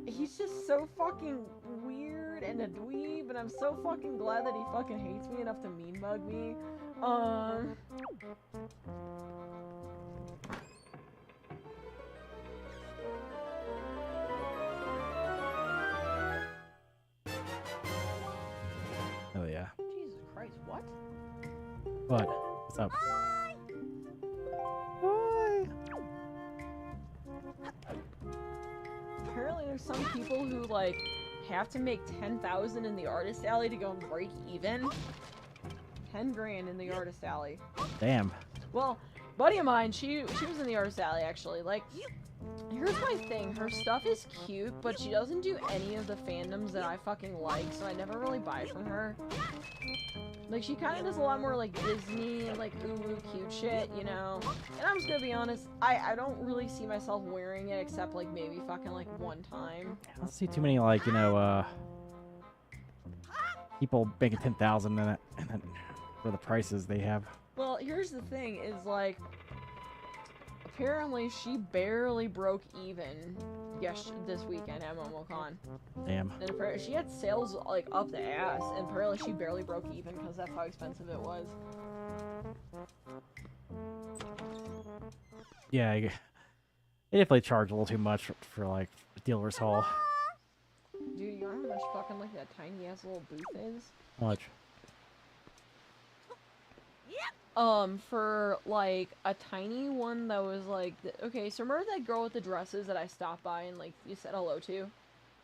he's just so fucking weird and a dweeb, and I'm so fucking glad that he fucking hates me enough to mean mug me. Oh yeah. Jesus Christ, what? What? What's up? Hi! Apparently there's some people who like have to make 10,000 in the artist alley to go and break even. 10 grand in the artist alley. Damn. Well, buddy of mine, she was in the artist alley actually. Like, here's my thing. Her stuff is cute, but she doesn't do any of the fandoms that I fucking like, so I never really buy from her. Like, she kind of does a lot more like Disney, like ooh cute shit, you know. And I'm just gonna be honest, I don't really see myself wearing it except like maybe fucking like one time. I don't see too many like, you know, people making 10,000 in it for the prices they have. Well, here's the thing, is like, apparently she barely broke even this weekend at MomoCon. Damn. And apparently she had sales like up the ass, and apparently she barely broke even because that's how expensive it was. Yeah, they definitely charge a little too much for like dealer's hall. Dude, you know how much fucking like that tiny ass little booth is? How much? For like a tiny one that was like, okay, so remember that girl with the dresses that I stopped by and like you said hello to?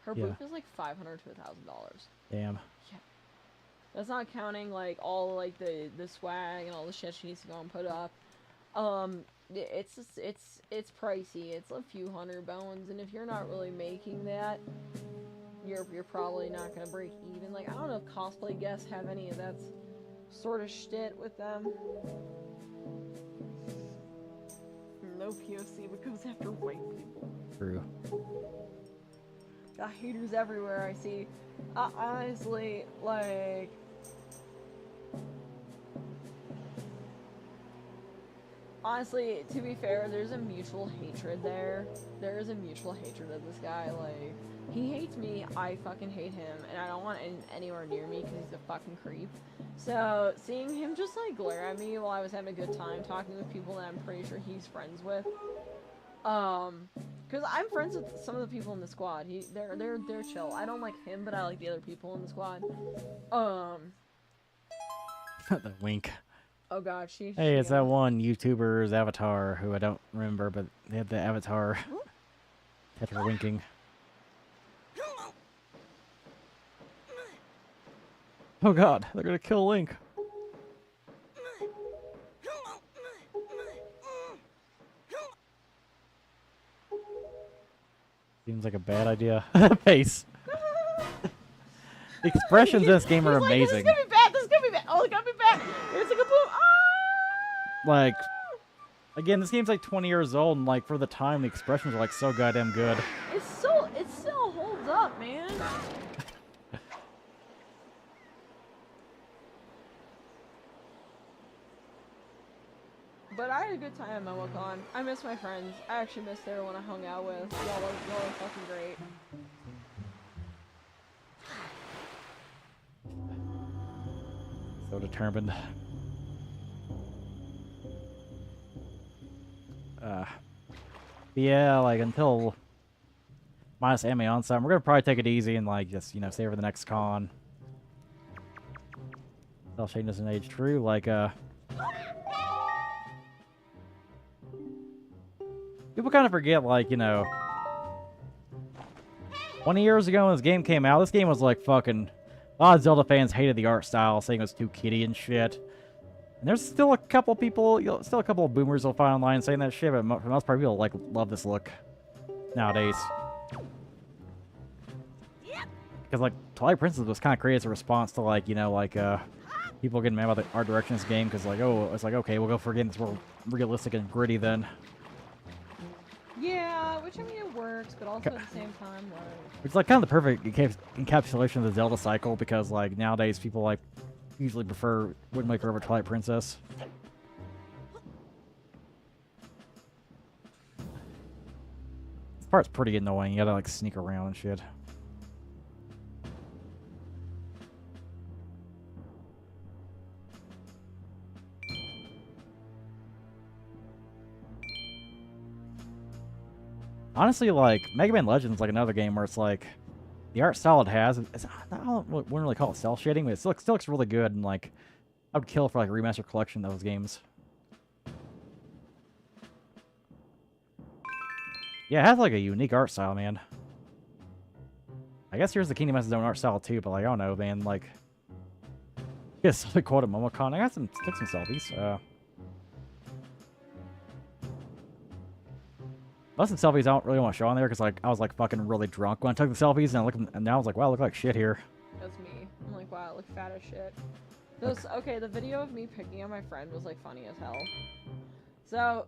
Her Yeah. booth is like $500 to $1,000. Damn. Yeah. That's not counting like all like the swag and all the shit she needs to go and put up. It's just, it's pricey. It's a few hundred bones, and if you're not really making that, you're probably not gonna break even. Like, I don't know if cosplay guests have any of that sort of shit with them. No POC, but goes after white people. True. Got haters everywhere, I see. Honestly, like, honestly, to be fair, there's a mutual hatred there. There is a mutual hatred of this guy. Like, he hates me, I fucking hate him, and I don't want him anywhere near me because he's a fucking creep. So, seeing him just, like, glare at me while I was having a good time talking with people that I'm pretty sure he's friends with. Because I'm friends with some of the people in the squad. They're chill. I don't like him, but I like the other people in the squad. The wink. Oh god, she... Hey, it's that one YouTuber's avatar who I don't remember, but they had the avatar. Had her winking. Oh god, they're gonna kill Link. Seems like a bad idea. Face. The expressions in this game are like, amazing. This is gonna be bad, this is gonna be bad. Oh, it's gonna be bad. It's like a boom. Ah! Like, again, this game's like 20 years old, and like for the time, the expressions are like so goddamn good. It still holds up, man. But I had a good time at MomoCon. I miss my friends. I actually missed everyone I hung out with. Y'all are fucking great. So determined. Yeah, like until minus anime on site, we're gonna probably take it easy and like just, you know, stay for the next con. Tell Shane doesn't age true, like people kind of forget, like, you know, 20 years ago when this game came out, this game was like fucking, a lot of Zelda fans hated the art style, saying it was too kiddie and shit. And there's still a couple people, still a couple of boomers will find online saying that shit, but for the most part, people like love this look nowadays. Because like Twilight Princess was kind of created as a response to like people getting mad about the art direction of this game because like it's like okay we'll go for a game that's more realistic and gritty then. Yeah, which I mean it works, but also at the same time like. It's like kind of the perfect encapsulation of the Zelda cycle because like nowadays people like usually prefer Wind Waker over Twilight Princess. This part's pretty annoying. You gotta like sneak around and shit. Honestly, like Mega Man Legends, like another game where it's like the art style it has. I wouldn't really call it cell shading, but it still looks really good. And like, I would kill for like a remastered collection of those games. Yeah, it has like a unique art style, man. I guess here's the Kingdom has its own art style too, but like I don't know, man. Like, yeah, something called a MomoCon. I got some selfies. Most of the selfies I don't really want to show on there because like I was like fucking really drunk when I took the selfies, and I looked, and now I was like, wow, I look like shit here. That's me. I'm like, wow, I look fat as shit. Those okay. The video of me picking on my friend was like funny as hell. So,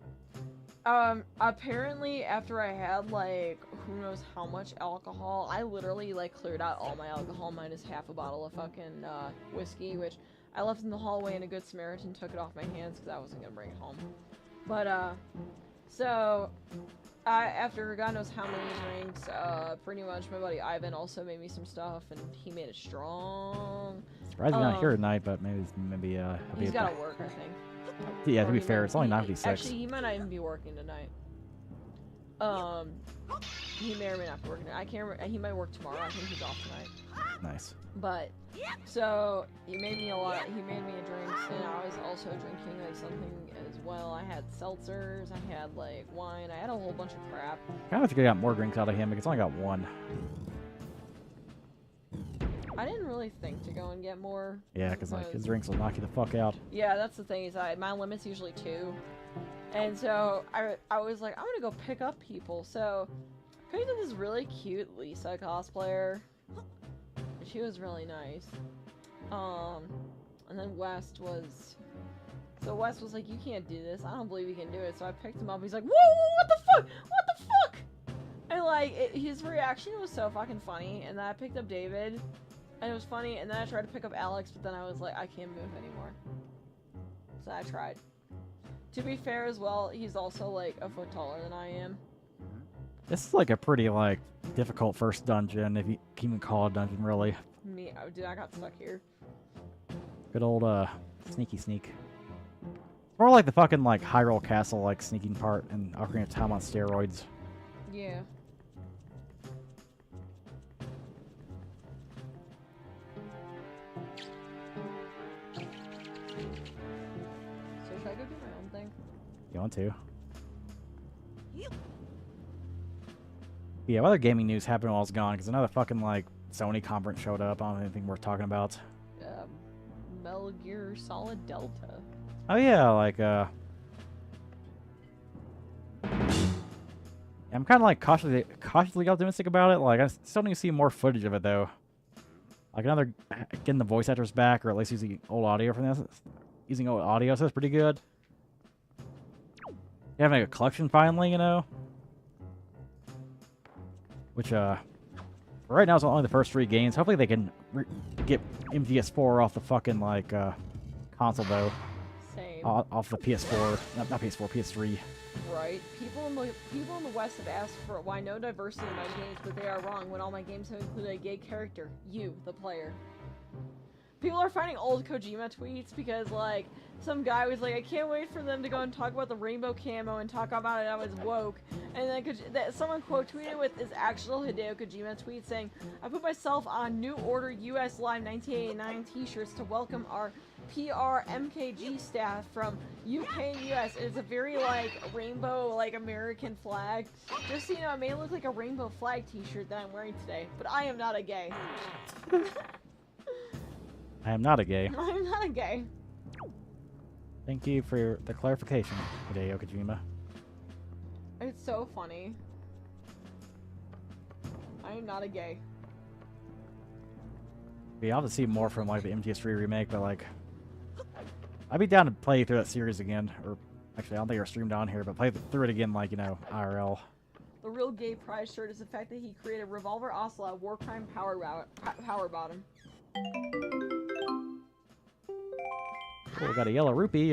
apparently after I had like who knows how much alcohol, I literally like cleared out all my alcohol minus half a bottle of fucking whiskey, which I left in the hallway, and a good Samaritan took it off my hands because I wasn't gonna bring it home. But so. After God knows how many drinks, pretty much my buddy Ivan also made me some stuff, and he made it strong. Surprised you're not here tonight, but maybe he's gotta work, I think. Yeah, to be fair, it's only 9:56. Actually, he might not even be working tonight. He may or may not be working. I can't remember. He might work tomorrow. I think he's off tonight. Nice. But so he made me a lot. He made me a drink, and I was also drinking like something as well. I had seltzers. I had like wine. I had a whole bunch of crap. I have to get more drinks out of him because I only got one. I didn't really think to go and get more. Yeah, because like his drinks will knock you the fuck out. Yeah, that's the thing is my limit's usually 2, and so I was like I'm gonna go pick up people. So I picked up this really cute Lisa cosplayer. She was really nice. And then West was like, you can't do this. I don't believe you can do it. So I picked him up. He's like, whoa, what the fuck? What the fuck? And like, his reaction was so fucking funny. And then I picked up David, and it was funny. And then I tried to pick up Alex, but then I was like, I can't move anymore. So I tried. To be fair as well, he's also like a foot taller than I am. This is like a pretty like difficult first dungeon, if you can even call it a dungeon, really. Dude, I got stuck here. Good old sneaky sneak. Or like the fucking like Hyrule Castle like sneaking part in Ocarina of Time on steroids. Yeah. So should I go do my own thing? You want to? Yeah, what other gaming news happened while I was gone? Because another fucking, like, Sony conference showed up. I don't have anything worth talking about. Metal Gear Solid Delta. Oh, yeah, like, I'm kind of, like, cautiously optimistic about it. Like, I still need to see more footage of it, though. Like, getting the voice actors back, or at least using old audio from this. Using old audio, so that's pretty good. Having a collection finally, you know? Which, right now it's only the first 3 games. Hopefully they can get MGS4 off the fucking, like, console, though. Same. Off the PS4. Not PS4, PS3. Right. People in the West have asked for why no diversity in my games, but they are wrong when all my games have included a gay character. You, the player. People are finding old Kojima tweets because, like, some guy was like, I can't wait for them to go and talk about the rainbow camo and talk about it. I was woke. And then someone quote tweeted with his actual Hideo Kojima tweet saying, I put myself on New Order US Live 1989 t-shirts to welcome our PR MKG staff from UK and US. It's a very, like, rainbow, like, American flag. Just so you know, it may look like a rainbow flag t-shirt that I'm wearing today, but I am not a gay. I am not a gay. I am not a gay. Thank you for the clarification, Hideo Kojima. It's so funny. I am not a gay. Yeah, I'll have to see more from like the MTS3 remake, but like, I'd be down to play through that series again. Or actually, I don't think it's streamed on here, but play through it again, like IRL. The real gay pride shirt is the fact that he created Revolver Ocelot, war crime power bottom. Oh, we got a yellow rupee.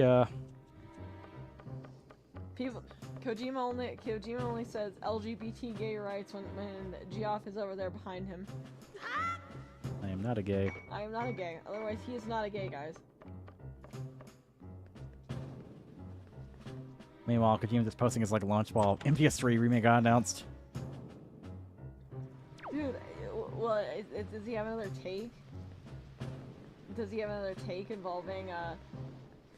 People, Kojima only says LGBT gay rights when Geoff is over there behind him. I am not a gay. I am not a gay. Otherwise, he is not a gay, guys. Meanwhile, Kojima just posting his like launch while MTS3 remake got announced. Dude, well, does he have another take? Does he have another take involving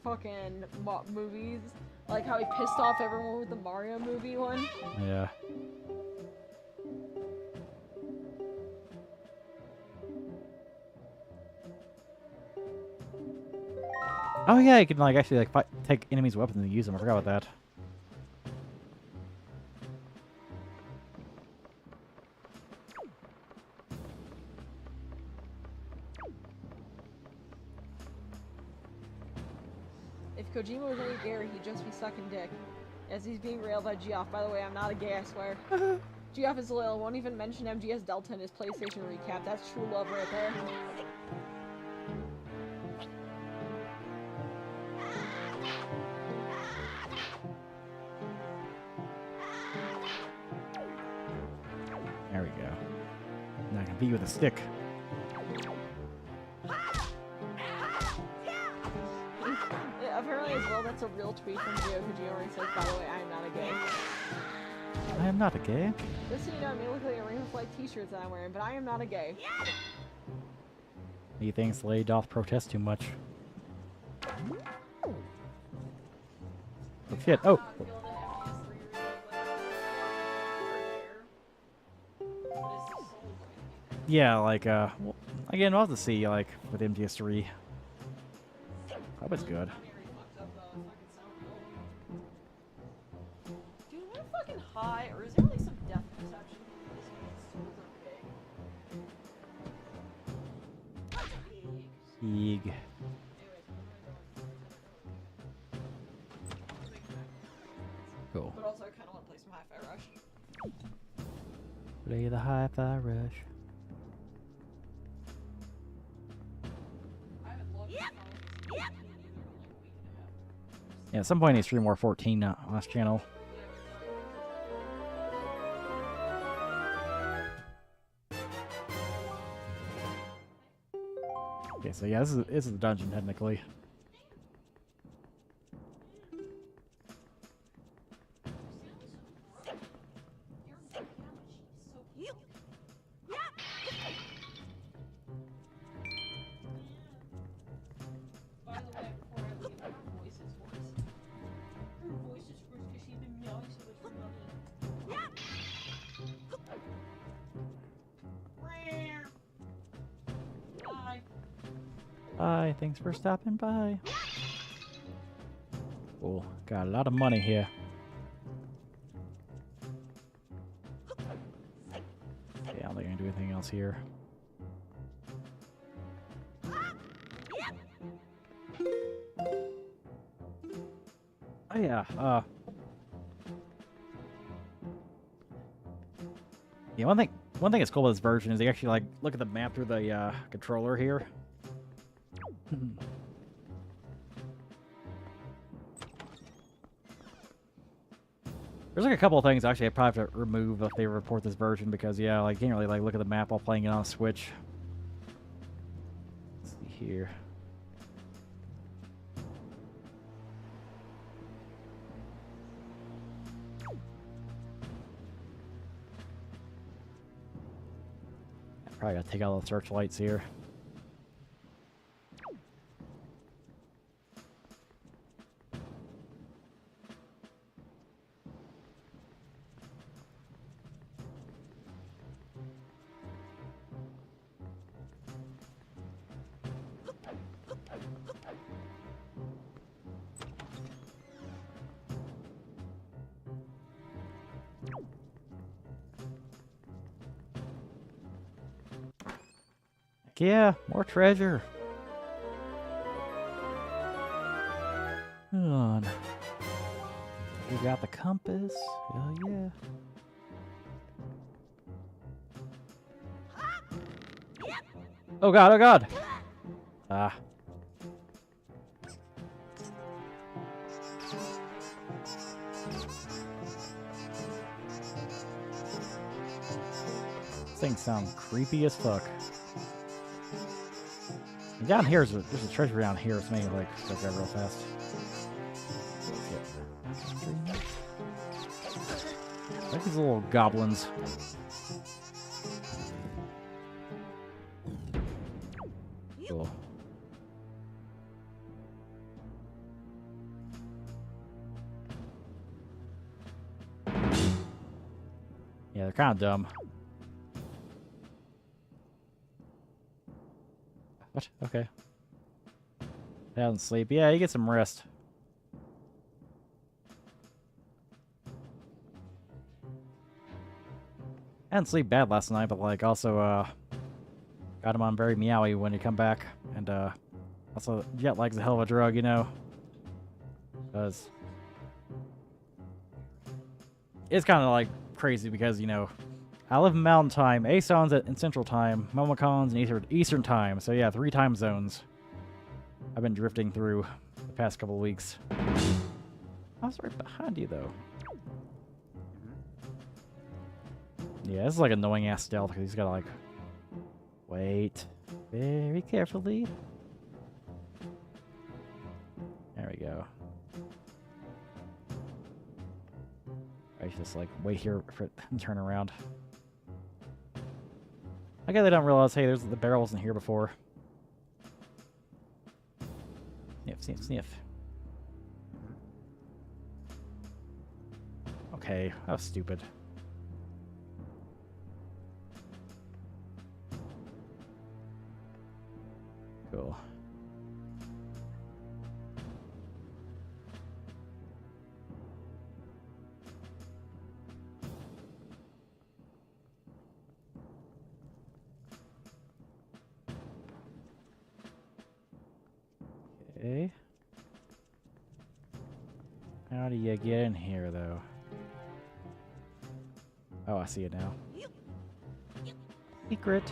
fucking movies? Like how he pissed off everyone with the Mario movie one? Yeah. Oh yeah, you can like actually like take enemies' weapons and use them. I forgot about that. If Kojima was any gayer, he'd just be sucking dick. As he's being railed by Geoff. By the way, I'm not a gay, I swear. Geoff is loyal, won't even mention MGS Delta in his PlayStation recap. That's true love right there. There we go. Now I can beat you with a stick. Apparently as well, that's a real tweet from Gio Kojima where he says, by the way, I am not a gay. I am not a gay. Just so you know, I may look like a Rainbow Flight t-shirts that I'm wearing, but I am not a gay. He thinks Slade doth protest too much. Oh shit, oh! Yeah, like, well, again, we'll have to see, like, with MGS3. That was good. Dude, am I fucking high, or is there like some depth perception? Eeg. Cool. But also, I kind of want to play some Hi-Fi Rush. Play the Hi-Fi Rush. Yeah, at some point I stream more 14 on this channel. Okay, so yeah, this is the dungeon technically. Hi, thanks for stopping by. Cool, got a lot of money here. Okay, I don't think I can do anything else here. Oh yeah, yeah, one thing that's cool about this version is they actually like look at the map through the controller here. There's like a couple of things actually I probably have to remove if they report this version because yeah, like you can't really like look at the map while playing it on a Switch. Let's see here. I probably gotta take out the searchlights here. yeah, more treasure. Hold on. We got the compass. Hell yeah. Oh god, oh god! Ah. These things sound creepy as fuck. And down here, there's a treasure down here, so maybe like go grab real fast. Like these little goblins. Cool. Yeah, they're kind of dumb. What? Okay. Down sleep. Yeah, you get some rest. I didn't sleep bad last night, but like also got him on very meowy when you come back, and also jet lag's a hell of a drug, you know. Because it's kind of like crazy because you know I live in Mountain Time, ACEN's in Central Time, MomoCon's in Eastern Time, so yeah, 3 time zones. I've been drifting through the past couple of weeks. I was right behind you though. Yeah, this is like annoying ass stealth because he's gotta like wait very carefully. There we go. I should just like wait here for it and turn around. I guess they don't realize, hey, there's the barrel wasn't here before. Sniff, sniff, sniff. Okay, that was stupid. Cool. Okay. How do you get in here, though? Oh, I see it now. Secret.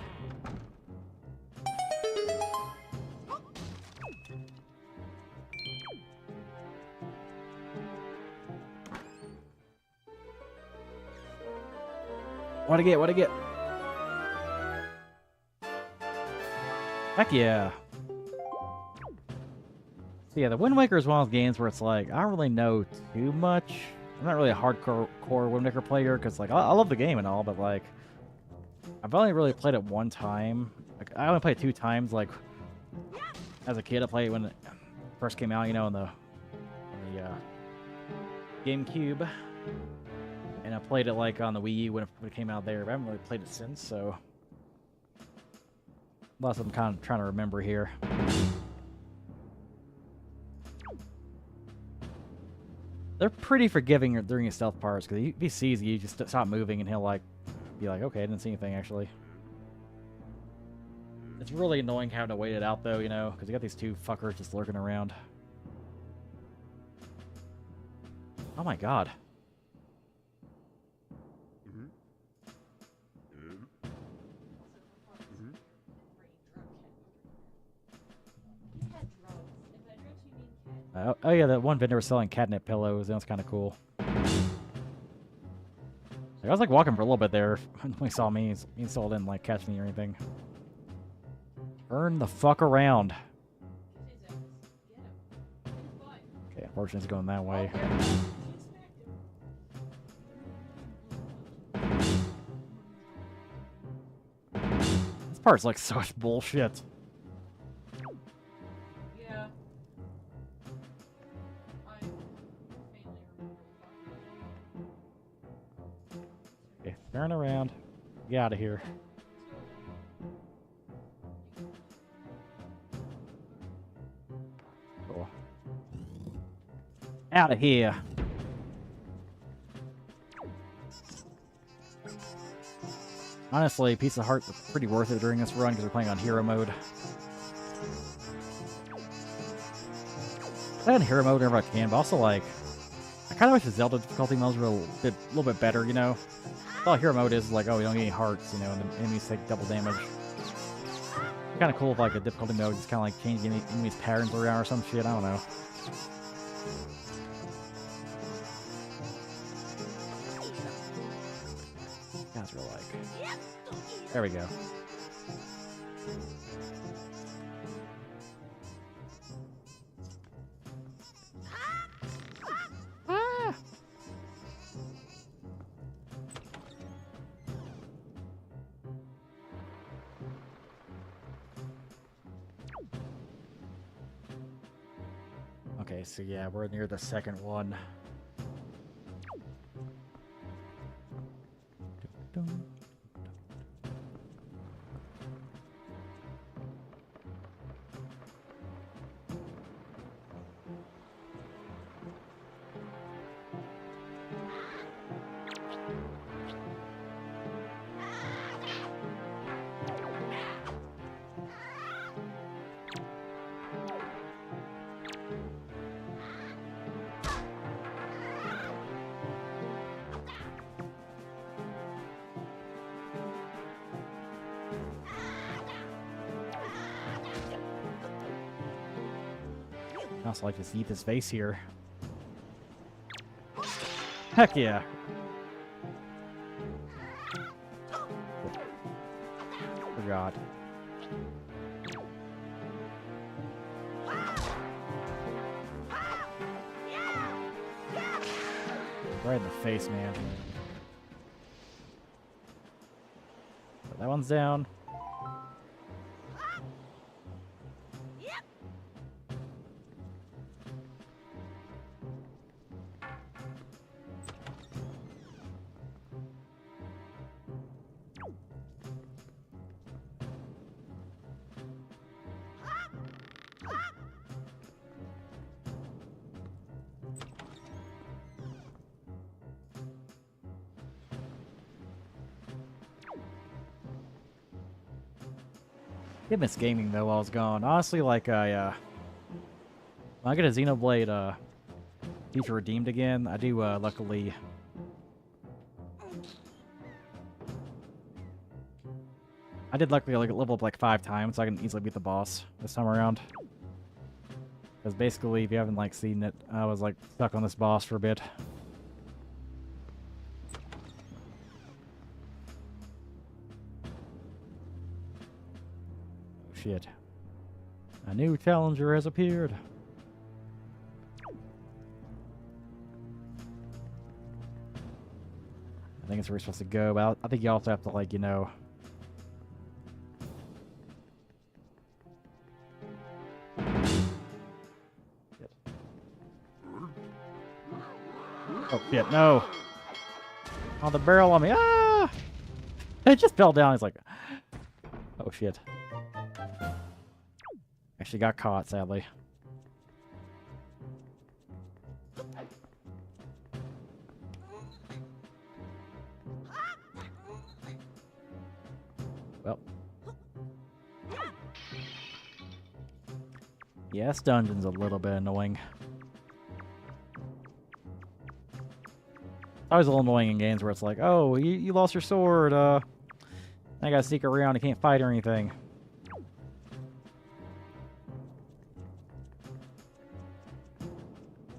What'd I get? What'd I get? Heck yeah. So yeah, the Windwaker is one of those games where it's like, I don't really know too much. I'm not really a hardcore Windwaker player, because like, I love the game and all, but like, I've only really played it one time. Like, I only played it 2 times, like, as a kid. I played it when it first came out, you know, on the GameCube. And I played it like on the Wii U when it came out there, but I haven't really played it since, so that's what I'm kind of trying to remember here. They're pretty forgiving during your stealth parts, because if he sees you, just stop moving and he'll like be like, okay, I didn't see anything actually. It's really annoying having to wait it out though, you know, because you got these 2 fuckers just lurking around. Oh my god. Oh yeah, that one vendor was selling catnip pillows. That was kind of cool. Like, I was like walking for a little bit there when he saw me. He still didn't like catch me or anything. Turn the fuck around. Okay, unfortunately it's going that way. This part's like such bullshit. Okay, turn around. Get out of here. Cool. Out of here. Honestly, Piece of Heart's pretty worth it during this run because we're playing on hero mode. I play on hero mode whenever I can, but also like I kind of wish the Zelda difficulty modes were a little bit better, you know. All hero mode is like, oh, we don't get any hearts, you know, and the enemies take double damage. Kind of cool if like a difficulty mode just kind of like changing enemies' patterns around or some shit. I don't know. Guys were like, there we go. Ah! Okay, so yeah, we're near the second one. I also like to see his face here. Heck yeah. Forgot. Right in the face, man. But that one's down. Did miss gaming though while I was gone. Honestly, like when I get a Xenoblade feature redeemed again, I do luckily like level up like 5 times so I can easily beat the boss this time around. Because basically, if you haven't like seen it, I was like stuck on this boss for a bit. Shit. A new challenger has appeared. I think it's where we're supposed to go, but I think you also have to, like, you know... Shit. Oh, shit, no! Oh, the barrel on me! Ah! It just fell down. It's like... Oh, shit. Actually got caught, sadly. Well. Yeah, this dungeon's a little bit annoying. It's always a little annoying in games where it's like, oh, you lost your sword, I gotta sneak around, you can't fight or anything.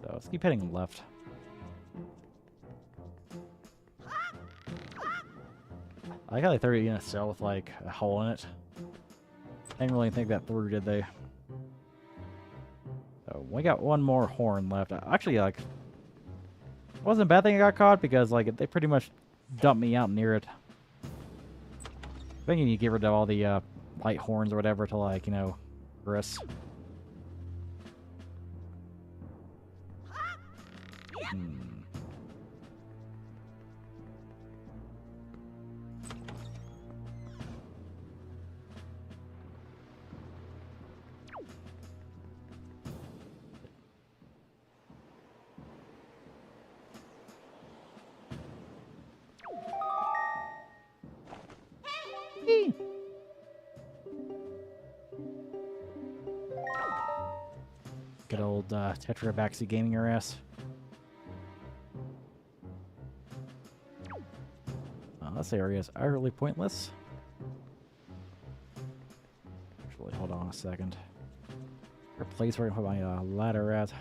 So let's keep heading left. I like how they threw it in a cell with like a hole in it. I didn't really think that through, did they? So we got one more horn left. Actually, like, it wasn't a bad thing I got caught because like they pretty much dumped me out near it. I think you need to get rid of all the light horns or whatever to, like, you know, progress. good old Tetra backseat gaming your ass. This area is utterly pointless. Actually, hold on a second. Is there a place where I can put my ladder at?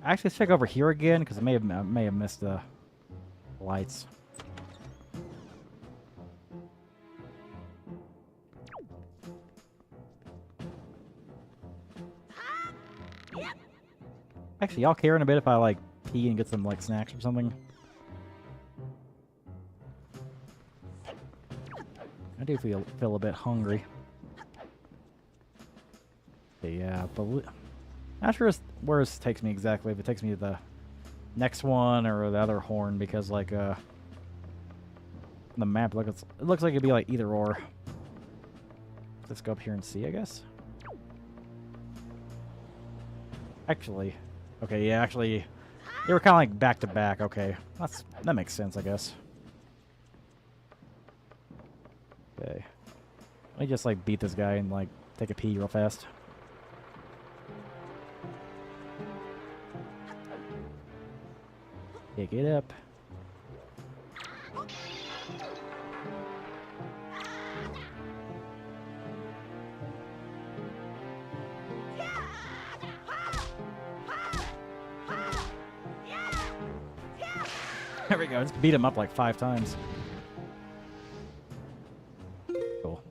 Actually, let's check over here again because I may have missed the lights. Actually, y'all care in a bit if I like pee and get some like snacks or something? I do feel a bit hungry. Yeah, but not sure where this takes me exactly. If it takes me to the next one or the other horn, because like the map it looks like it'd be like either or. Let's go up here and see, I guess. Actually, okay, yeah, actually, they were kind of like back to back. Okay, that makes sense, I guess. Okay, let me just like beat this guy and like take a pee real fast. Pick it up. There we go. Just beat him up like 5 times. Cool.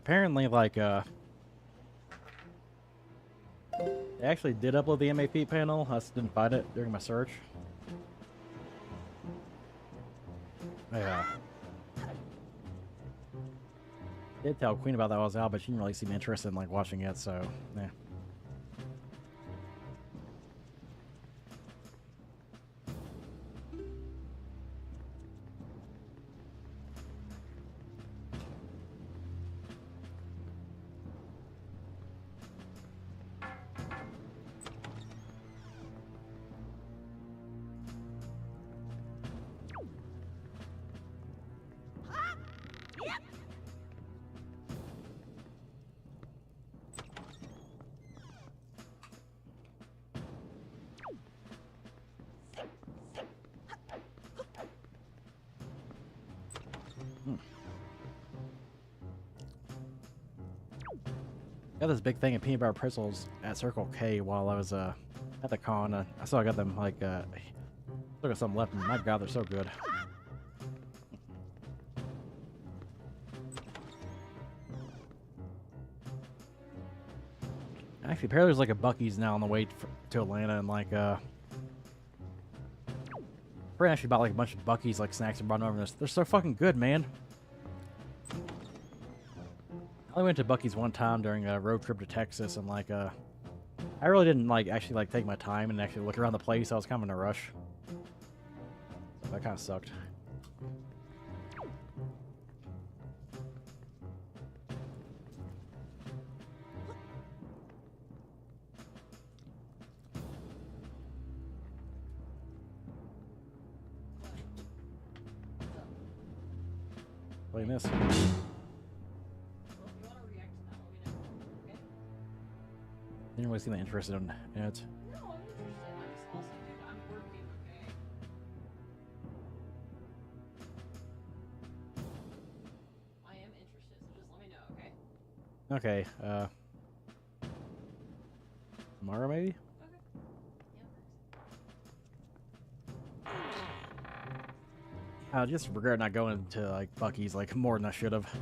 Apparently, like, they actually did upload the MAP panel. I just didn't find it during my search. did tell Queen about that while I was out, but she didn't really seem interested in like watching it, so yeah. Got this big thing of peanut butter pretzels at Circle K while I was at the con. I saw I got them like still got some left, and my god, they're so good. Actually, apparently there's like a Buc-ee's now on the way to Atlanta, and like Brent actually bought like a bunch of Buc-ee's like snacks and brought them over. They're so fucking good, man. I only went to Buc-ee's one time during a road trip to Texas, and like I really didn't like actually like take my time and actually look around the place. I was kind of in a rush. So that kind of sucked. Playing this. Didn't really seem that interested in it. No, I'm interested. I'm just also, dude, I'm working, okay? I am interested, so just let me know, okay? Okay, tomorrow maybe? Okay. I just regret not going to like Buc-ee's like more than I should have.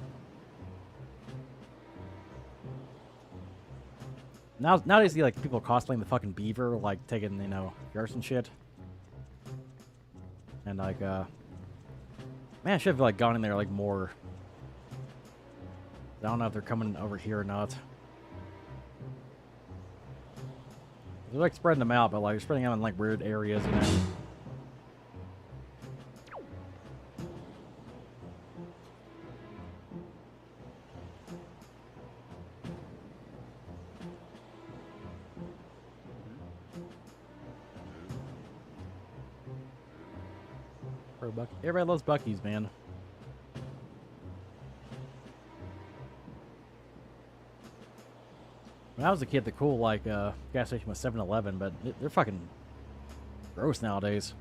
Nowadays, you see like people cosplaying the fucking beaver, like taking shirts and shit. And like, man, I should have like gone in there like more. I don't know if they're coming over here or not. They're like spreading them out, but like spreading them in like weird areas, you know. Everybody loves Buc-ee's, man. When I was a kid, the cool like gas station was 7-Eleven, but they're fucking gross nowadays.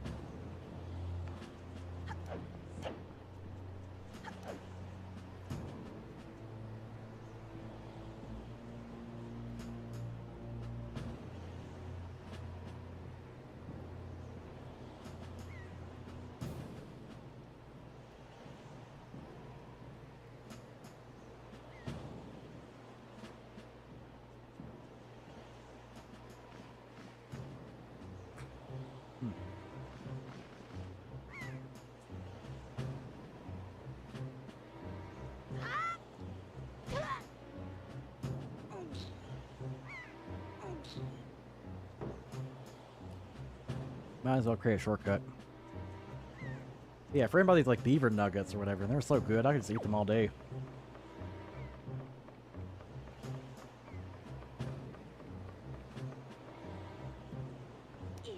Might as well create a shortcut. Yeah, for anybody's like beaver nuggets or whatever, they're so good. I could just eat them all day.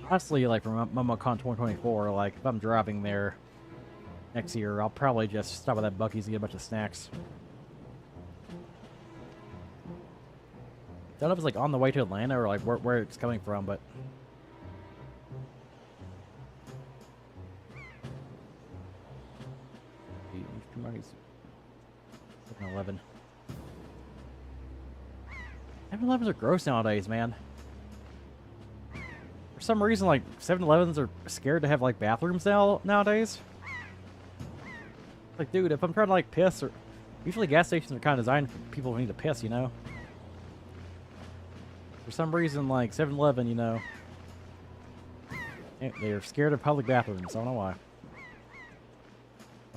Honestly, like from MomoCon 2024, like if I'm driving there next year, I'll probably just stop at that Buc-ee's and get a bunch of snacks. Don't know if it's like on the way to Atlanta or like where it's coming from, but 7-Eleven. 7-Elevens are gross nowadays, man. For some reason, like 7-Elevens are scared to have like bathrooms nowadays. Like, dude, if I'm trying to like piss, or usually gas stations are kind of designed for people who need to piss, you know. For some reason, like 7-Eleven, you know, they're scared of public bathrooms. I don't know why.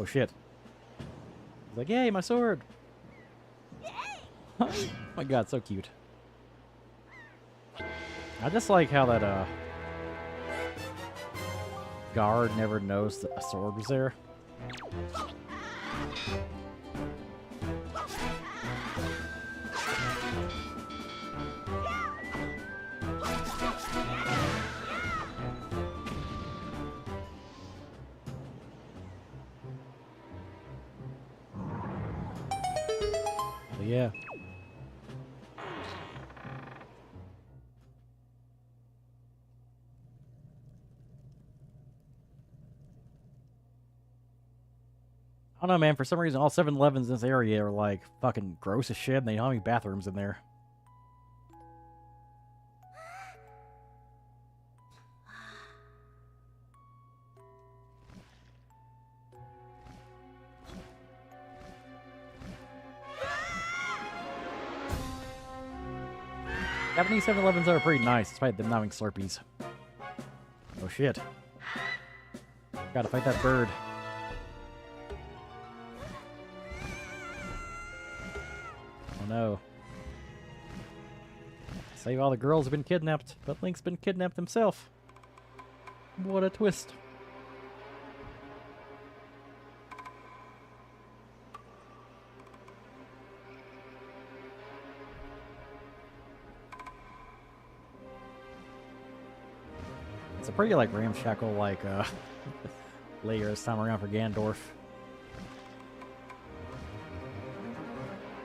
Oh shit. He's like, yay, my sword! Oh my god, so cute. I just like how that, guard never knows that a sword was there. But yeah. I don't know, man. For some reason, all 7-Elevens in this area are like fucking gross as shit, and they don't have any bathrooms in there. Japanese 7-Elevens are pretty nice, despite them not having Slurpees. Oh shit. Gotta fight that bird. Oh no. Save all the girls have been kidnapped, but Link's been kidnapped himself. What a twist. It's a pretty like ramshackle like layer this time around for Gandorf.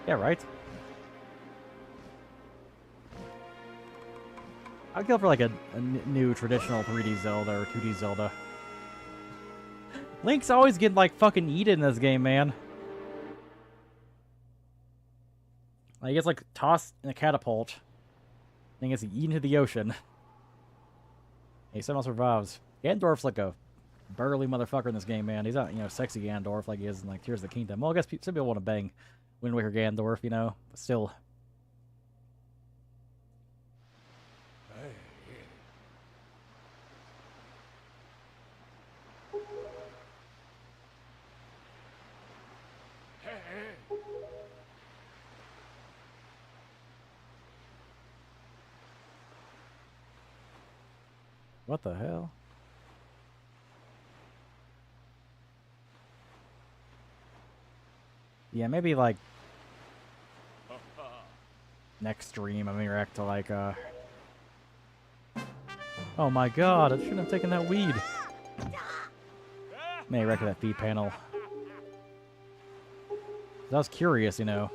Yeah, right? I'd go for like a new traditional 3D Zelda or 2D Zelda. Link's always getting like fucking eaten in this game, man. Like, he gets like tossed in a catapult, then gets eaten to the ocean. He somehow survives. Gandorf's like a burly motherfucker in this game, man. He's not, you know, sexy Gandorf like he is in like Tears of the Kingdom. Well, I guess some people want to bang Windwaker Gandorf, you know, but still. What the hell? Yeah, maybe like next stream I'm gonna react to like oh my god, I shouldn't have taken that weed. May react to that feed panel. I was curious, you know.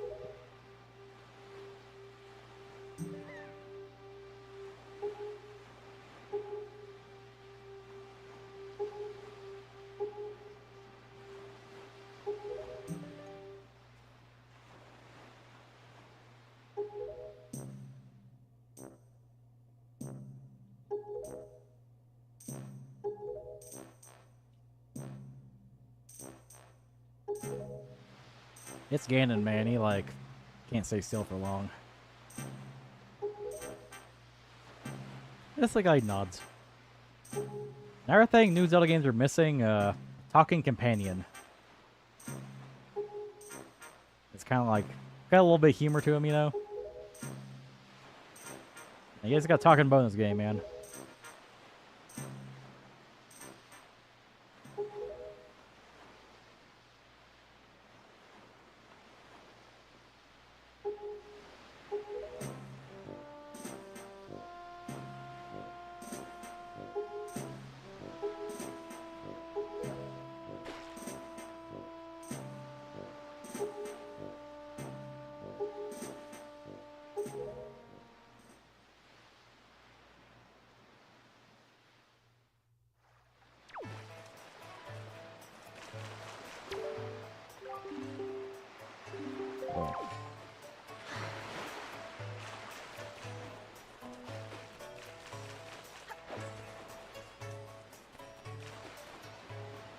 It's Ganon, man. He, like, can't stay still for long. This the guy nods. Another thing new Zelda games are missing, talking companion. It's kind of like, got a little bit of humor to him, you know? You guys got talking about in this game, man.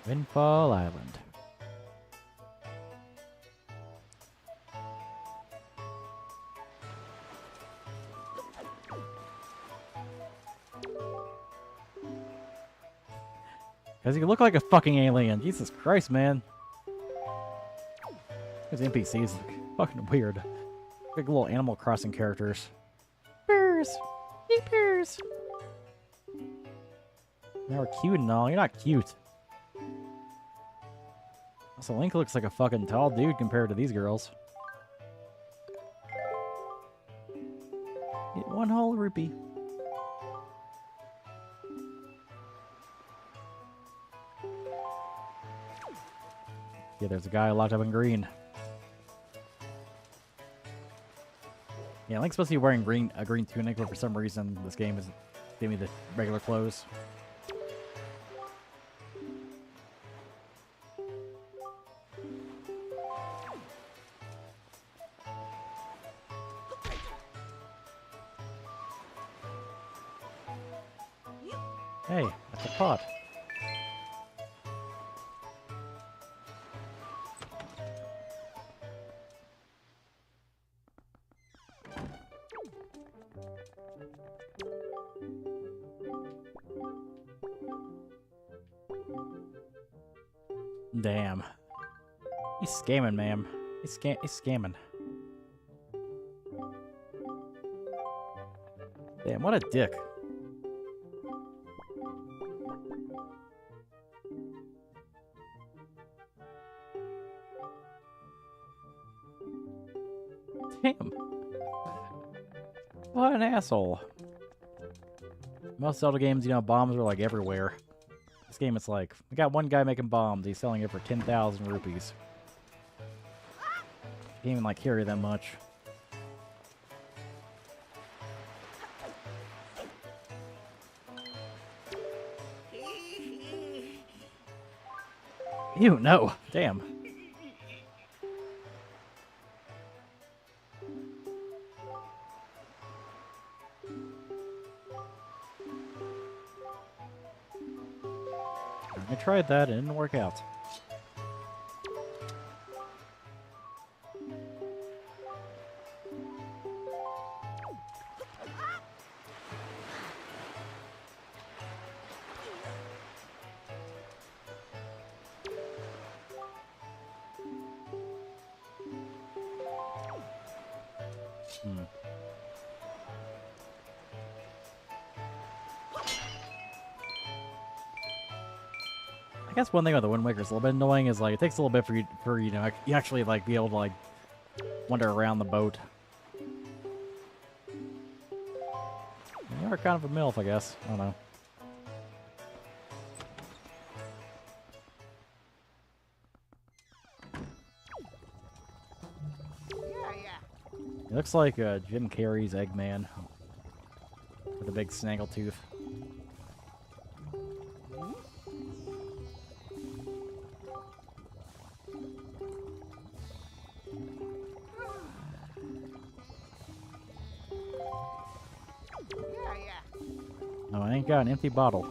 Windfall Island. Because you look like a fucking alien. Jesus Christ, man. These NPCs look fucking weird. Like little Animal Crossing characters. Bears! Hey, bears! Now we're cute and all. You're not cute. Also, Link looks like a fucking tall dude compared to these girls. Get one whole rupee. Yeah, there's a guy locked up in green. Yeah, Link's supposed to be wearing a green tunic, but for some reason this game is giving me the regular clothes. Hey, that's a pot. Damn. He's scamming, ma'am. He's scamming. Damn, what a dick. Damn. What an asshole. Most Zelda games, you know, bombs are like everywhere. This game, it's like, we got one guy making bombs. He's selling it for 10,000 rupees. Can't even, like, carry that much. Ew, no. Damn. I tried that, it didn't work out. I guess one thing about the Wind Waker is a little bit annoying is like it takes a little bit for you know you actually like be able to like wander around the boat. You are kind of a MILF, I guess. I don't know. It looks like Jim Carrey's Eggman with a big snaggletooth. No, I ain't got an empty bottle.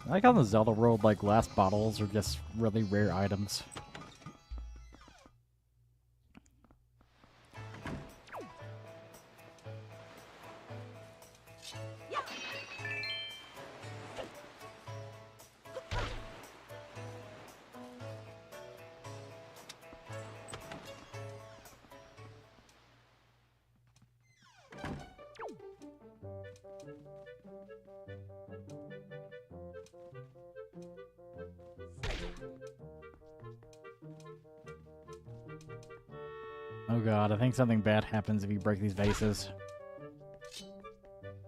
I like how in the Zelda world, like, glass bottles are just really rare items. Oh god, I think something bad happens if you break these vases.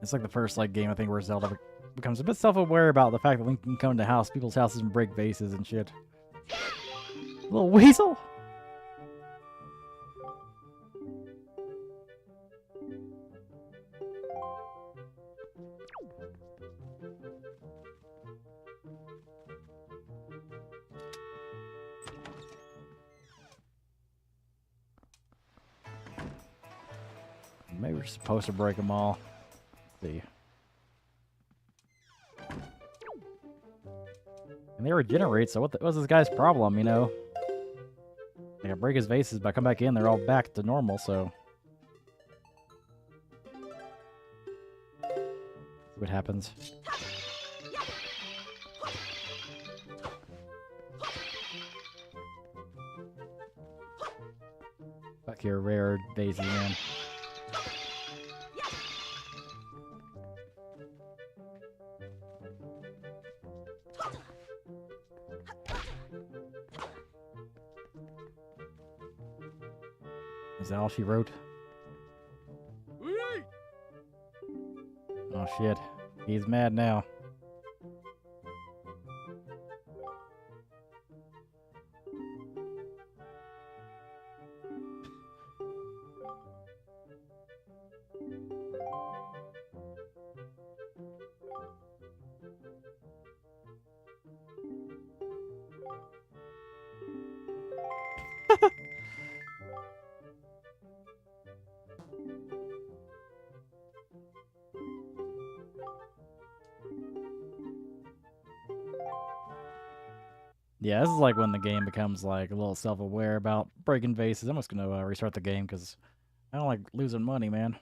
It's like the first like game I think where Zelda becomes a bit self-aware about the fact that Link can come to people's houses and break vases and shit. Little weasel! Maybe we're supposed to break them all. Let's see. And they regenerate, so what's this guy's problem, you know? Like, I break his vases, but I come back in, they're all back to normal, so... what happens. Fuck your rare daisy, man. Is that all she wrote? Oh shit. He's mad now. Yeah, this is like when the game becomes like a little self-aware about breaking vases. I'm just gonna restart the game because I don't like losing money, man.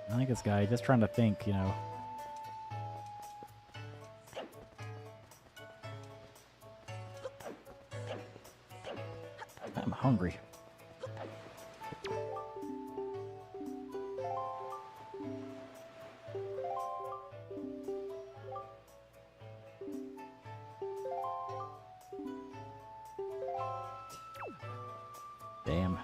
I think this guy just trying to think, you know. I'm hungry. Damn.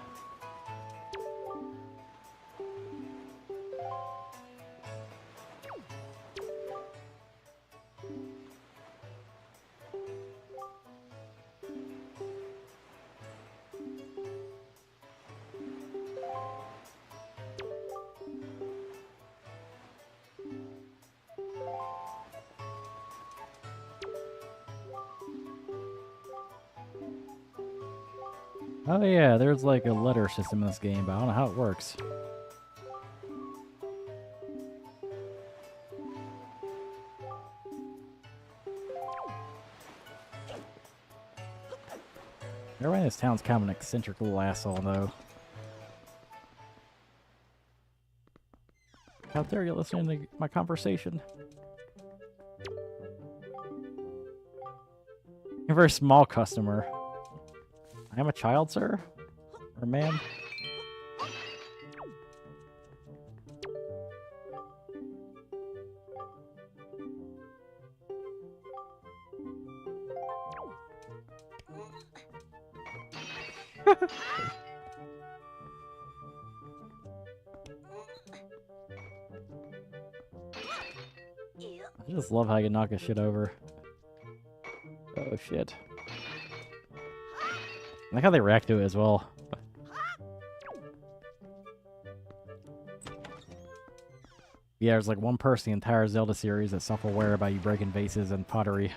Oh yeah, there's like a letter system in this game, but I don't know how it works. Everybody in this town's kind of an eccentric little asshole, though. How dare you listen to my conversation? You're a very small customer. I am a child, sir? Or ma'am? I just love how you knock his shit over. Oh shit. I like how they react to it as well. Yeah, there's like one person in the entire Zelda series that's self-aware about you breaking vases and pottery.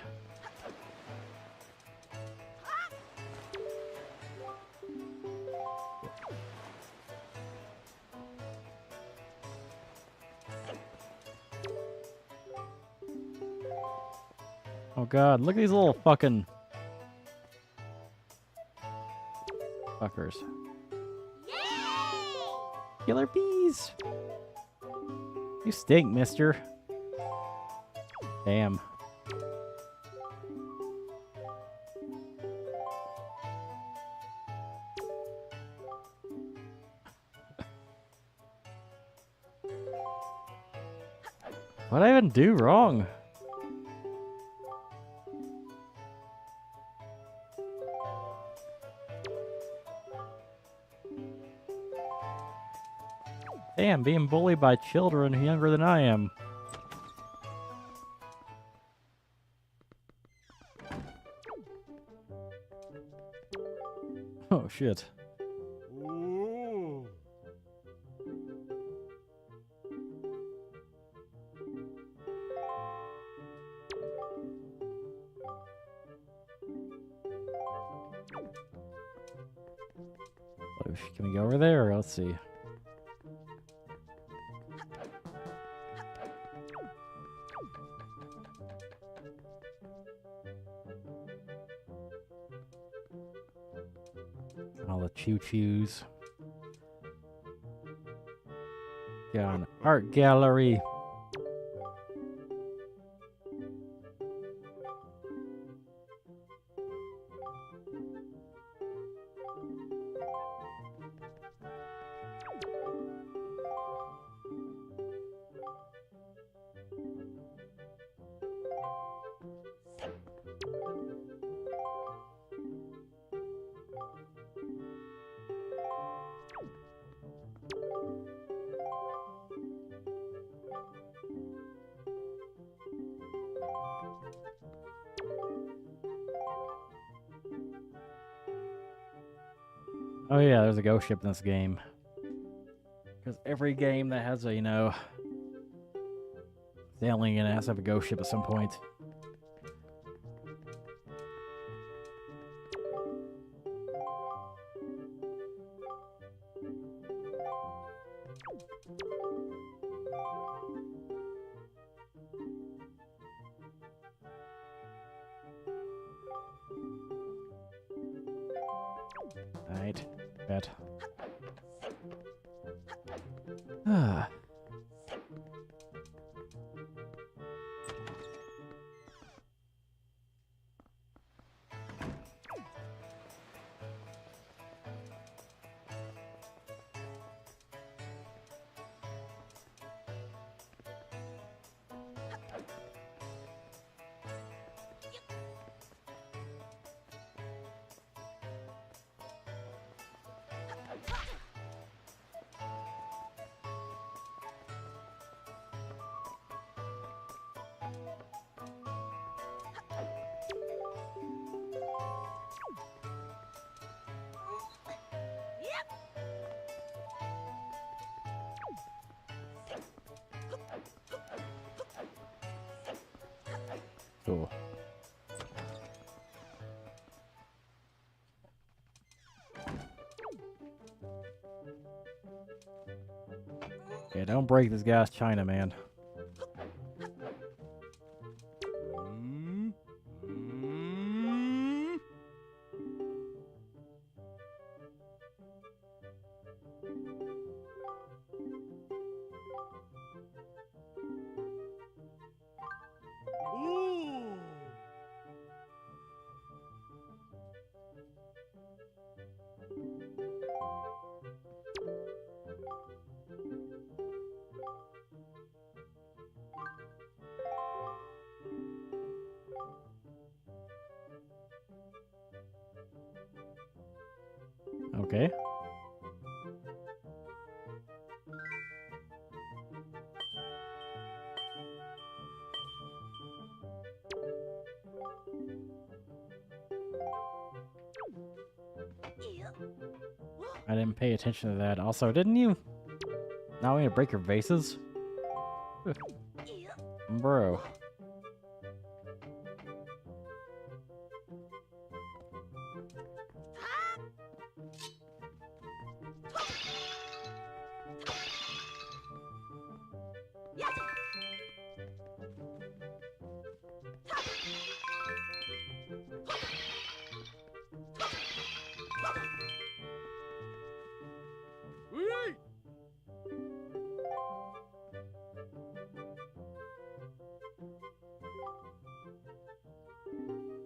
Oh god, look at these little fucking fuckers. Killer bees! You stink, mister. Damn. What'd I even do wrong? Damn, being bullied by children younger than I am. Oh shit. Ooh. Can we go over there? Let's see. All the choo-choos. Got an art gallery. Oh yeah, there's a ghost ship in this game. Because every game that has a, you know, sailing in it has to have a ghost ship at some point. Alright, bet. Ah. Cool. Yeah, don't break this guy's china, man. Ooh. Okay. I didn't pay attention to that. Also, didn't you? Now we need to break your vases? Bro.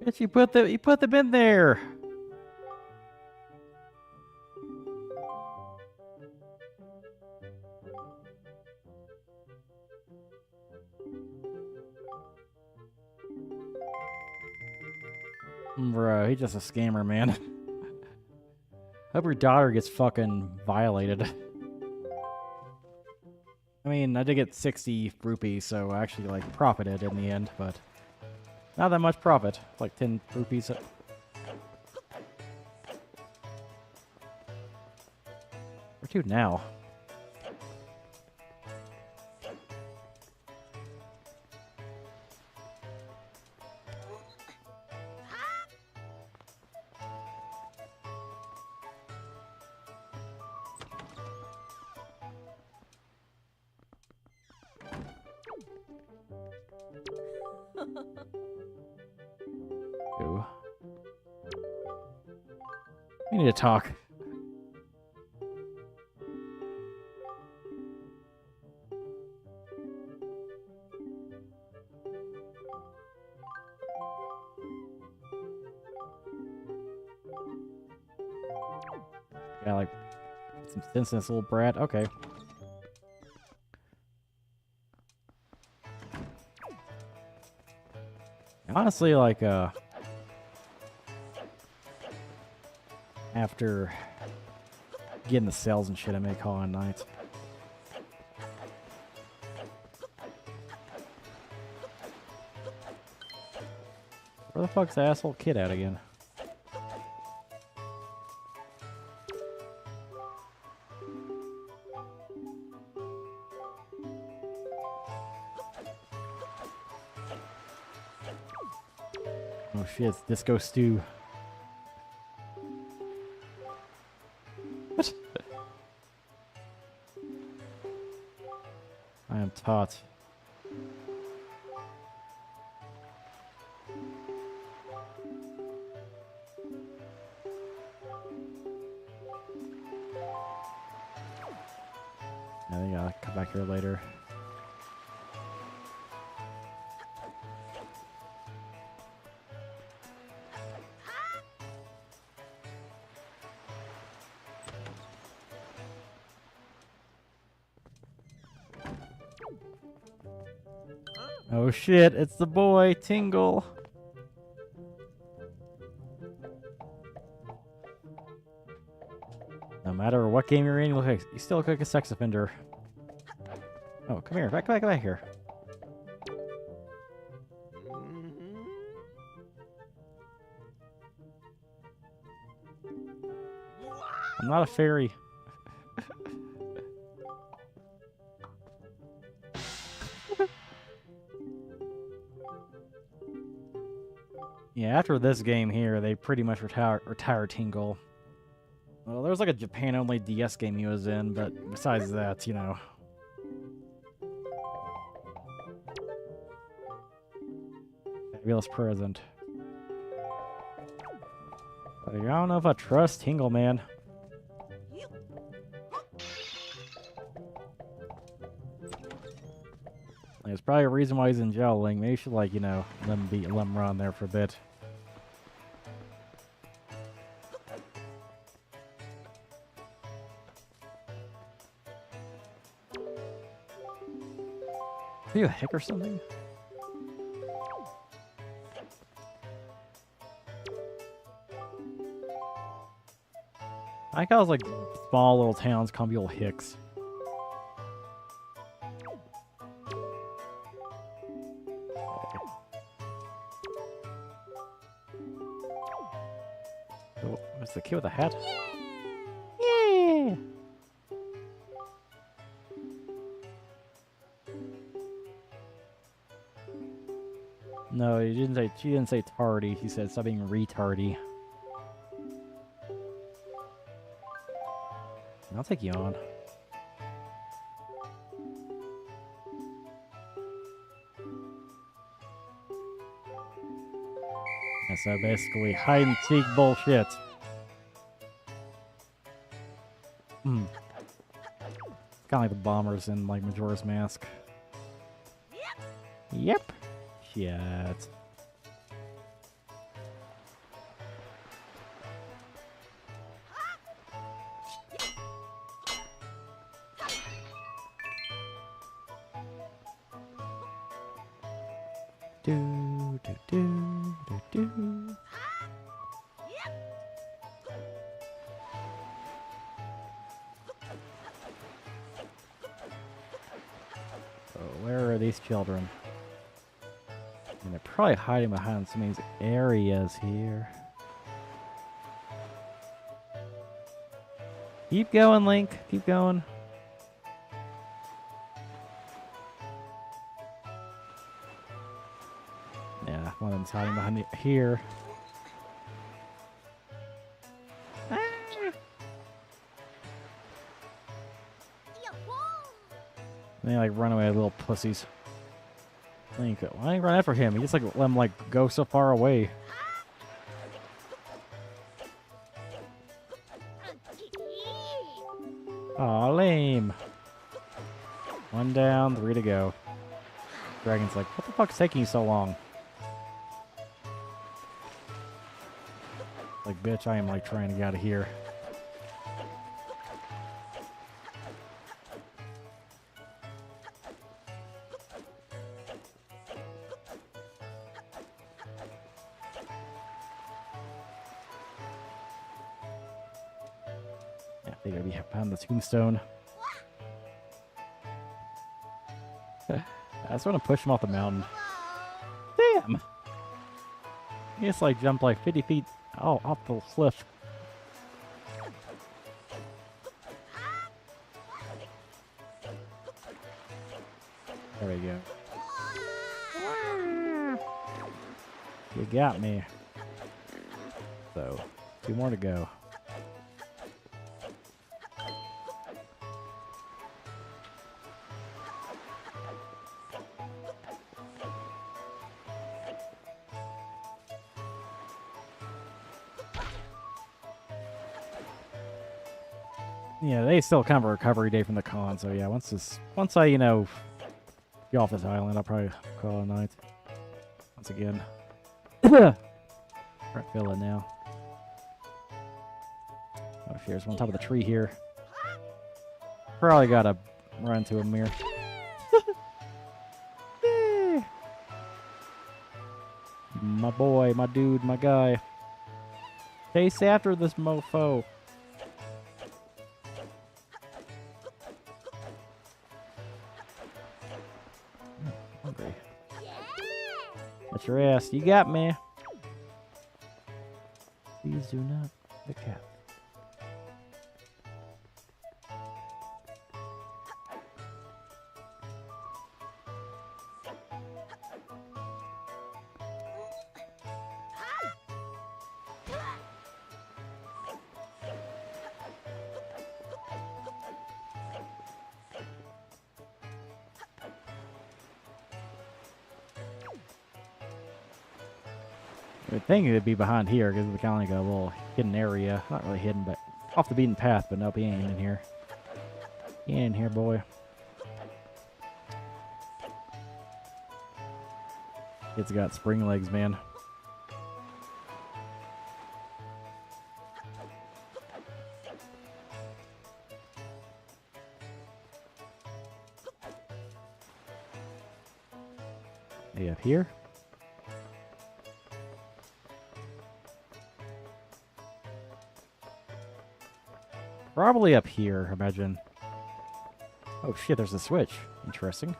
But you put them in there. Bro, he's just a scammer, man. Hope your daughter gets fucking violated. I mean, I did get 60 rupees, so I actually, like, profited in the end, but not that much profit. Like 10 rupees. Where to now? Ooh. We need to talk. Yeah, like some sense in this little brat. Okay. Honestly, like, after getting the cells and shit, I may call on nights. Where the fuck's the asshole kid at again? Oh shit, it's Disco Stew. What? I am taught. I think I'll come back here later. Oh shit, it's the boy, Tingle. No matter what game you're in, you still look like a sex offender. Oh, come here, back here. I'm not a fairy. Yeah, after this game here, they pretty much retire Tingle. Well, there was like a Japan-only DS game he was in, but besides that, you know. Fabulous present. But I don't know if I trust Tingle, man. There's probably a reason why he's in jail, Link. Maybe you should, like, you know, let him run there for a bit. Are you a hick or something? I like how it's like small little towns call people hicks. Oh, what's the kid with the hat? Yeah! No, she didn't say tardy. She said stop being retardy. I'll take you on. And so basically hide and seek bullshit. Kind of like the bombers in like Majora's Mask. Yep. Shit. Do do do do do. So where are these children? And they're probably hiding behind some of these areas here. Keep going, Link. Keep going. Yeah, one of them's hiding behind here. They like run away, little pussies. Link, why don't you run after him? You just like let him like go so far away. Aw, lame. One down, 3 to go. Dragon's like, what the fuck's taking you so long? Like, bitch, I am like trying to get out of here. Yeah, they gotta be behind the tombstone. I just want to push him off the mountain. Damn! He just like jumped like 50 feet off the cliff. There we go. You got me. So, 2 more to go. Yeah, they still kind of a recovery day from the con, so yeah, once I, get off this island, I'll probably call it a night. Once again. Start feeling now. Oh, there's one on top of the tree here. Probably gotta run to him here. My boy, my dude, my guy. Chase after this mofo. Hungry. That's your ass. You got me. Please do not the cat. I would think it'd be behind here because it's kind of like a little hidden area. Not really hidden, but off the beaten path. But nope, he ain't in here. He ain't in here, boy. Kid's got spring legs, man. Hey, up here? Probably up here, imagine. Oh shit, there's a switch. Interesting.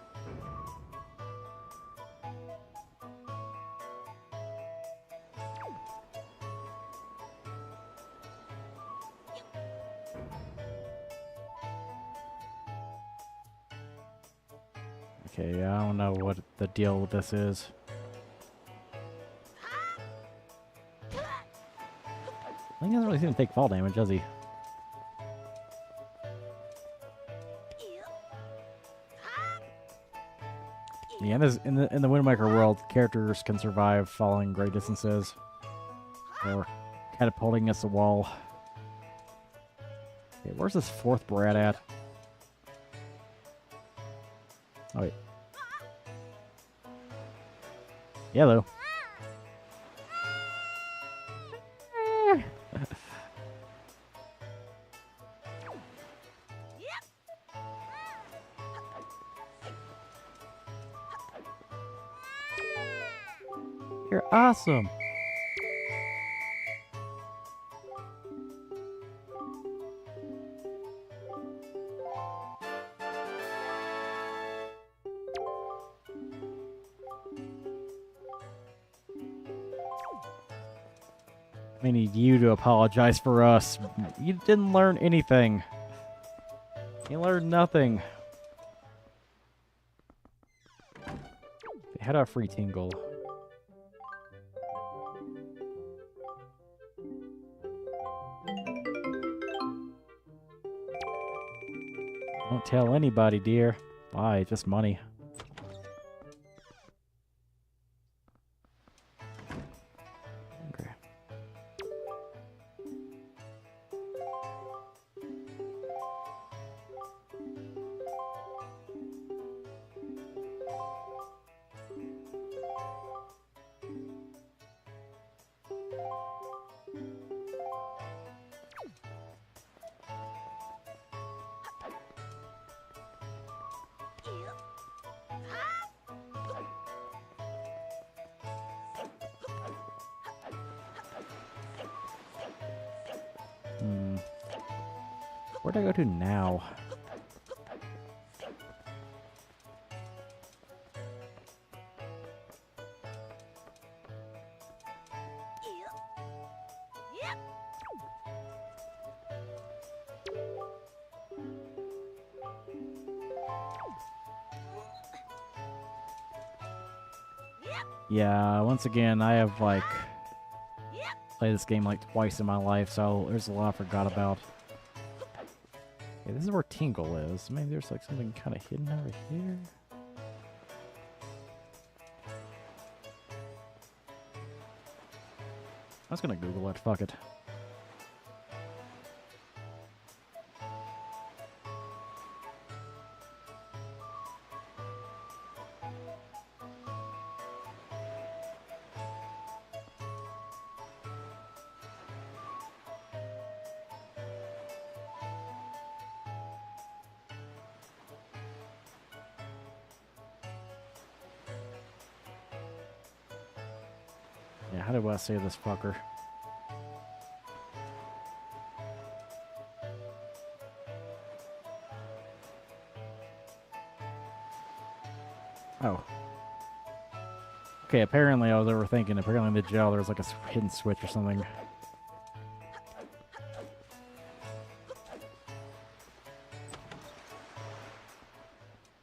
Okay, I don't know what the deal with this is. I think he doesn't really seem to take fall damage, does he? Yeah, in the Windwaker world, characters can survive falling great distances, or catapulting against the wall. Okay, where's this 4th brat at? Oh wait. Yellow. You're awesome. I need you to apologize for us. You didn't learn anything. You learned nothing. They had a free tingle. Don't tell anybody, dear. Why? Just money. Okay. Where do I go to now? Yeah, once again, I have, like, played this game, like, twice in my life, so there's a lot I forgot about. Okay, this is where Tingle is. Maybe there's, like, something kind of hidden over here. I was gonna Google it. Fuck it. Yeah, how do I say this fucker? Oh. Okay, apparently I was overthinking. Apparently in the jail there's like a hidden switch or something.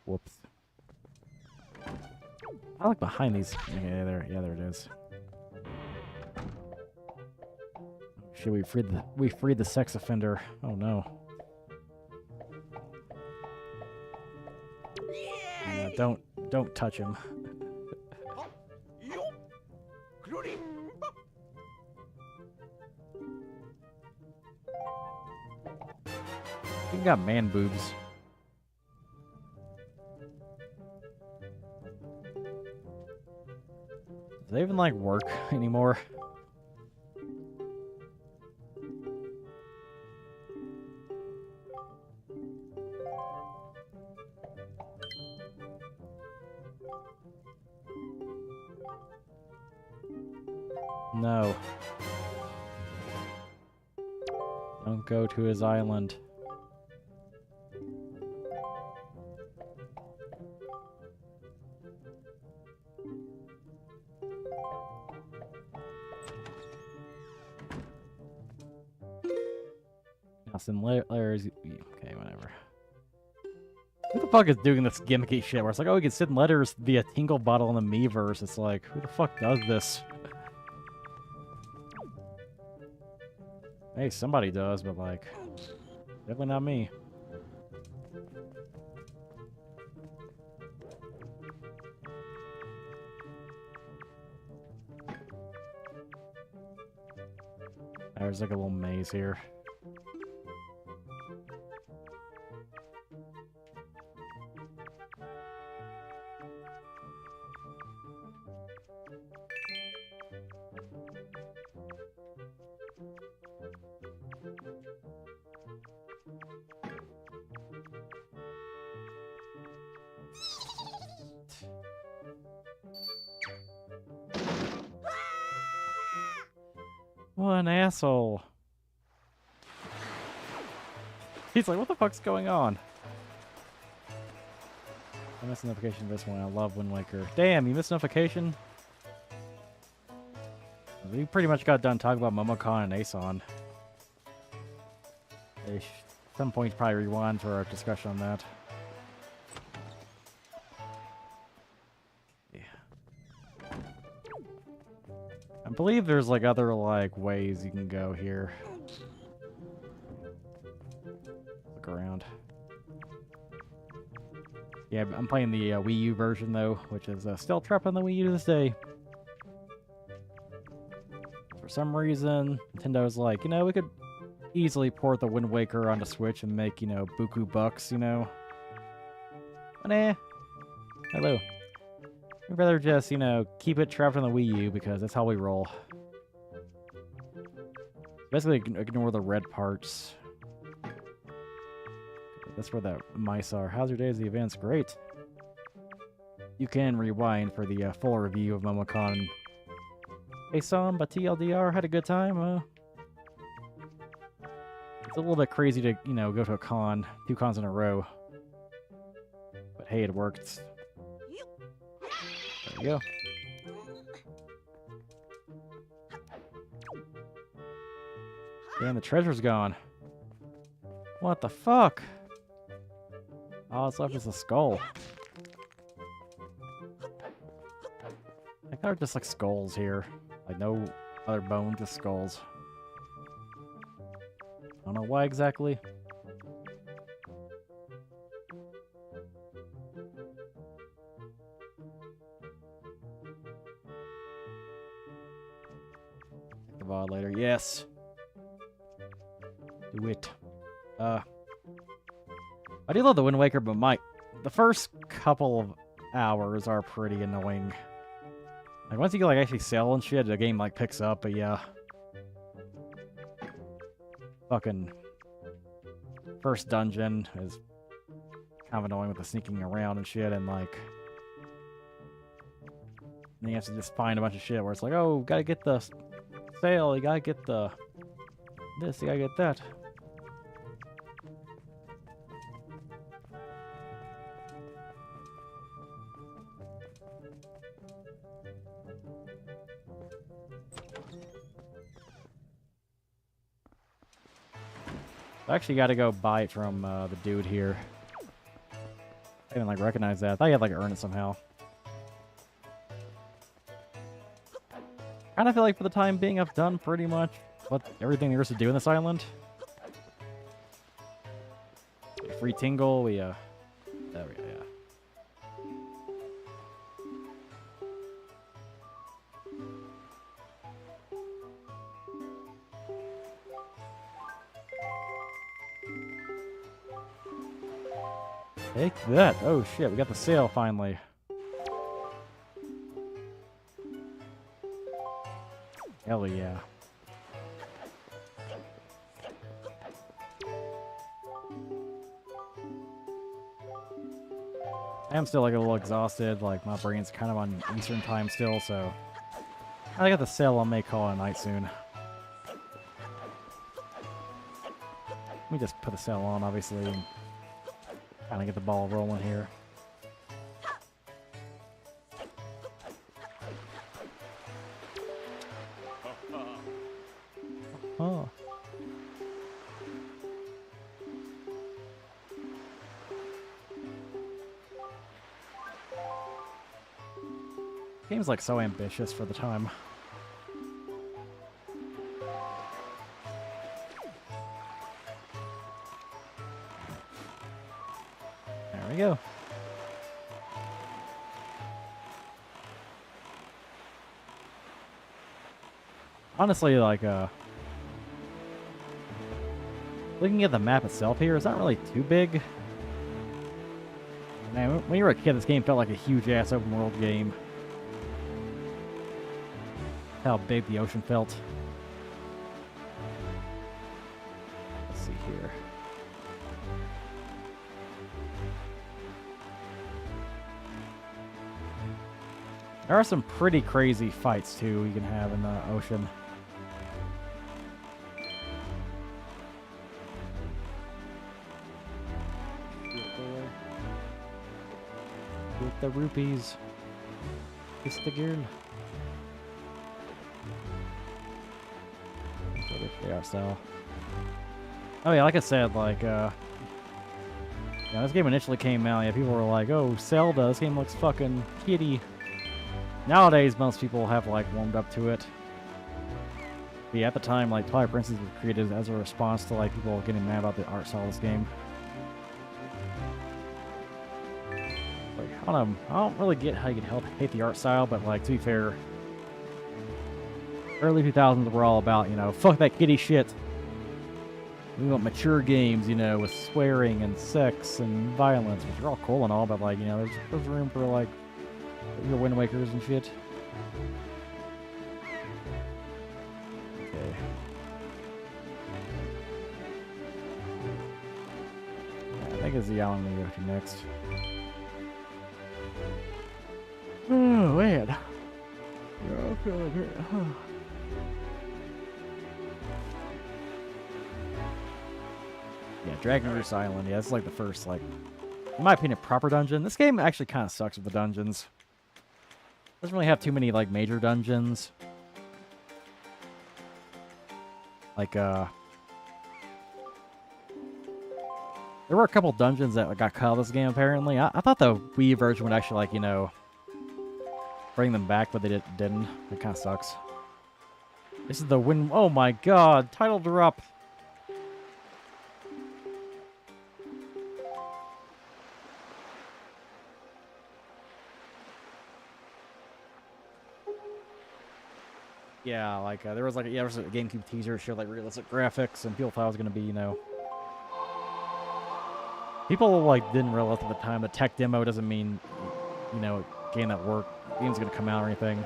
Whoops. I like behind these. Yeah, there it is. Should we freed the sex offender? Oh no. Yeah, don't touch him. You got man boobs. Does they even like work anymore? No. Don't go to his island. Austin letters. Okay, whatever. Who the fuck is doing this gimmicky shit where it's like, oh, we can send letters via Tingle Bottle in the Miiverse? It's like, who the fuck does this? Hey, somebody does, but like, definitely not me. There's like a little maze here. What an asshole. He's like, what the fuck's going on? I missed a notification of this one. I love Windwaker. Damn, you missed a notification? We pretty much got done talking about MomoCon and ACEN. At some point, probably rewind for our discussion on that. Yeah. I believe there's like other like ways you can go here. Look around. Yeah, I'm playing the Wii U version though, which is still trapped on the Wii U to this day. For some reason, Nintendo's like, you know, we could easily port the Wind Waker onto Switch and make, you know, buku bucks, you know. But hello. We'd rather just, you know, keep it trapped on the Wii U because that's how we roll. Basically, ignore the red parts. That's where the mice are. How's your day as the events? Great. You can rewind for the full review of MomoCon. Hey, Sam, but TLDR, had a good time. It's a little bit crazy to, you know, go to a con, 2 cons in a row. But hey, it worked. There you go. Damn, the treasure's gone. What the fuck? All that's left is a skull. I think they're just like skulls here. Like no other bone, just skulls. I don't know why exactly. Think of it later. Yes. Do it. I do love the Wind Waker, but the first couple of hours are pretty annoying. Like once you get like actually sell and shit, the game like picks up, but yeah. Fucking first dungeon is kind of annoying with the sneaking around and shit, and like then you have to just find a bunch of shit where it's like, oh, gotta get the sale, you gotta get the this, you gotta get that. I actually got to go buy it from the dude here. I didn't like recognize that. I thought you had like earn it somehow. Kind of feel like for the time being, I've done pretty much everything there is to do in this island. Free tingle. We there we go. Yeah. Take that. Oh shit, we got the sale finally. Hell yeah. I am still like a little exhausted, like my brain's kind of on Eastern time still, so I got the sale, I may call it a night soon. Let me just put the sale on, obviously, and kind of get the ball rolling here. Oh. Game's like so ambitious for the time. There we go. Honestly, like, looking at the map itself here, it's not really too big. Man, when you were a kid, this game felt like a huge-ass open-world game. How big the ocean felt. Let's see here. There are some pretty crazy fights, too, you can have in the ocean. Get the rupees. Kiss the girl. They are style. Oh yeah, like I said, like yeah, this game initially came out, yeah, people were like, "Oh, Zelda, this game looks fucking kiddie." Nowadays, most people have like warmed up to it. But yeah, at the time, like Twilight Princess was created as a response to like people getting mad about the art style of this game. Like, I don't really get how you can hate the art style, but like to be fair, early 2000s were all about, you know, fuck that kiddie shit. We want mature games, you know, with swearing and sex and violence, which are all cool and all, but like, you know, there's room for like your Wind Wakers and shit. Okay. Yeah, I think it's the island we go to next. Oh man. Yeah, I feel like it. Yeah, Dragon Roost Island. Yeah, it's like the first, like, in my opinion, proper dungeon. This game actually kind of sucks with the dungeons. Doesn't really have too many, like, major dungeons. Like, there were a couple dungeons that got cut out of this game, apparently. I thought the Wii version would actually, like, you know, bring them back, but they didn't. It kind of sucks. This is the Wind... Oh my god! Title drop! Yeah, like, there was a GameCube teaser that showed, like, realistic graphics, and people thought it was going to be, you know... People, like, didn't realize at the time the tech demo doesn't mean, you know, game that work, game's going to come out or anything.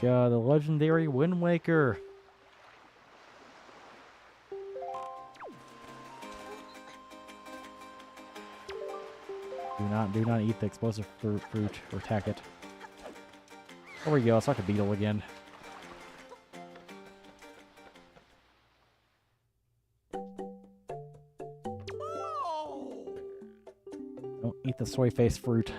God, the legendary Wind Waker. Do not eat the explosive fruit or attack it. There we go. It's like a beetle again. Don't eat the soy face fruit.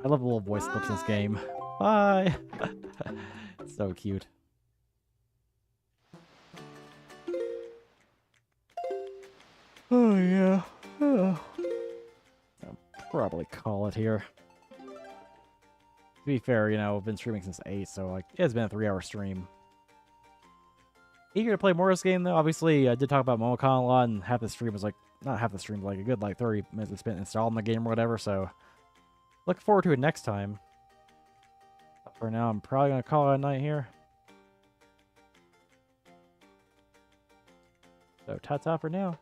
I love the little voice clips in this game. Bye! It's so cute. Oh, yeah. Oh. I'll probably call it here. To be fair, you know, I've been streaming since 8, so, like, it's been a 3-hour stream. Eager to play more of this game, though. Obviously, I did talk about MomoCon a lot, and half the stream was, like, not half the stream, but, like, a good, like, 30 minutes spent installing the game or whatever, so... Look forward to it next time. But for now, I'm probably going to call it a night here. So, ta-ta for now.